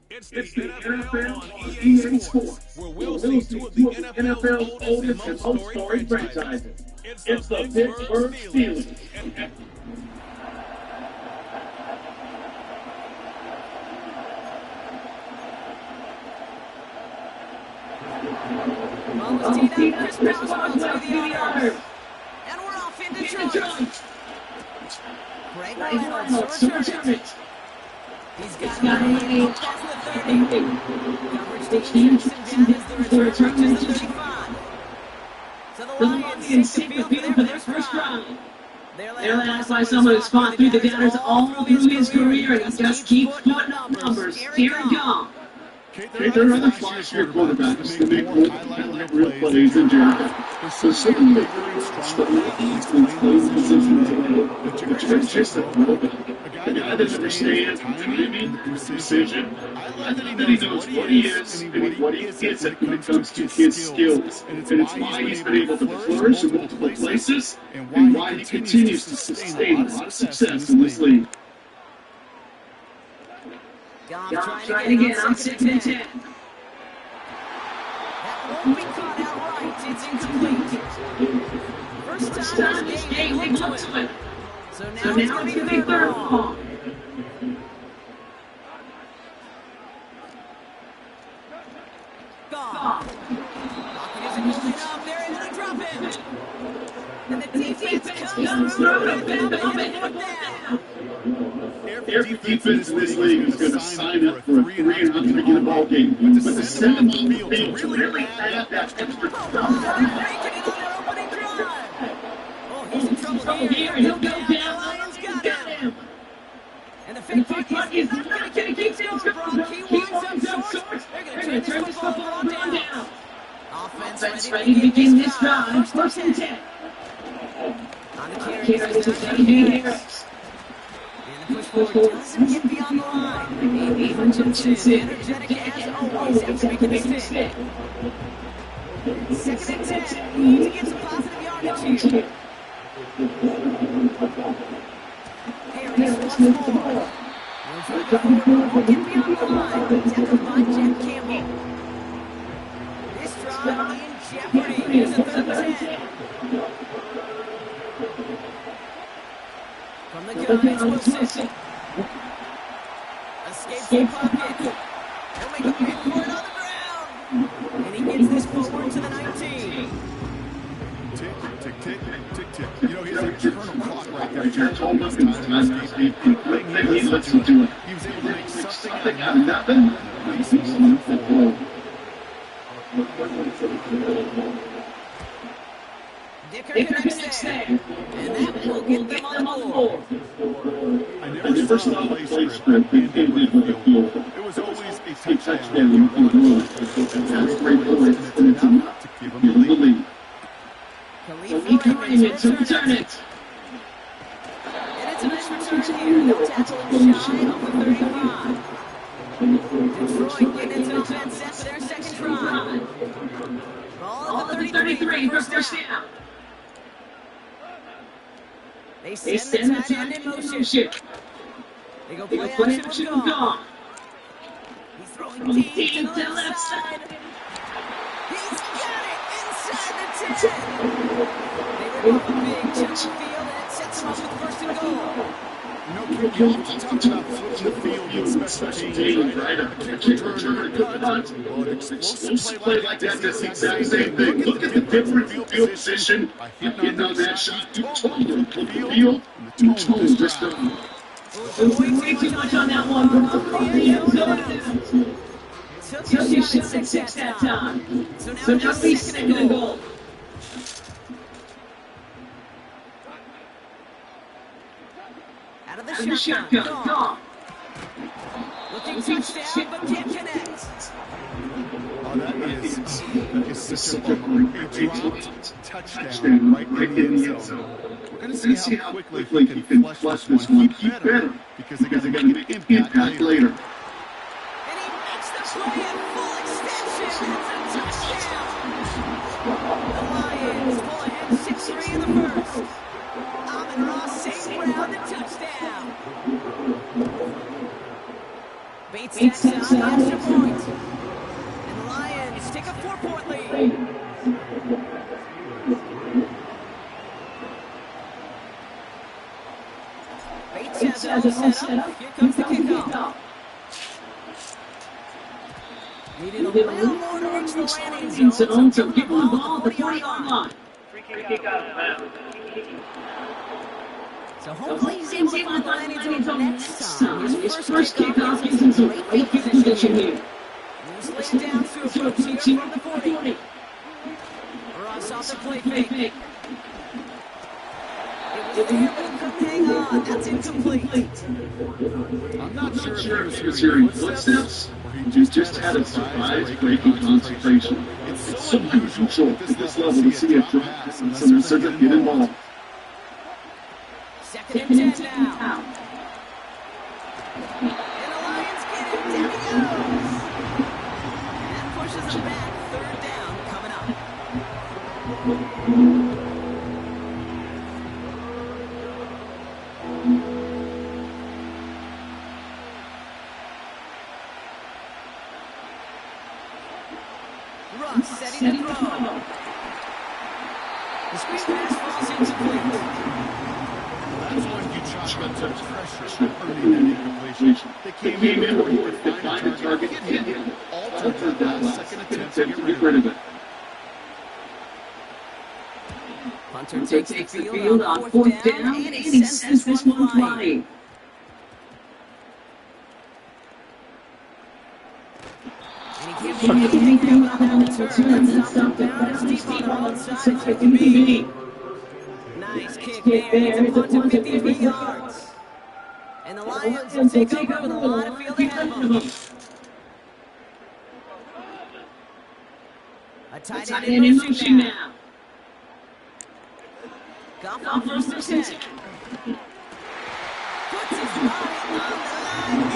Speaker 2: It's the NFL on EA Sports, where we'll see two of the NFL's oldest and most storied franchises. It's the Pittsburgh Steelers.
Speaker 3: Chris Brown's going to the honors. And we're off in Detroit. Greg Reynolds, short yardage. He's got a pass in the 30. Coverage team checks him down as the return reaches the 35. So the Lions take the field for their first drive. They're led by someone who's fought through the downers all through his career, and he just keeps putting up numbers. Here he comes.
Speaker 4: Okay, there are other flashier quarterbacks to make more highlight real plays than Jared. There's certainly a very strong playing position today that Jared's just a quarterback. A guy that understands timing, precision. I love that he knows what he is and what he isn't when it comes to his skills. And it's why he's been able to flourish in multiple places and why he continues to sustain a lot of success in this league.
Speaker 3: Goff trying again on 2nd and 10. That won't be caught outright. It's incomplete. First time this game, they look to it. So now it's going to be third ball. Goff. Pocket isn't moving up. They're able to drop him. And the defense comes through and found the foot down.
Speaker 4: Every defense in this league is going to sign up for a 3-and-out to get a ball game. But to send them on the field to really add that extra stuff.
Speaker 3: Oh, he's in trouble here, and he'll go down. The Lions got him. And the fake punt is not going to keep things going. He winds up short. They're going to turn this football down. Offense ready to begin this drive. 1st and 10. On the carry is Harris. Push forward, doesn't get beyond the line. Maybe Hutchinson, energetic as always, after making a stick. 2nd and 10, we need to get some positive yardage here. Harris once more. Won't get beyond the line. Tackled by Jack Campbell. This drive in jeopardy. Here's a 3rd and 10. From the gun, it's Wilson. Escapes the pocket. He'll make a big for it on the ground. And he gets this forward to the 19.
Speaker 6: Take tick, tick, tick. You know, his internal clock right there told him
Speaker 4: He lets him do it.
Speaker 6: He was able to make something
Speaker 4: out of nothing.
Speaker 6: At least moving forward.
Speaker 3: Dicker connects there. And that will get them on the board.
Speaker 6: I never saw a play script ended with a field goal. It was always a touchdown you won. That's great points, and it's enough to give them the lead.
Speaker 3: Khalifa Raymond to return it. And it's a nice return here. No tackling shy of the 35. Detroit getting its offense set for their second try. Ball at the 33 for first down. They send the tight end in motion. They go play action with Gone. He's throwing deep to the left side. He's got it inside the 10. They rip off a big chunk of field, and it sets them up with first and goal.
Speaker 6: You know, you often talk about flipping the field with special teams, right? A kick return, a good punt. Well, an explosive play like that does the exact same thing. Look at the different field position. By hitting on that shot, you totally put the field, and the tone just doesn't.
Speaker 3: Way too much on that one. Took a shot at 6 that time. So now it's second and goal. Out of the shotgun. Gone. Looking touchdown, but can't connect.
Speaker 6: Oh, that is such a bummer. A dropped touchdown right in the end zone. We're going to see how quickly he can flush this one. Keep better, because they're going to get impact later.
Speaker 3: And he makes the play at full extension. It's a touchdown. The Lions pull ahead 6-3 in the first. Amon Ross, St. Brown, the touchdown. Bates takes on the extra point. And the Lions take a 4-point lead. Bates has it all set up. Here comes the kickoff. Needed a little more to reach the landing zone, so give him the ball at the 40-yard line.
Speaker 5: Free kick out of bounds.
Speaker 3: So hopefully he's able to find the landing zone next time. His first kickoff gives him some great position here. He's laying down through approach here from the 40. Ross off the play fake. It was there, but he couldn't hang on. That's incomplete.
Speaker 6: I'm not sure
Speaker 4: If he was hearing footsteps, or he just had a surprise-breaking concentration. It's so unusual at this level to see a drop pass and someone start to get involved.
Speaker 3: Second and 10 now. And the Lions get it. Down he goes. And that pushes them back. Third down coming up. Russ setting to throw. The screen pass falls incomplete.
Speaker 6: That's when you chalk up to pressure earning that incompletion. They came in before he could find a target, hit him, altered that last second attempt to get rid of it.
Speaker 3: Hunter takes the field on fourth down, and he sends this one flying. And he can't make anything on that return. That's not down. It's deep on the wrong side. It's 50B. Nice kick there. It's a punt of 53 yards. And the Lions will take over with a lot of field ahead of them. A tight end in motion now. Goff on first and 10. Puts his body on the line,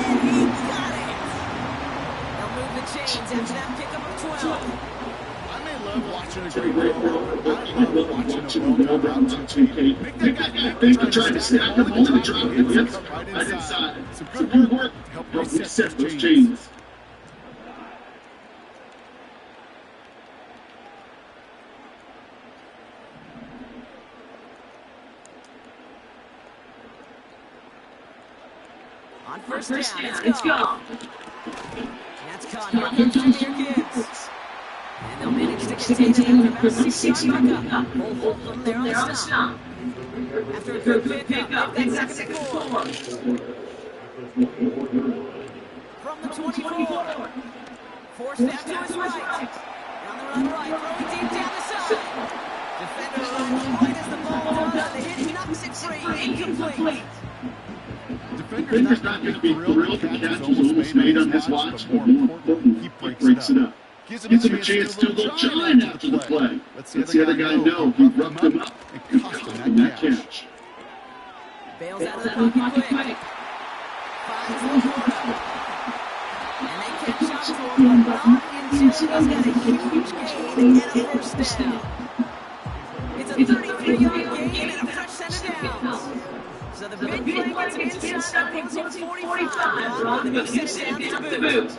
Speaker 3: and he got it. They'll move the chains after that pickup of 12.
Speaker 6: I may love watching a great ball, but I love watching a ball come out to 2K. Make that guy think they're trying to stack them all and drop it right inside. Some good work to help reset those chains.
Speaker 3: On first down, it's gone. That's caught. Here comes Junior Gibbs. And they'll manage to to contain him around 6-yard pickup. Hold them there on the stop. After a good pickup, they've got second and 4. From the 24. Forced out to his right. On the run right, throwing deep down the side. Defender around the point as the ball does. The hit knocks it free. Incomplete.
Speaker 4: Defender's not going to be thrilled. The catch was almost made on his watch, but more important, he breaks it up. Gives him a chance to look giant after the play. Lets the other guy know he roughed him up and cost him that catch.
Speaker 3: Bails out of the pocket quick. Finds LaPorta. And they catch up to him, but not until he's got a huge gain and a first down. It's a 33-yard gain and a fresh set of downs. So the big play gets him inside the opposing 45. On the big set down to boot.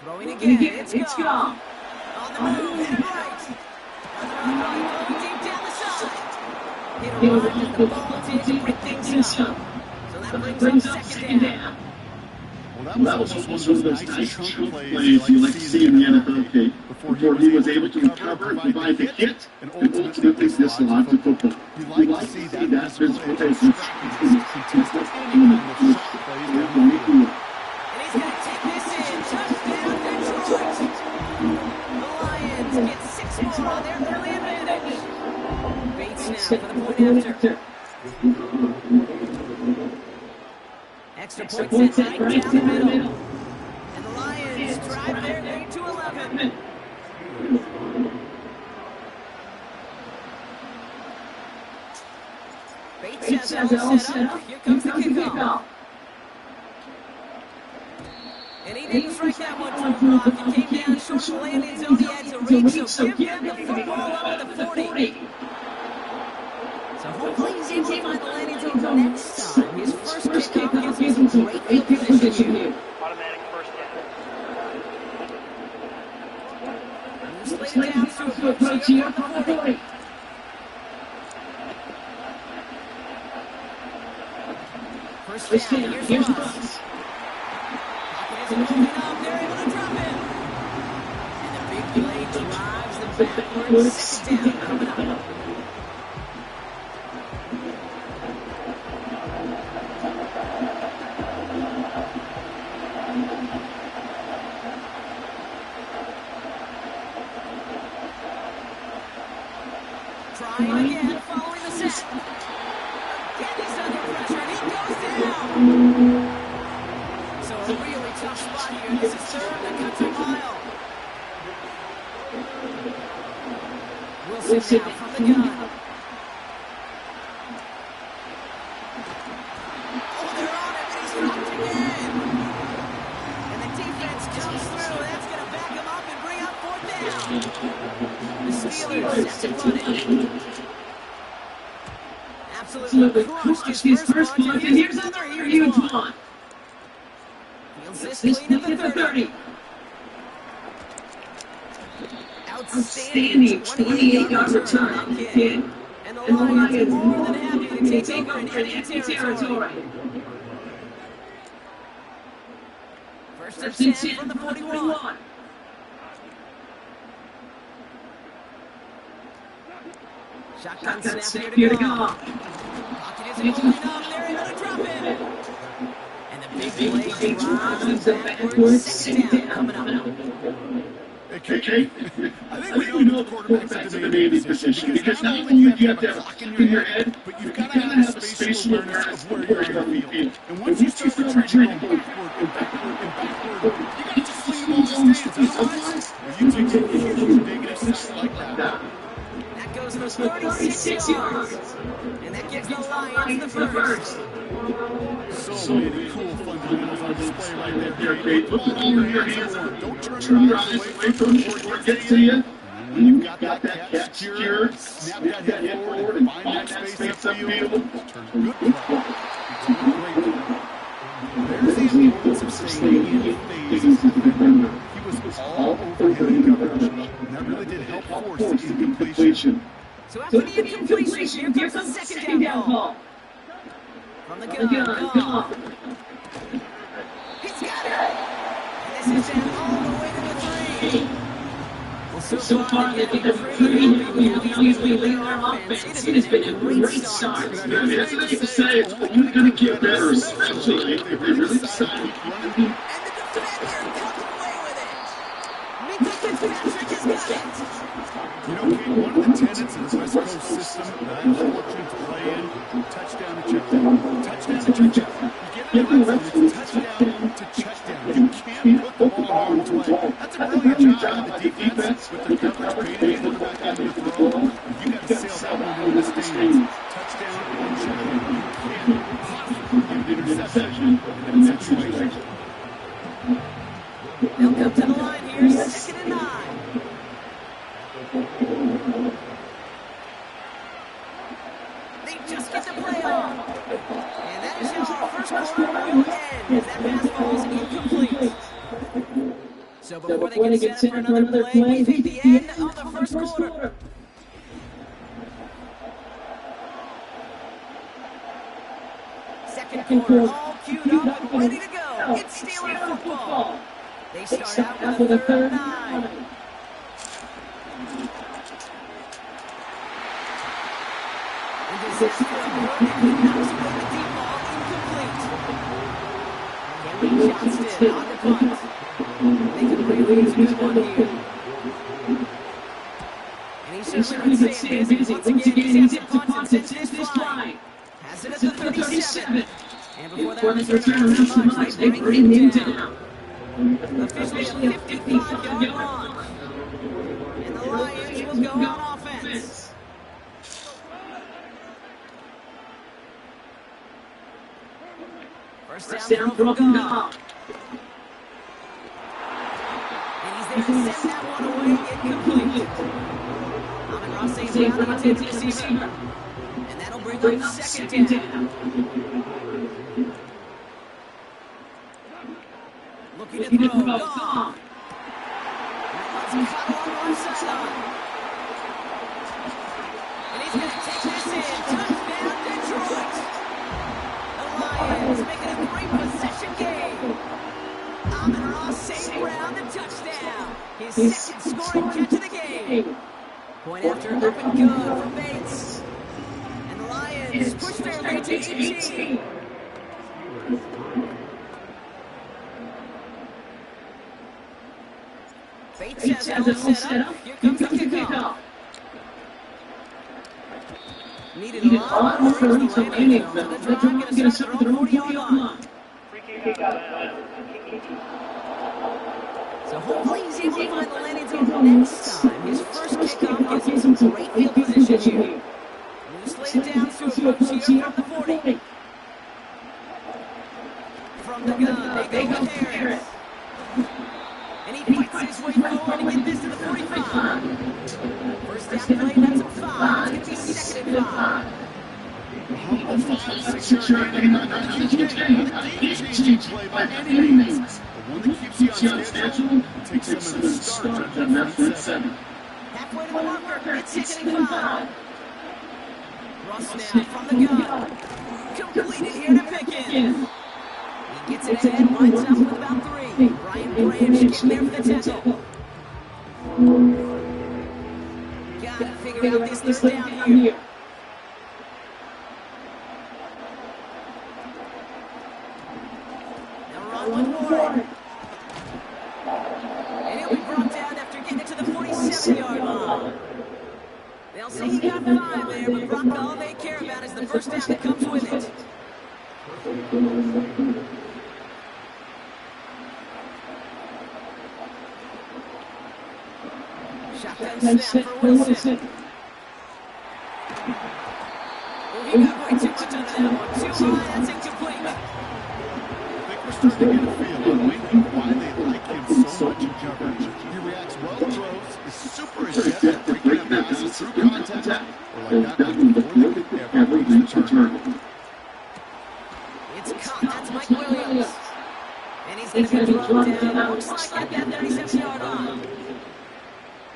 Speaker 3: Throwing again, it's gone. On the move, headed right. On the run right, going deep down the side. Hit arrived as the ball takes to break things up. So that brings up second down.
Speaker 4: Well, that was almost one of those nice chunk plays you like to see in the NFL, Kate, before he was able to recover and provide the hit and ultimately dislodge the football. You like to see that physical presence.
Speaker 3: And he's going to take this in. Touchdown, Detroit. The Lions get 6 more on their early advantage. Bates now for the point after. Extra point set right down the middle. And the Lions drive their lead to 11. Bates has it all set up. Here comes the kickoff. And he didn't strike that one to a block. It came down short of the landing zone. He had to reach, so give him the football up at the 40. So hopefully he's able to find the landing zone next time. His first kickoff gives him some great field position here.
Speaker 5: Automatic first down.
Speaker 3: Slid down to approach here from the 40. First down, here's the bus. Pocket is moving up, they're able to drop him. And the big play drives them backwards. Second down coming up. Trying again, following the set. Again, he's under pressure, and he goes down. So a really tough spot here. This is third and a country mile. Wilson now from the gun. Oh, they're on it, and he's dropped again. And the defense comes through. That's going to back him up and bring up fourth down. The Steelers set to run it. Absolutely crushed his first punt, and here's another huge one. Fields this clean at the 30. Outstanding 28-yard return on the kick. And the Lions more than happy to take over in enemy territory. First and 10 from the 41. Shotgun snap here to go. Pocket is holding up. They're able to drop him. And the big play drives them backwards. Second down coming up.
Speaker 4: Okay. I think we know the quarterback's at the demanding position because not only do you have to have a clock in your head, but you've got to have a spatial awareness of where you're on the field. And once you start retreating backward, you got to just lean them all in stands. Otherwise, you take a huge negative step like that.
Speaker 3: That goes for 36 yards. And that gives the Lions the first.
Speaker 6: So many cool fundamentals on display right there.
Speaker 4: Put the ball in your hands. Don't turn your eyes away from it before it gets to you. When you've got that catch secured, snap that head forward and find that space upfield.
Speaker 6: Turns good play. There's the importance of staying in phase as a defender. He was all over him in coverage, and that really did help force the incompletion.
Speaker 3: So after the incompletion, here comes the second down ball. From the gun. He's got it. And this is down all the way to the 3. We'll So far, they've been pretty happy with how he's been leading their offense. It has been a great start.
Speaker 4: That's what to say. It's only going to get better, especially if they really decide to keep running.
Speaker 3: And the defender comes away with it. Minka Fitzpatrick has got it.
Speaker 6: You know, Kate, one of the tenets of the West Coast system that I'm fortunate to play in, touchdown to touchdown. Touchdown to touchdown. You get in the red zone, it's touchdown to touchdown. You can't put the ball on its way. That's a brilliant job by the defense with their coverage paid in the back end of the throw. You got to sail that one into the stands. Touchdown or touchdown. You can't possibly give an interception in that situation.
Speaker 3: They'll come to the line here, 2nd and 9. They just get the play on. And that is how our first quarter will end, as that pass falls incomplete. So before they get set up for another play, we take the end of the first quarter. Second quarter, all queued up and ready to go. It's Steeler football. They start out with a 3rd and 9. And disaster averted, he knocks away the deep ball incomplete. Henry Johnston on the punt. They can really use a good one here. And he's certainly been staying busy. Once again, he's had some punts and since this flying. Has it at the 37. And before that return around much, they bring him down. Officially a 55-yard launch. And the Lions will go on offense. First down from goal. And he's there to send that one away incomplete. Amon-Ra St. Brown, the intended receiver. And that'll bring up 2nd down. Looking to throw, gone. That one's caught along one sideline. And he's going to take this in. Touchdown, Detroit. The Lions making a great possession game. Amon-Ra St. Brown, the touchdown. His 2nd scoring catch of the game. Point after up and good for Bates. And the Lions push their lead to 18. Bates has it all set up. Here comes the kickoff. Needed a lot more room to landing zone. So the drive going to start at their own 40-yard line. So hopefully he's able to find the landing zone next time. His first kickoff gives him some great field position here. Loose laid down to approach here from the 40. From the gun, they go with Harris. And he fights his way forward to get this to the 45. First down play, that's a 5. It's going to be 2nd and 5.
Speaker 6: Humble 5-6-yard gain on a huge game. Not an easy play by any means. The one that keeps you on schedule takes some of the starch on that front 7.
Speaker 3: Halfway to the marker, it's 2nd and 5. Russ now from the gun. Completed here to Pickens. He gets it ahead, lines up with about 3. Brian Branch getting there for the tackle. Gotta figure out this 3rd down here. Now run with Ward. And he'll be brought down after getting it to the 47-yard line. They'll say he got 5 there, but Brock, all they care about is the first down that comes with it. Shotgun snap for Wilson. Oh, he got way too much on that one. Too high, that's incomplete.
Speaker 6: I think we're starting to get a feel of why they like him so much in coverage. He reacts well to throws, is super adept at breaking up passes through contact, or like that one before they could ever reach the target.
Speaker 3: It's caught, that's Mike Williams. And he's going to be dropped down. Looks like at that 37-yard line.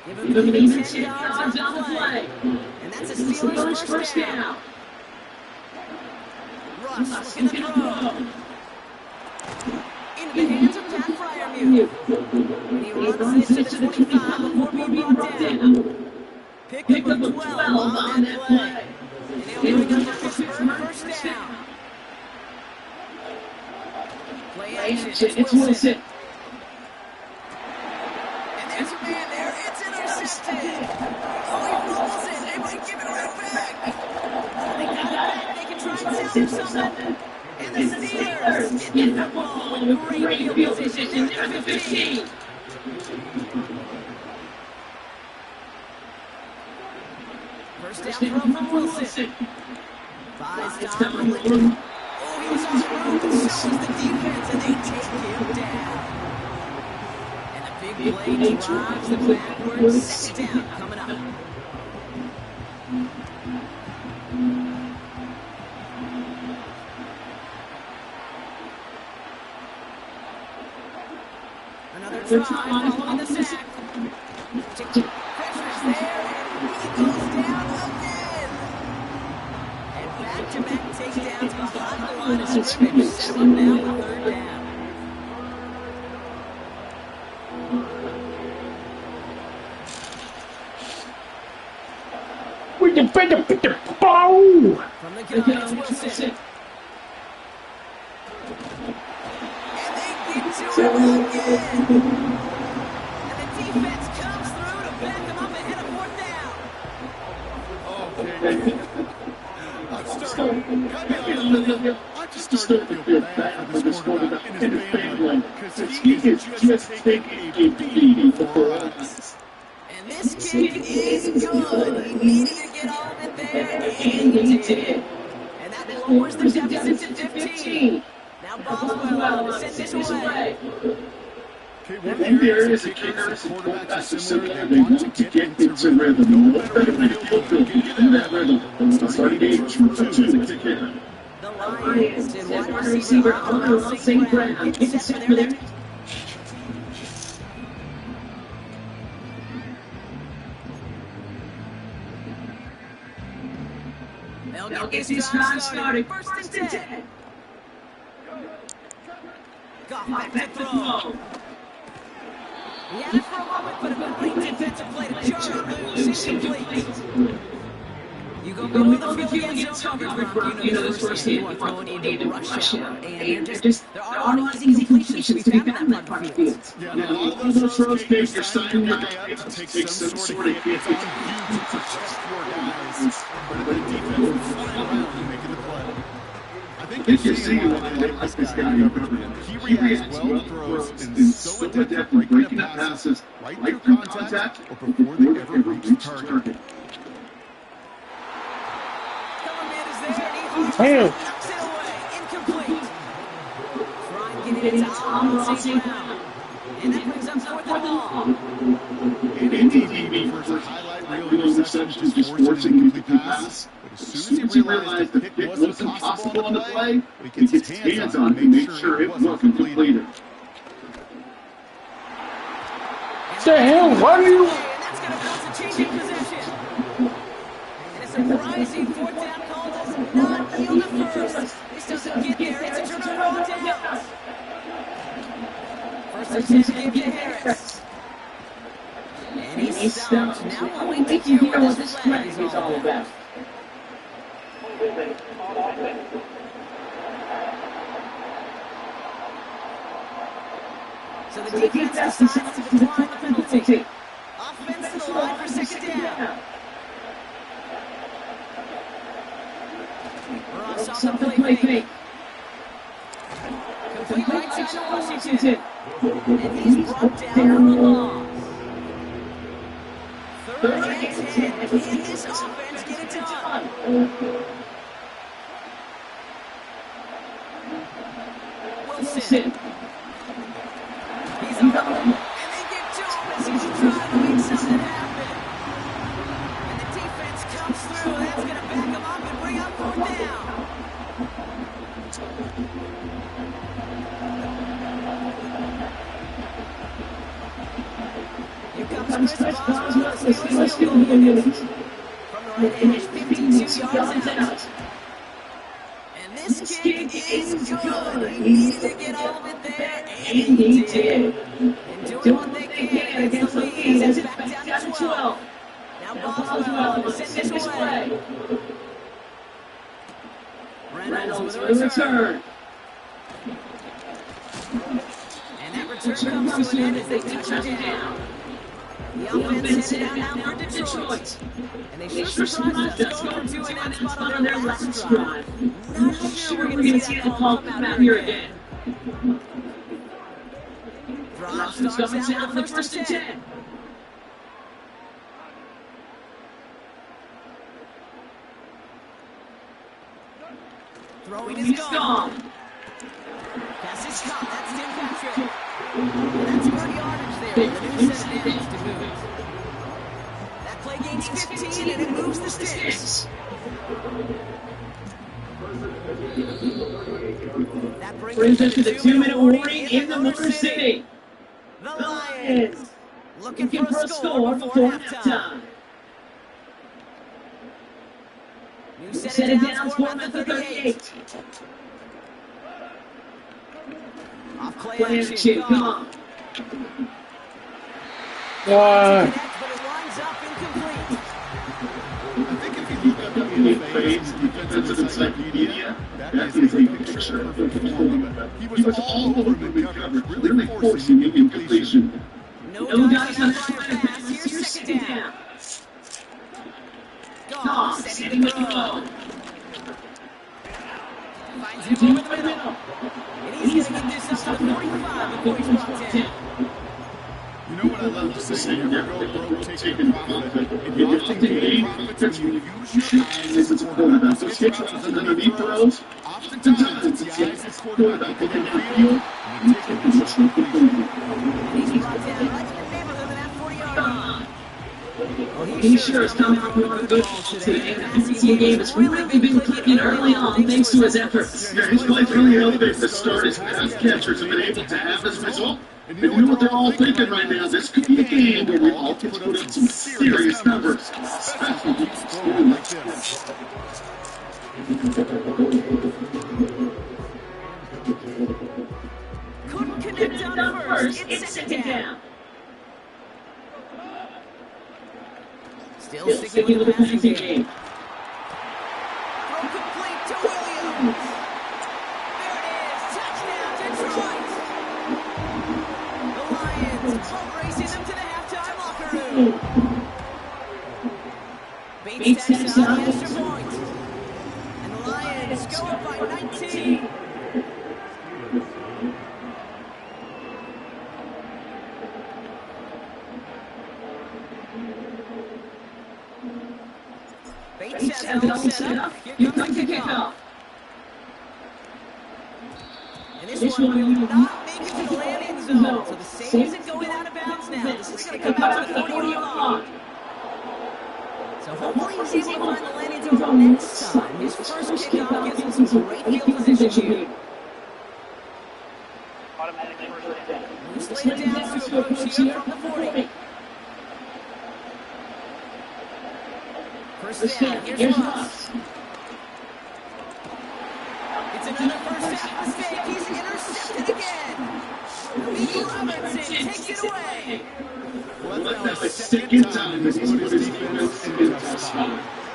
Speaker 3: Give him even 10 yards on the play. And that's a Steelers first down. Russ looking to throw. into the hands of Pat Fryermuth. And he runs it to the 25 before being brought down. Pick up a 12 on that play. And he'll bring up the Pittsburgh first down. Play action, it's Wilson. And there's a man there, it's intercepted. Oh, he fumbles it. They might give it right back. They got it back. They can try and salvage something. And the Steelers get the ball in great field position at the 15. First down throw from Wilson. Buys time for Lincoln. Oh, he was on the run, but so was the defense, and they take him down. And the big play drives them backwards. Second down coming up. Another try following the sack. Pressure's there, and he goes down again. And back-to-back takedowns behind the line of scrimmage. Set him down with third down.
Speaker 8: We can better put the ball.
Speaker 3: From the gun, it's Wilson. And they get to him again. And the defense comes through to back him up ahead of fourth down.
Speaker 6: I'm just starting to feel bad for this quarterback and his family because he is just taking a beating for us.
Speaker 3: And this kick is good. He needed to get all of it there, and he did. And that lowers the deficit to 15. Now Boswell will send this away.
Speaker 6: Okay, one of the areas that quarterbacks are similar, they want to get into rhythm. No better way to feel good, get in that rhythm. Starting game 2 to kick in.
Speaker 3: The Lions and wide receiver on St. Brown. Get set for their next. They'll get this drive started. First and 10. Goff back to throw. He had it for a moment, but a great defensive play to Charlie loose. Incomplete. You go with the field against coverage, Brock. You know this firsthand. You are throwing into rush hour. And there aren't always easy completions to be found in that part of the field.
Speaker 6: Yeah, a lot of those throws, Dave, you're signing your guy up to take some sort of hit. It's on you to protect your guys. But the defense is flying around and making the play. I think you're seeing why they like this guy. He reacts well to throws and so adept at breaking up passes right through contact or before they ever reach the target.
Speaker 8: Hey.
Speaker 3: Knocks it away. Incomplete. Trying to get it into St. Brown. And that brings up fourth and long.
Speaker 6: And NDDB first a highlight reel interception just forcing incomplete pass. But as soon as he realized the pick wasn't possible on the play, he gets his hands on it to make sure it wasn't completed.
Speaker 8: The hell? What are you?
Speaker 3: And that's going to force a change in possession. And a surprising fourth down call does not yield at first. This doesn't get there. It's a turnover on downs. First and 10 give to Harris. And he's stopped. Now we'll wait to hear what this flag is all about. So the defense decides to decline the penalty. Offense to the line for second down. Ross off the play fake. Complete right side to Washington. And he's brought down for a loss. Third and 10. Can this offense get it done? Wilson. He's on the and they get to him as he's trying to make something happen. And the defense comes through. That's going to back him up and bring up fourth down. Here comes Chris Boswell, the Steelers field goal unit. From the right edge, 52 yards out. And this kick kick is good. He needed to get all of it there, and he did. And doing what they can against the lead as it's back down to 12. Now Boswell will send this away. Reynolds with a return. And that return comes to an end as they touch it down. The offense headed out now for Detroit. And they sure surprised us going for 2 in that spot on their last drive. Not sure we're going to see that call come out here again. Drive starts out for the first and 10. Throwing is gone. Pass is caught. That's Tim Patrick. That's good yardage there. The new set of downs to move. That play gains 15 and it moves the sticks. That brings us to the 2-minute warning in the Motor City. The Lions looking for a score before halftime. New set of downs for the 38. Off play action, gone. But it winds up incomplete.
Speaker 6: I think if you look up the fades, defensive encyclopedia, that is a picture of the performance. He was all over him in coverage, really forcing incompletion.
Speaker 3: No dice on the pass. Here's second down. Gone, setting the throw. Finds him over the middle. And he's going to get this up to the 45 before he's brought down.
Speaker 6: You know what I love to say? Never go broke taking profit. If you often gain profits when you use your eyes as a quarterback. So skip outs underneath throws. Oftentimes it's the eyes as quarterback that can field and take control.
Speaker 3: He's brought down right in the neighborhood of that 40-yard line. Well, he sure has come out with a good ball today. The passing game has really been clicking early on thanks to his efforts.
Speaker 4: Yeah, his play's really elevated to start. His pass catchers have been able to have as a result. And you know what they're all thinking right now? This could be a game where we all can put up some serious numbers. Especially if he's throwing like this.
Speaker 3: Couldn't connect on first. It's second down. Still sticking with the passing game. Throw complete to Williams. There it is. Touchdown, Detroit. The Lions racing them to the halftime locker room. Bates takes out the extra point. And the Lions go up by 19. Bates has it all set up. Here comes the kickoff. And this one will not make it to the landing zone. So the save isn't going out of bounds now. This is going to come out to the 40-yard line. So hopefully he's able to find the landing zone next time. His first kickoff gives him some great field position here.
Speaker 5: Automatically first down.
Speaker 3: Loose laid down to approach here from the 40. First down, here's Russ. It's another first half mistake. He's intercepted again. Lee Robinson takes it away.
Speaker 6: Well, that's now the second time that he's put his defense in a tough spot.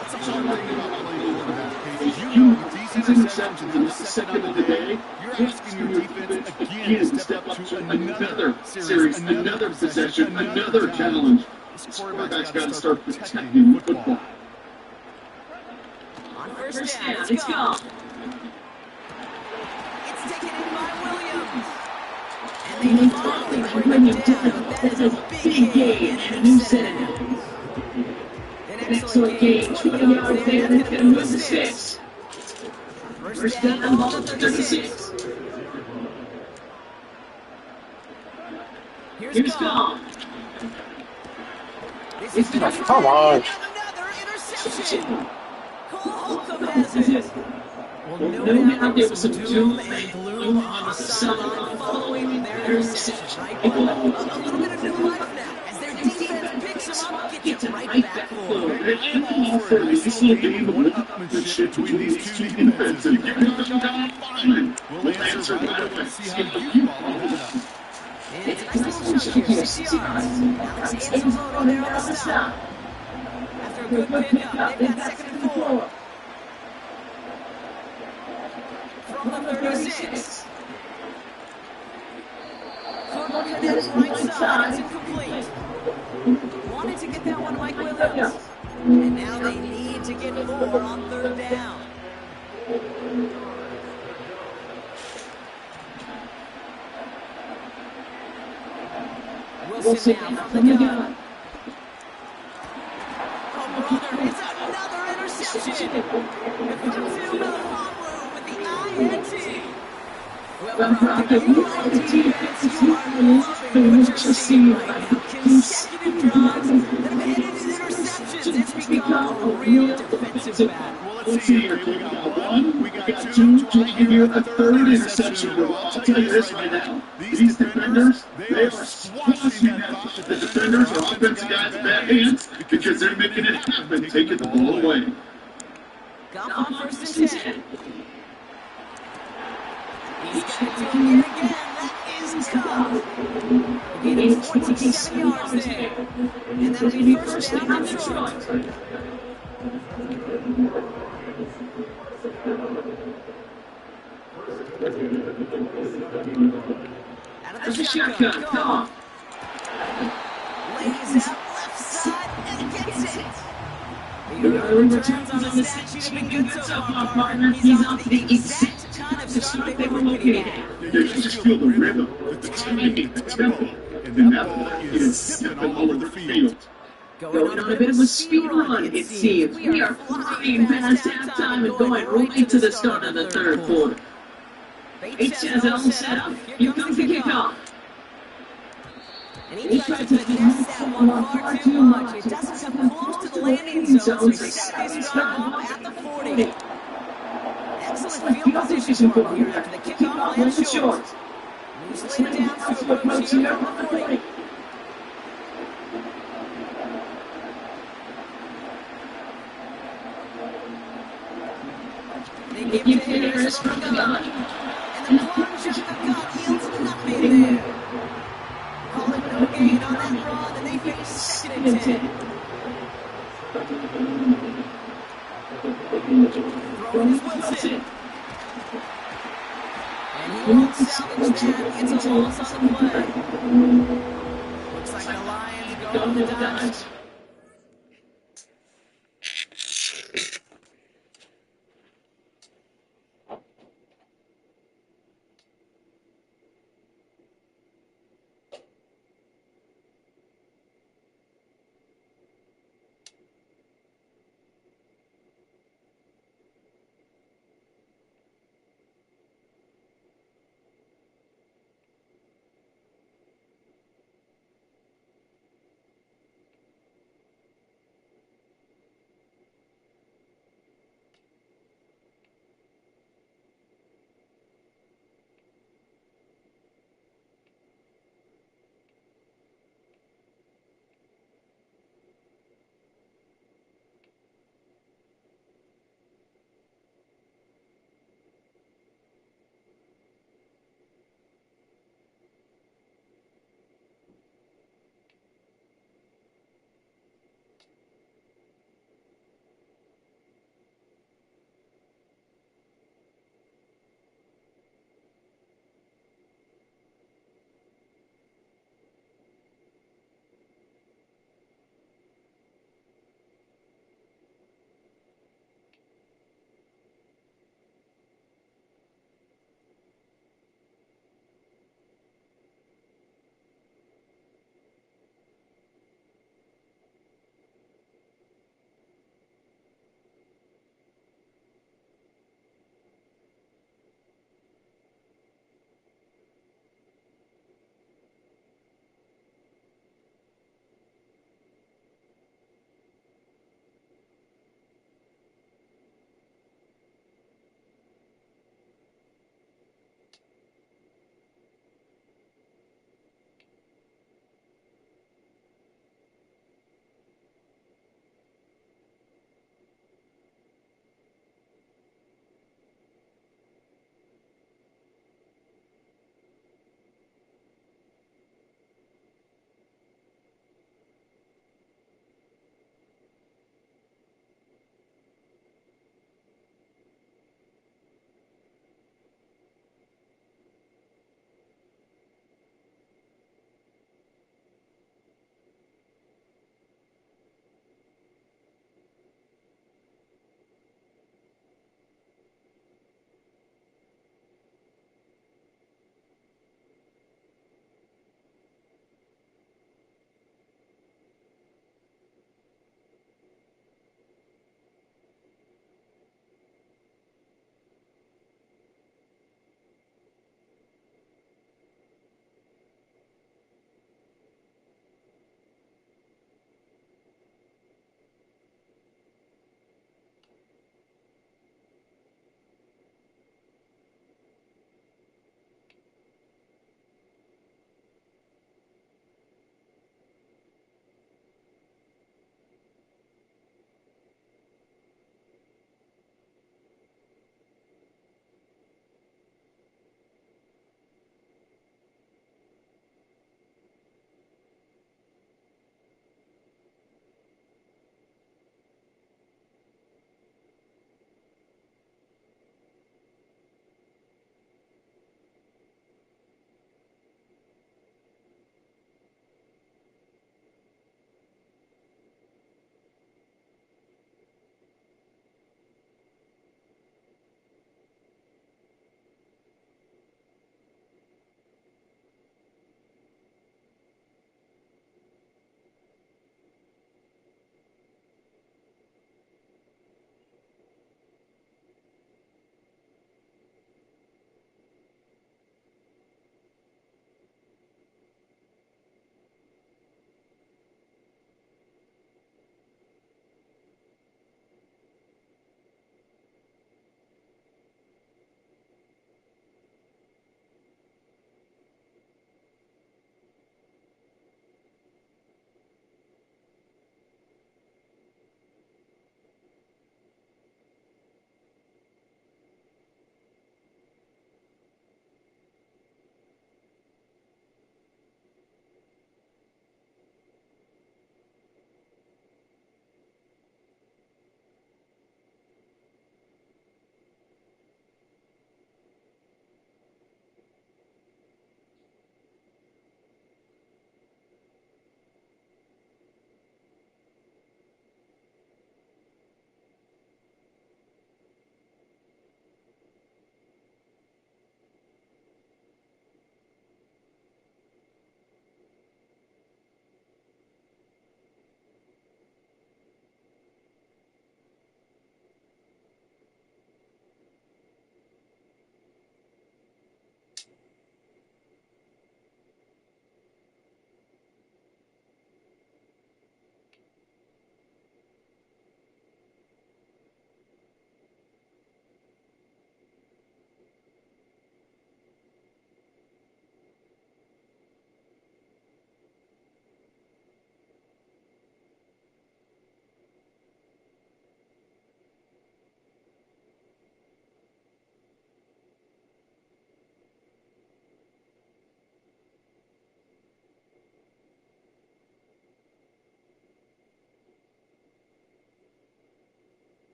Speaker 6: That's a hard thing about playing quarterback. You know, these interceptions in the second of the day, you're asking your defense again to step up to another series, another possession, another challenge. This quarterback's got to start protecting the football.
Speaker 3: On first down, it's gone. It's taken in by Williams. And they finally bring him down. That is a big gain and a new set of downs. An excellent gain, 20 yards there. That's going to move the sticks. First down, ball at 36. Here's gone. This is come on. Another interception. Cole Holcomb has it. Well, no doubt there was some doom and gloom on the sideline following their interception, right? But a little bit of new life now as their defense picks spot, gets it right back for him.
Speaker 6: I'm all for a nice little game of one-upmanship between these two defenses. If you're going down, fine. We'll answer right away. See how you follow that up.
Speaker 3: And it's a nice little chunk here, 6 yards. Alex Anzalone there on the stop. After a good pickup, they've got 2nd and 4. From the 36. Football connects right side. It's incomplete. Wanted to get that one to Mike Williams. And now they need to get more on 3rd down. Wilson now from the gun. Oh, brother, it's another interception. And from 2 Malone with the INT. Well, Brock, if you like defense, you are loving what you're seeing right now. Consecutive drives that have ended in interceptions. It's become a real defensive battle.
Speaker 6: Well, let's see here. We got 1, we got 2, trying here a 3rd interception. I'll tell you this right now. These defenders, they are squashing the defenders or offensive guys' bad hands because they're making it happen, taking the ball away.
Speaker 3: Goff on 1st and 10. He's got it to him yet again. That is Goff. Gaining 27 yards there. And that'll be 1st down and short. Out of the shotgun, Goff. Lays out left side and gets it. The early returns on the stat sheet have been good so far, partner. He's off the exact kind of start they were looking at.
Speaker 6: You just feel the rhythm, the timing, the tempo, and that ball is zipping all over the field.
Speaker 3: Going on a bit of a speed run, it seems. We are flying past halftime and going right to the start of the 3rd quarter. Bates has it all set up. Here comes the kickoff. And he tries to finesse that one far too much. It doesn't come close to the landing zone, so he set this drive off at the 40. Excellent field position for him here after the kickoff lands short. Moves laid down to approach here on the 40. They give to Harris from the gun. And the plunge of the gun yields nothing there. Call it no gain on that run, and they face 2nd and 10. Throwing is Wilson. And he won't salvage that. It's a loss on the play. Looks like the Lions go to the dive.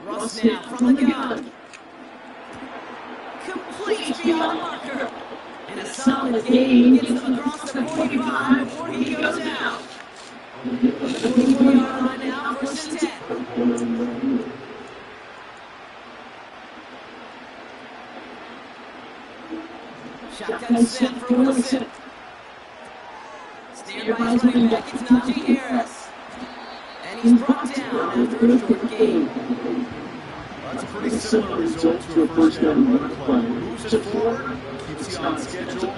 Speaker 3: Russ now from the gun. Complete beyond marker. And a solid gain gets him across the 45 before he goes out. On the 44-yard line now, 1st and 10. Shotgun snap for Wilson. Snared by his running back, it's Najee Harris. And he's brought down after a short gain.
Speaker 6: That's a pretty similar result to a first down run play. Moves it forward, keeps you on schedule,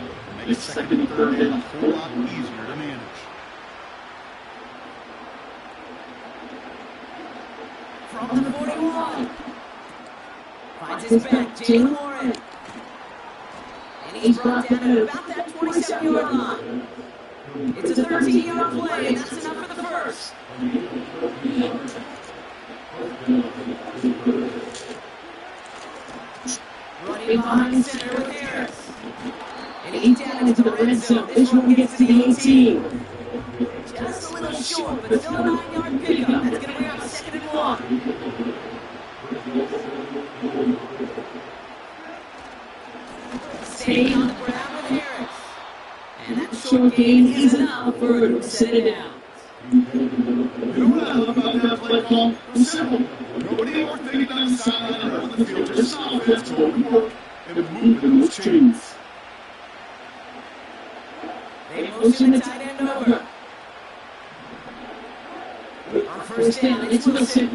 Speaker 6: makes second and third down a whole lot easier to manage.
Speaker 3: From the 41. Finds his back, Jalen Warren. And he's brought down at about that 27-yard line. It's a 13-yard play, and that's enough for the first. Running behind center with Harris. And he's down into the red zone. This one gets to the 18. Just a little short, but still a 9-yard pickup. That's going to be on 2nd and 1. Staying on the ground with Harris. And that short gain is enough for him to set it out.
Speaker 4: You know what I love about that play call? It's simple. Nobody overthinking down the sideline or on the field. Just offense, go to work, and move in those chains.
Speaker 3: They motion the tight end over. On 1st down, it's Wilson.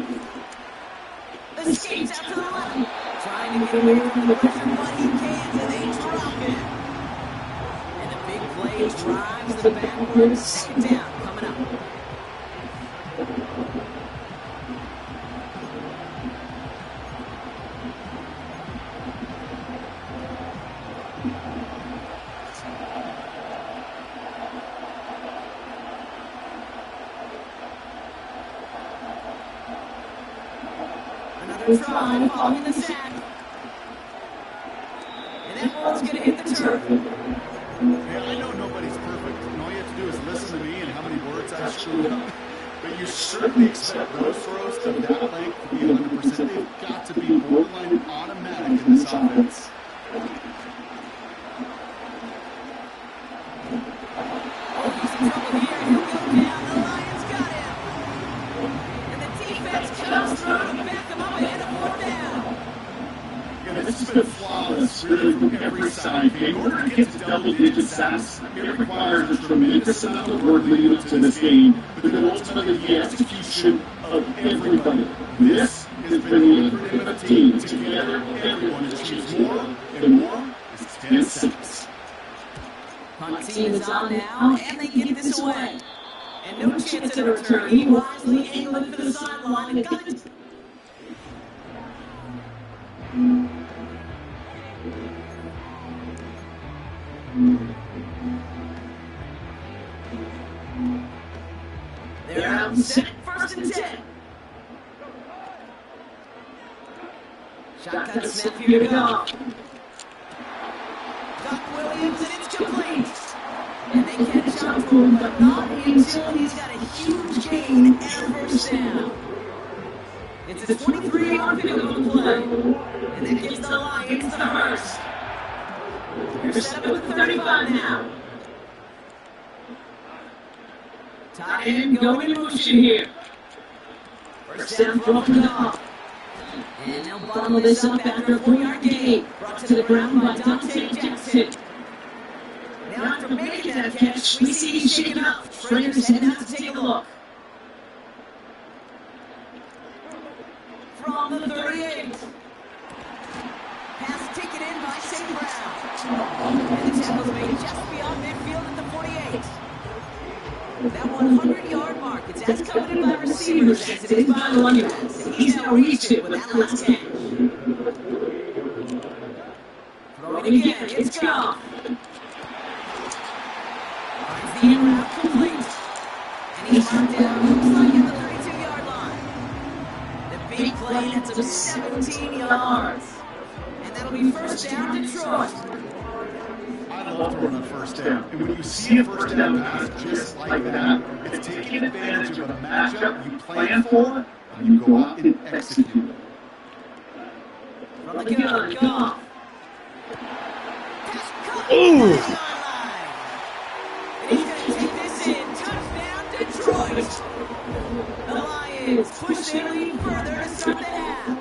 Speaker 3: Escapes out to the left. Trying to get away from the pressure, but he can't, and they drop him. And the big play drives the backward 2nd down coming up. Another try following the sack. And that ball's going to hit the turf.
Speaker 6: Yeah, I know nobody's perfect, and all you have to do is listen to me and how many words I screwed up. But you certainly expect those throws of that length to be 100%. They've got to be borderline automatic in this offense.
Speaker 3: Oh, he's in trouble here. He'll go down. The Lions got him. And the defense comes through to back him up ahead of 4th down.
Speaker 4: Yeah, this has been flawless, really, from every side. In order to get to double-digit sacks, it requires a tremendous amount of work leading up to this game, but then ultimately the execution of everybody. This has been the effort of the team. Together, everyone achieves more and more. It's 10 sacks.
Speaker 3: Punt team is on now, and they get this away. And no chance at a return. He wisely angled for the sideline and got it. They're out and set, 1st and 10. Shotgun snap here to go. Doc Williams, and it's complete. And they catch up to him, but not until he's got a huge gain and a 1st down. It's a 23-yard pickup on the play. And that gives the Lions the 1st. They're set up with 35 now. Tight end going in motion here. 1st down from up and off. And they'll bottle this up after a 4-yard gain. Brought to the ground by Dante Jackson. Now after making that catch, we see he's shaken up. Trainers heading out to take a look. From the 38. Pass taken in by St. Brown. And the tackle's made just beyond midfield at the 48. That 100-yard mark, it's as coveted by receivers as it is by running backs. And he's now reached it with that last catch. Throwing again, it's Goff. Finds the end route complete. And he's marked down, looks like at the 32-yard line. The big play nets him 17 yards. And that'll be 1st down, Detroit.
Speaker 6: I love throwing on 1st down. And when you see a 1st down pass just like that, it's taking advantage of a matchup you plan for, and you go out and execute.
Speaker 3: From the gun, Goff.
Speaker 1: Ooh!
Speaker 3: And he's going to take this in. Touchdown, Detroit. The Lions push their lead further to start the half.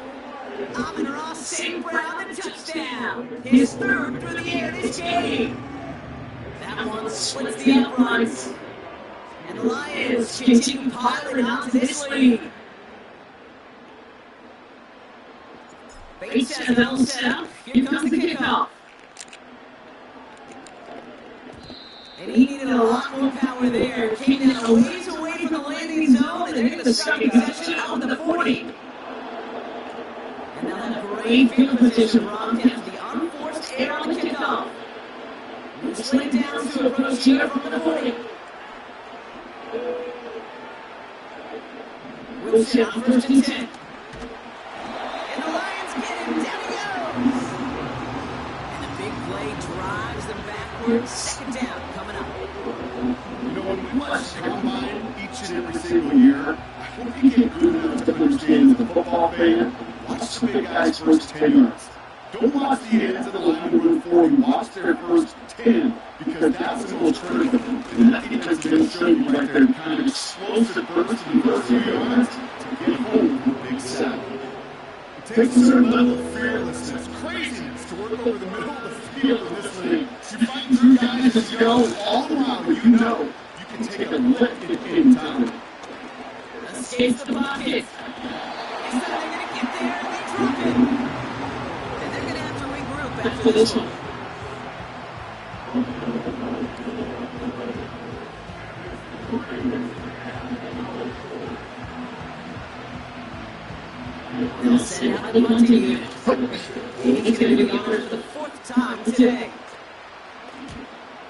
Speaker 3: Amon-Ra St. Brown, the touchdown. His third through the air this game. That one splits the uprights. And the Lions continue piling onto this lead. Bates has it all set up. Here comes the kickoff. And he needed a lot more power there. Came down a ways away from the landing zone, and they're going to start possession out of the 40. And they'll have great field position broadcast the unforced error on the kickoff. Loose laid down to approach here from the 40. Wilson on 1st and 10. And the Lions get him. Down he goes. And the big play drives them backwards. 2nd down coming up.
Speaker 6: You know, when we watch the combine each and every single year, I hope you get good enough to understand as a football fan, watch the big guys' first 10 yards. Don't watch the ends of the line run for you. Watch their first 10, because that's the most critical. And that defense is going to show you right there kind of explosive burst in the first few yards to get home with a big sack. It takes a certain level of fearlessness, craziness to work over the middle of the field in this league. You fight through guys as you go all around, but you know you can take a lift at any time.
Speaker 3: Escapes the pocket. Instead, they're going to get there and they drop it. And they're going to have to regroup after this one. They'll send out the punting unit. He's going to do the honors for the 4th time today.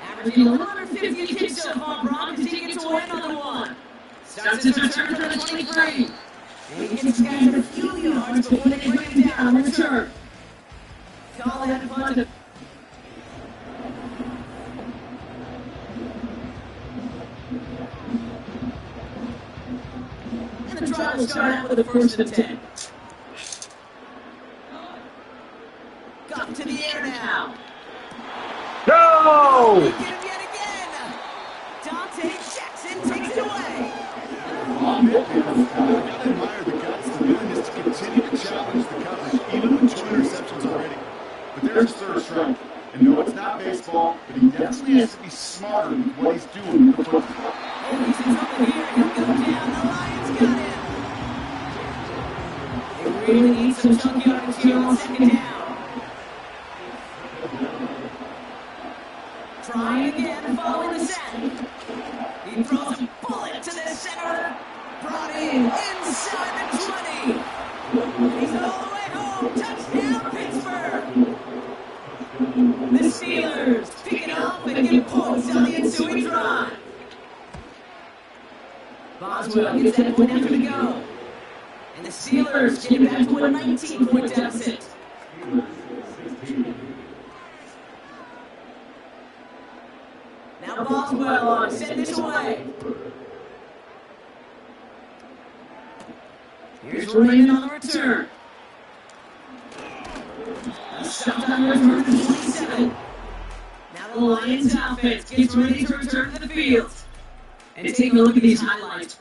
Speaker 3: Averaging 150 kicks so far, Brock is eager to win another one. Starts his return for the 23. And he gets guys a few yards before they bring him down on return. Call that punt. And the drive will start out with a 1st and 10. Got to the air now.
Speaker 1: No!
Speaker 3: Get him yet again. Dante Jackson takes it away.
Speaker 6: I admire the guts, the willingness to continue to challenge the coverage, even with 2 interceptions already. But there's 3rd strike. And no, it's not baseball, but he definitely has to be smarter with what he's doing with the football.
Speaker 3: Oh, he's in trouble here. He'll go down. The Lions got him. They really need some chunk yardage here on 2nd down. Try again, following the sack. He throws a bullet to the center. Brought in inside the 20. He's all the way home. Touchdown, Pittsburgh. The Steelers pick it up and get points on the ensuing drive. Boswell gets that point after the go. And the Steelers get back to a 19-point deficit. Now Boswell on, send this away. Here's Raymond on the return. Stopped on return to 27. Now the Lions offense gets ready to return to the field. And taking a look at these highlights.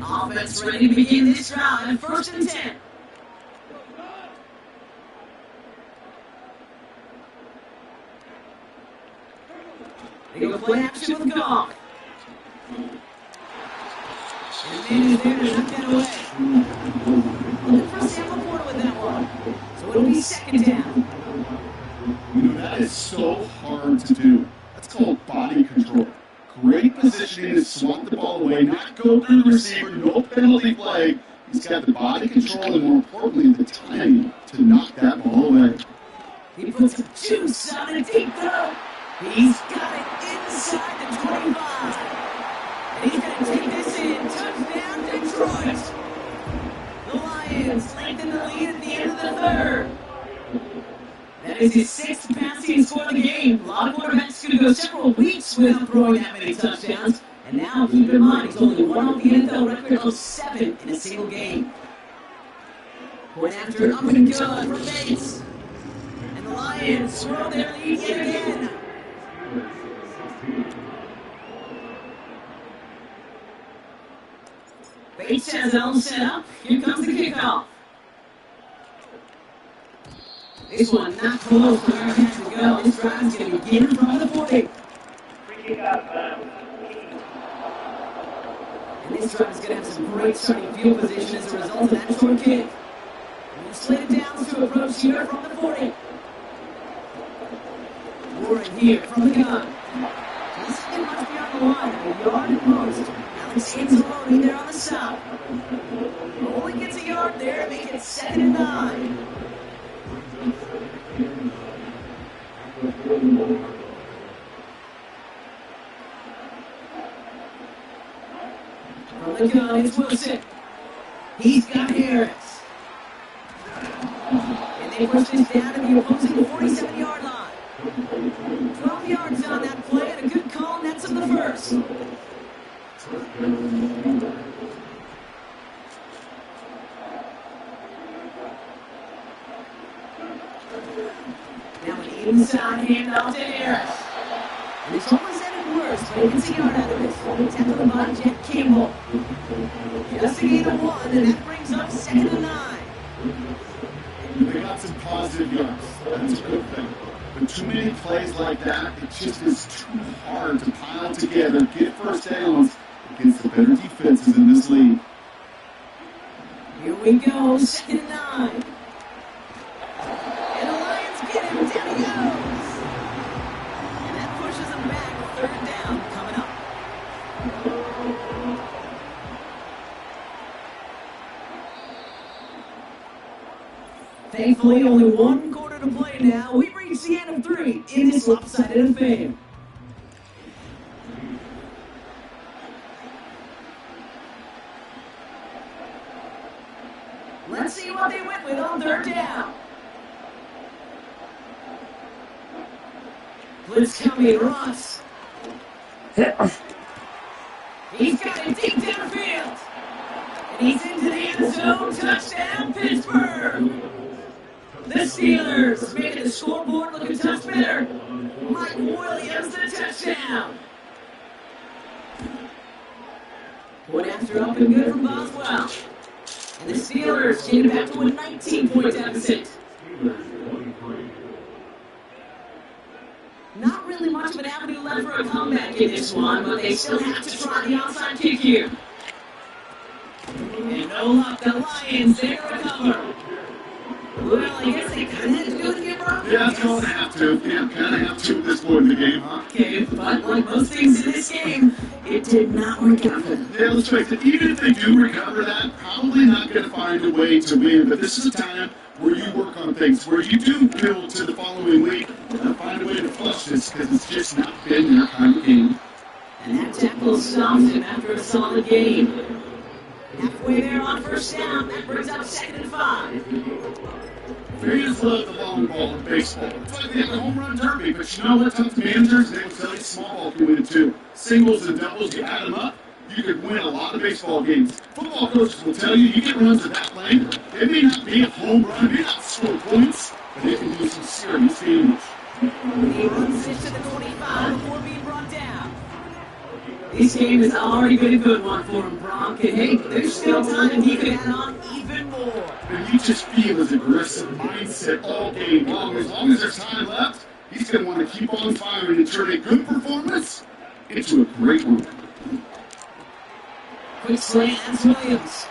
Speaker 3: Offense ready to begin this drive, 1st and 10. They go play action with Goff. And the man is there to knock that away. Looking for Sam Laporta with that one. So it'll be 2nd down.
Speaker 6: You know, that is so hard to do. That's called body control. Great positioning to swat the ball away, not go through the receiver, no penalty flag. He's got the body control and, more importantly, the timing to knock that ball away.
Speaker 3: He puts some juice on a deep throw. He's got it inside the 25. And he's going to take this in. Touchdown, Detroit. The Lions lengthen the lead at the end of the 3rd. That is his 6th passing score of the game. A lot of quarterbacks could go several weeks without throwing that many touchdowns. And now, keep in mind, he's only one off the NFL record of 7 in a single game. Point after up and good for Bates. And the Lions throw their lead yet again. Bates has it all set up. Here comes the kickoff. This one not close to where it has to go. This drive is going to begin from the 40.
Speaker 5: Free kick out of bounds.
Speaker 3: And this drive is going to have some great starting field position as a result of that short kick. And he slid it down to approach here from the 40. Warren here from the gun. This kid must be on the line of a yard at most. Alex Anzalone there on the stop. Only gets a yard there, make it 2nd and 9. From the gun, it's Wilson. He's got Harris. And they push this down to the opposing 47-yard line. 12 yards on that play and a good call, and that's in the first. Now an inside handoff to Harris. And it's almost ended worse, but he gets a yard out of this. Tackled by Jack Campbell. Just a gain of 1, and that brings up 2nd and 9.
Speaker 6: They got some positive yards. That's a good thing. But too many plays like that, it just is too hard to pile together, get first downs against the better defenses in this league.
Speaker 3: Here we go, 2nd and 9. And the Lions get him, down he goes. And that pushes him back, 3rd down coming up. Thankfully, only 1 quarter to play now. We reach the end of 3 in this lopsided affair. Let's see what they went with on 3rd down. Blitz coming, Ross. He's got it deep downfield. And he's into the end zone. Touchdown, Pittsburgh. The Steelers making the scoreboard look a touch better. Mike Williams, the touchdown. Point after up and good from Boswell. And the Steelers get it back to a 19-point deficit. Not really much of an avenue left for a comeback in this one, but they still have to try the outside kick here. And no luck, the Lions, they recover. Well, I guess they kind of had to do it again, bro.
Speaker 6: Yeah, it's going to have to. Yeah, kind of have to at this point in the game, huh?
Speaker 3: Okay, but like most things in this game, it did not work out for them.
Speaker 6: Yeah, let's face it, even if they do recover that, probably not going to find a way to win. But this is a time where you work on things, where you do build to the following week, and find a way to flush this, because it's just not been their kind of game.
Speaker 3: And that tackle stops him after a solid game. Halfway there on 1st down, that brings up 2nd and 5.
Speaker 6: Fans love the long ball in baseball. It's like they have a home run derby, but you know what? Tough managers, they will tell you small ball can win it too. Singles and doubles, you add them up, you could win a lot of baseball games. Football coaches will tell you, you get runs at that lane, it may not be a home run, it may not score points, but it can do some serious damage.
Speaker 3: He runs it to the 25 before being brought down. This game has already been a good one for him, Bronk. And hey, there's still time he could add on even more.
Speaker 6: And you just feel his aggressive mindset all game long. As long as there's time left, he's going to want to keep on firing and turn a good performance into a great one.
Speaker 3: Quick slant, that's Williams.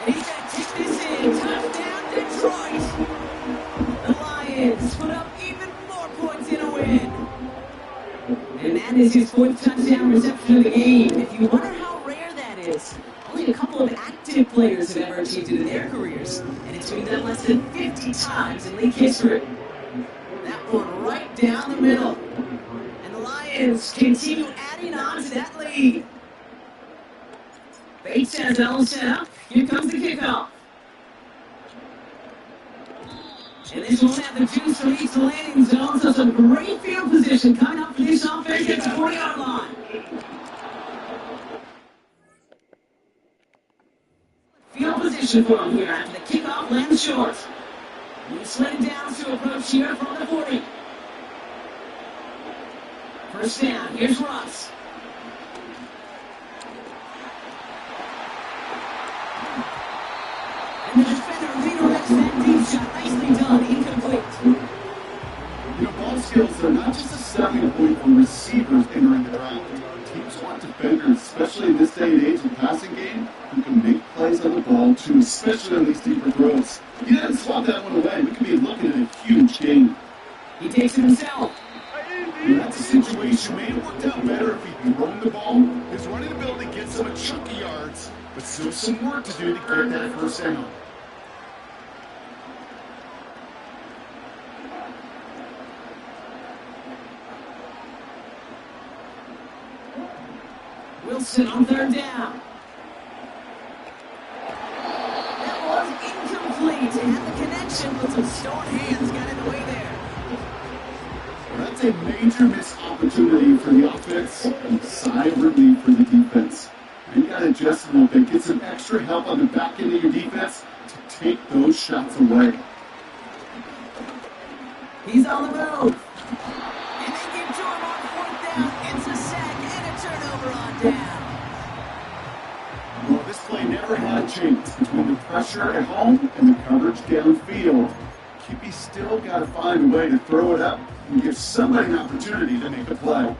Speaker 3: And he's going to take this in. Touchdown, Detroit. The Lions put up even more points in a win. And that is his 4th touchdown reception of the game. If you wonder how rare that is, only a couple of active players have ever achieved it in their careers, and it's been done less than 50 times in league history. That one right down the middle. And the Lions continue adding on to that lead. Bates has it all set up. Here comes the kickoff. And this won't have the juice to reach the landing zone, so some great field position coming up for this offense at the 40-yard line. Field position for him here after the kickoff lands short. He slid down to approach here from the 40. First down, here's Russ. And the defender redirects that deep shot. Nicely done, incomplete.
Speaker 6: You know, ball skills are not just a selling point for receivers entering the draft. Teams want defenders, especially in this day and age of the passing game, who can make plays on the ball too, especially on these deeper throws. He didn't swat that one away. We could be looking at a huge game.
Speaker 3: He takes it himself.
Speaker 6: That's a situation may have worked out better if he'd thrown the ball. His running ability gets him a chunk of yards, but still some work to do to get that first down.
Speaker 3: Wilson on third down. That was incomplete. And the connection with some stone hands got in the way there.
Speaker 6: That's a major missed opportunity for the offense and sigh of relief for the defense. Now you got to adjust a little bit, get some extra help on the back end of your defense to take those shots away.
Speaker 3: He's on the move. And they give to him on fourth down. It's a sack and a turnover on down.
Speaker 6: Well, this play never had a chance between the pressure at home and the coverage downfield. QB still got to find a way to throw it up and give somebody an opportunity to make a play.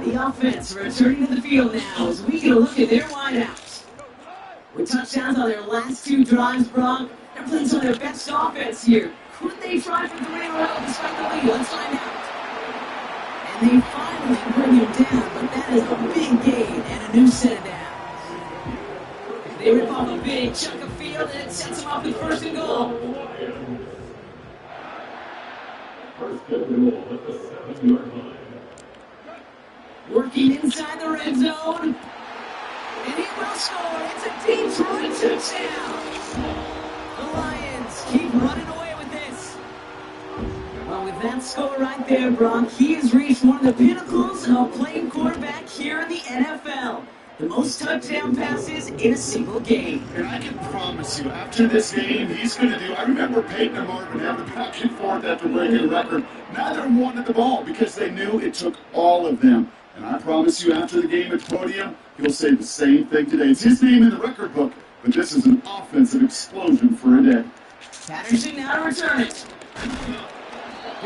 Speaker 3: The offense returning to the field now as we get a look at their wideouts. With touchdowns on their last two drives, Brock, they're playing some of their best offense here. Could they try for 3 in a row despite the lead? Let's find out. And they finally bring him down, but that is a big gain and a new set of downs. They rip off a big chunk of field and it sets them up with first and goal. Working inside the red zone. And he will score. It's a Detroit touchdown. The Lions keep running away with this. Well, with that score right there, Brock, he has reached one of the pinnacles of playing quarterback here in the NFL. The most touchdown passes in a single game.
Speaker 6: And I can promise you, after this game, he's going to do. I remember Peyton and Marvin having the back and forth after breaking the record. Neither wanted the ball because they knew it took all of them. And I promise you, after the game at the podium, he'll say the same thing today. It's his name in the record book, but this is an offensive explosion for a day.
Speaker 3: Patterson now to return it.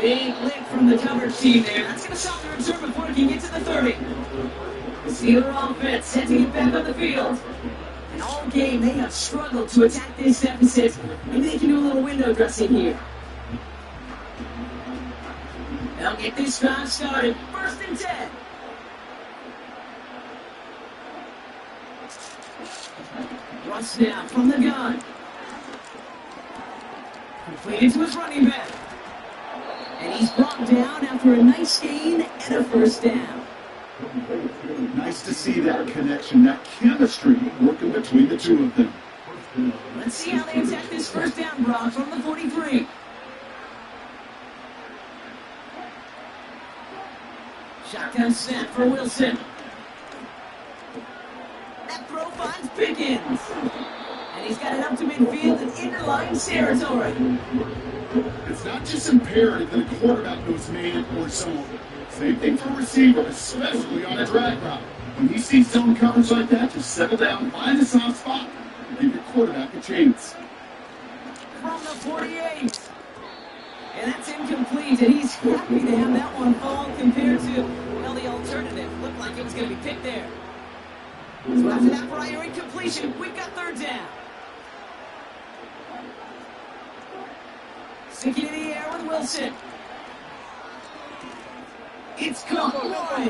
Speaker 3: Big lick from the coverage team there. That's going to stop the return before it can get to the 30. The Steeler offense set to get back on the field. And all game, they have struggled to attack this deficit. Maybe they can do a little window dressing here. They'll get this drive started. First and 10. Russ now from the gun. Completed to his running back. And he's brought down after a nice gain and a first down.
Speaker 6: Nice to see that connection, that chemistry working between the two of them.
Speaker 3: Let's see how they attack this first down, Brock, from the 43. Shotgun snap for Wilson. That throw finds Pickens. And he's got it up to midfield and into Lions territory.
Speaker 6: It's not just imperative that a quarterback knows man or zone. Same thing for a receiver, especially on a drag route. When he sees zone coverage like that, just settle down, find a soft spot, and give your quarterback a chance.
Speaker 3: From the 48. And that's incomplete, and he's happy to have that one fall compared to, well, the alternative. Looked like it was going to be picked there. So after that prior incompletion, we've got third down. Sticking in the air with Wilson. It's caught one.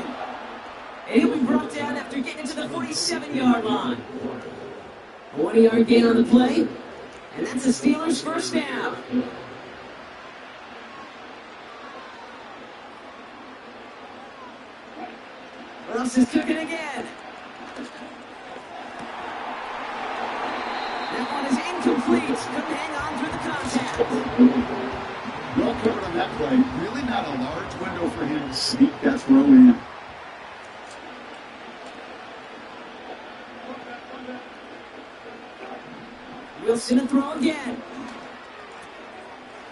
Speaker 3: And he'll be brought down after getting into the 47-yard line. A 1-yard gain on the play. And that's the Steelers' first down. Russ is cooking again. That one is incomplete. Bates couldn't hang on through the contact.
Speaker 4: Well covered on that play. Really not a large window for him to sneak that throw in.
Speaker 3: Wilson to throw again.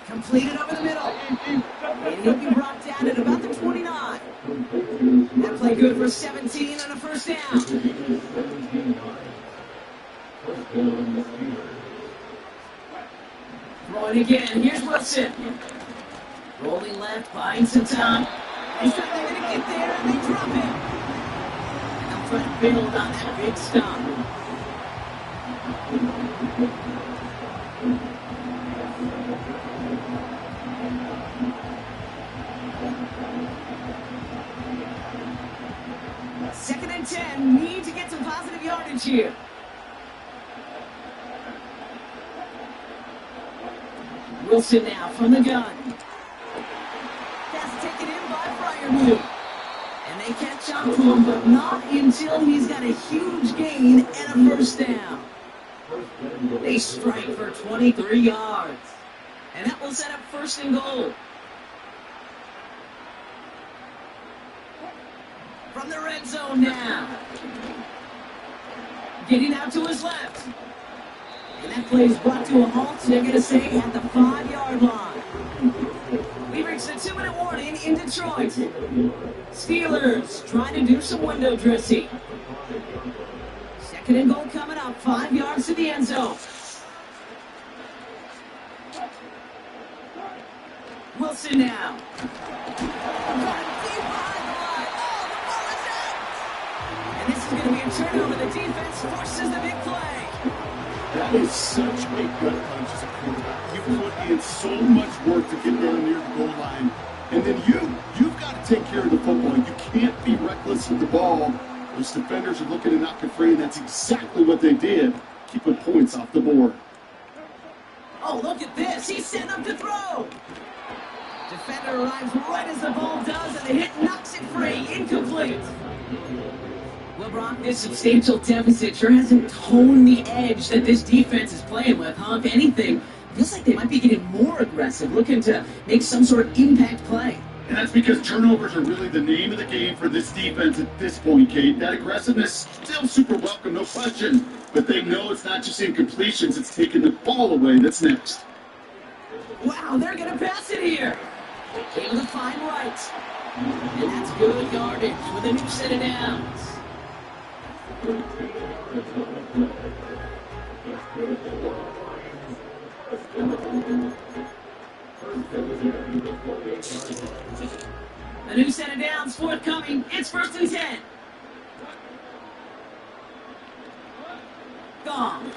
Speaker 3: Completed over the middle. And he'll be brought down at about the 29. That play good for 17 on a first down. Throwing again. Here's Wilson. Rolling left, buying some time. He's trying to get there, and they drop him. And they'll try to build on that big stop. Second and 10. Need to get some positive yardage here. Wilson now from the gun. That's taken in by Fryermuth. And they catch up to him, but not until he's got a huge gain and a first down. They strike for 23 yards. And that will set up first and goal. From the red zone now. Getting out to his left. And that play is brought to a halt, they're going to say, at the 5-yard line. We reached the 2-minute warning in Detroit. Steelers trying to do some window dressing. Second and goal coming up, 5 yards to the end zone. Wilson now. And this is going to be a turnover. The defense forces the big play.
Speaker 4: That is such a gut punch as a quarterback. You put in so much work to get down near the goal line. And then you've got to take care of the football. You can't be reckless with the ball. Those defenders are looking to knock it free, and that's exactly what they did, keeping points off the board.
Speaker 3: Oh, look at this. He's set up to throw. Defender arrives right as the ball does, and the hit knocks it free. Incomplete. Well, Brock, this substantial deficit sure hasn't toned the edge that this defense is playing with, huh? If anything, feels like they might be getting more aggressive, looking to make some sort of impact play.
Speaker 4: And that's because turnovers are really the name of the game for this defense at this point, Kate. That aggressiveness still super welcome, no question. But they know it's not just incompletions, it's taking the ball away that's next.
Speaker 3: Wow, they're going to pass it here. Able to find right. And that's good yardage with a new set of downs. A new set of downs forthcoming. It's first and 10. Gone.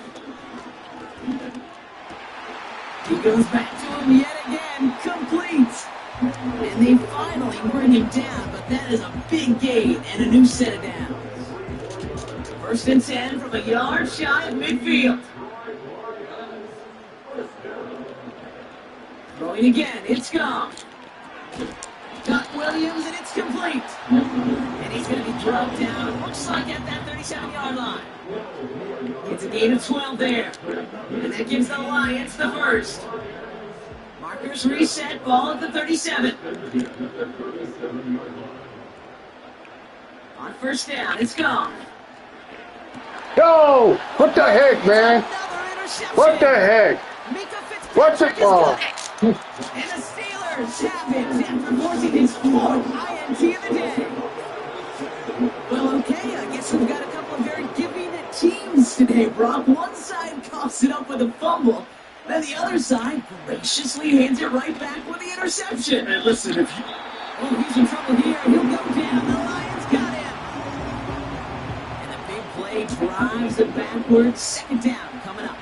Speaker 3: He goes back to him yet again. Complete. And they finally bring him down, but that is a big gain and a new set of downs. First and 10 from a yard shy of midfield. Throwing again, it's gone. Got Williams, and it's complete. And he's going to be dropped down, looks like at that 37-yard line. It's a gain of 12 there. And that gives the Lions the first. Markers reset, ball at the 37. On first down, it's gone.
Speaker 10: Yo! What the heck, man? What the heck? What's it for?
Speaker 3: And the Steelers have it after forcing his 4th INT of the day. Well, okay, I guess we've got a couple of very giving teams today, Brock. One side coughs it up with a fumble, then the other side graciously hands it right back with the interception.
Speaker 4: Hey, listen, if you...
Speaker 3: Oh, he's in trouble here. He'll go down. The Lions got him. And the big play drives it backwards. Second down coming up.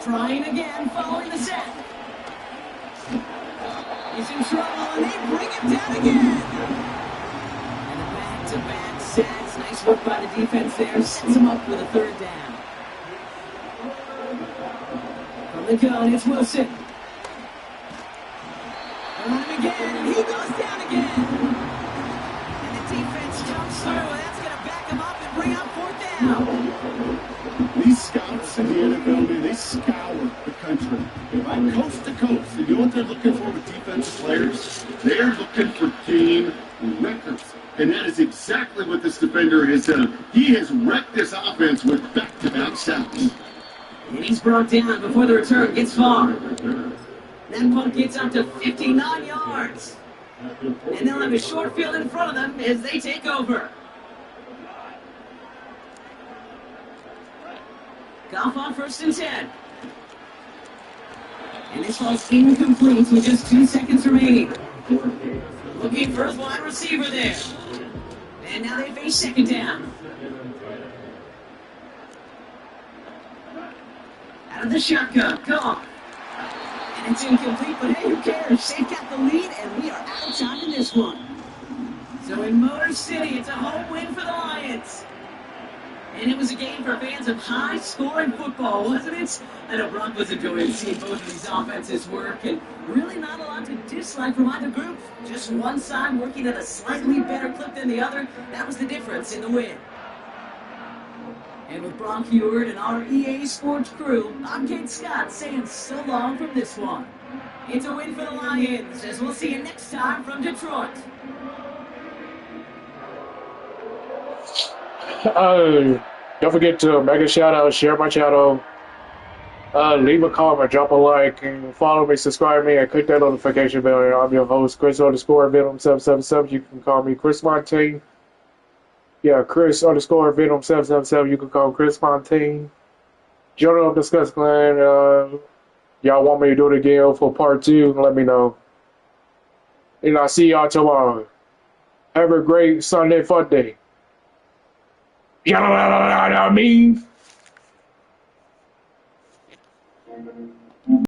Speaker 3: Trying again, following the sack. He's in trouble, and they bring him down again. And a back-to-back sacks. Nice work by the defense there. Sets him up with a third down. From the gun, it's Wilson. On him again, and he goes down again. And the defense comes through, and that's going to back him up and bring up 4th down.
Speaker 6: these scouts in the NFL, man, they scour the country, right, coast to coast. And you know what they're looking for with defensive players? They're looking for game records. And that is exactly what this defender has done. He has wrecked this offense with back-to-back sacks.
Speaker 3: And he's brought down before the return gets far. That punt gets up to 59 yards. And they'll have a short field in front of them as they take over. Goff on 1st and 10. And this ball's incomplete with just 2 seconds remaining. Looking for his wide receiver there. And now they face 2nd down. Out of the shotgun, Goff. And it's incomplete, but hey, who cares? They've got the lead, and we are out of time in this one. So in Motor City, it's a home win for the Lions. And it was a game for fans of high-scoring football, wasn't it? I know Brock was enjoying seeing both of these offenses work, and really not a lot to dislike from either group. Just one side working at a slightly better clip than the other. That was the difference in the win. And with Brock Heward and our EA Sports crew, I'm Kate Scott saying so long from this one. It's a win for the Lions, as we'll see you next time from Detroit.
Speaker 10: Don't forget to make a shout out, share my channel, leave a comment, drop a like, and follow me, subscribe me, and click that notification bell. I'm your host, Chris_Venom777. You can call me Chris Montaigne. Yeah, Chris_Venom777. You can call me Chris Montaigne. Join up Discuss Clan. Y'all want me to do it again for part 2? Let me know. And I'll see y'all tomorrow. Have a great Sunday fun day. You know what I mean?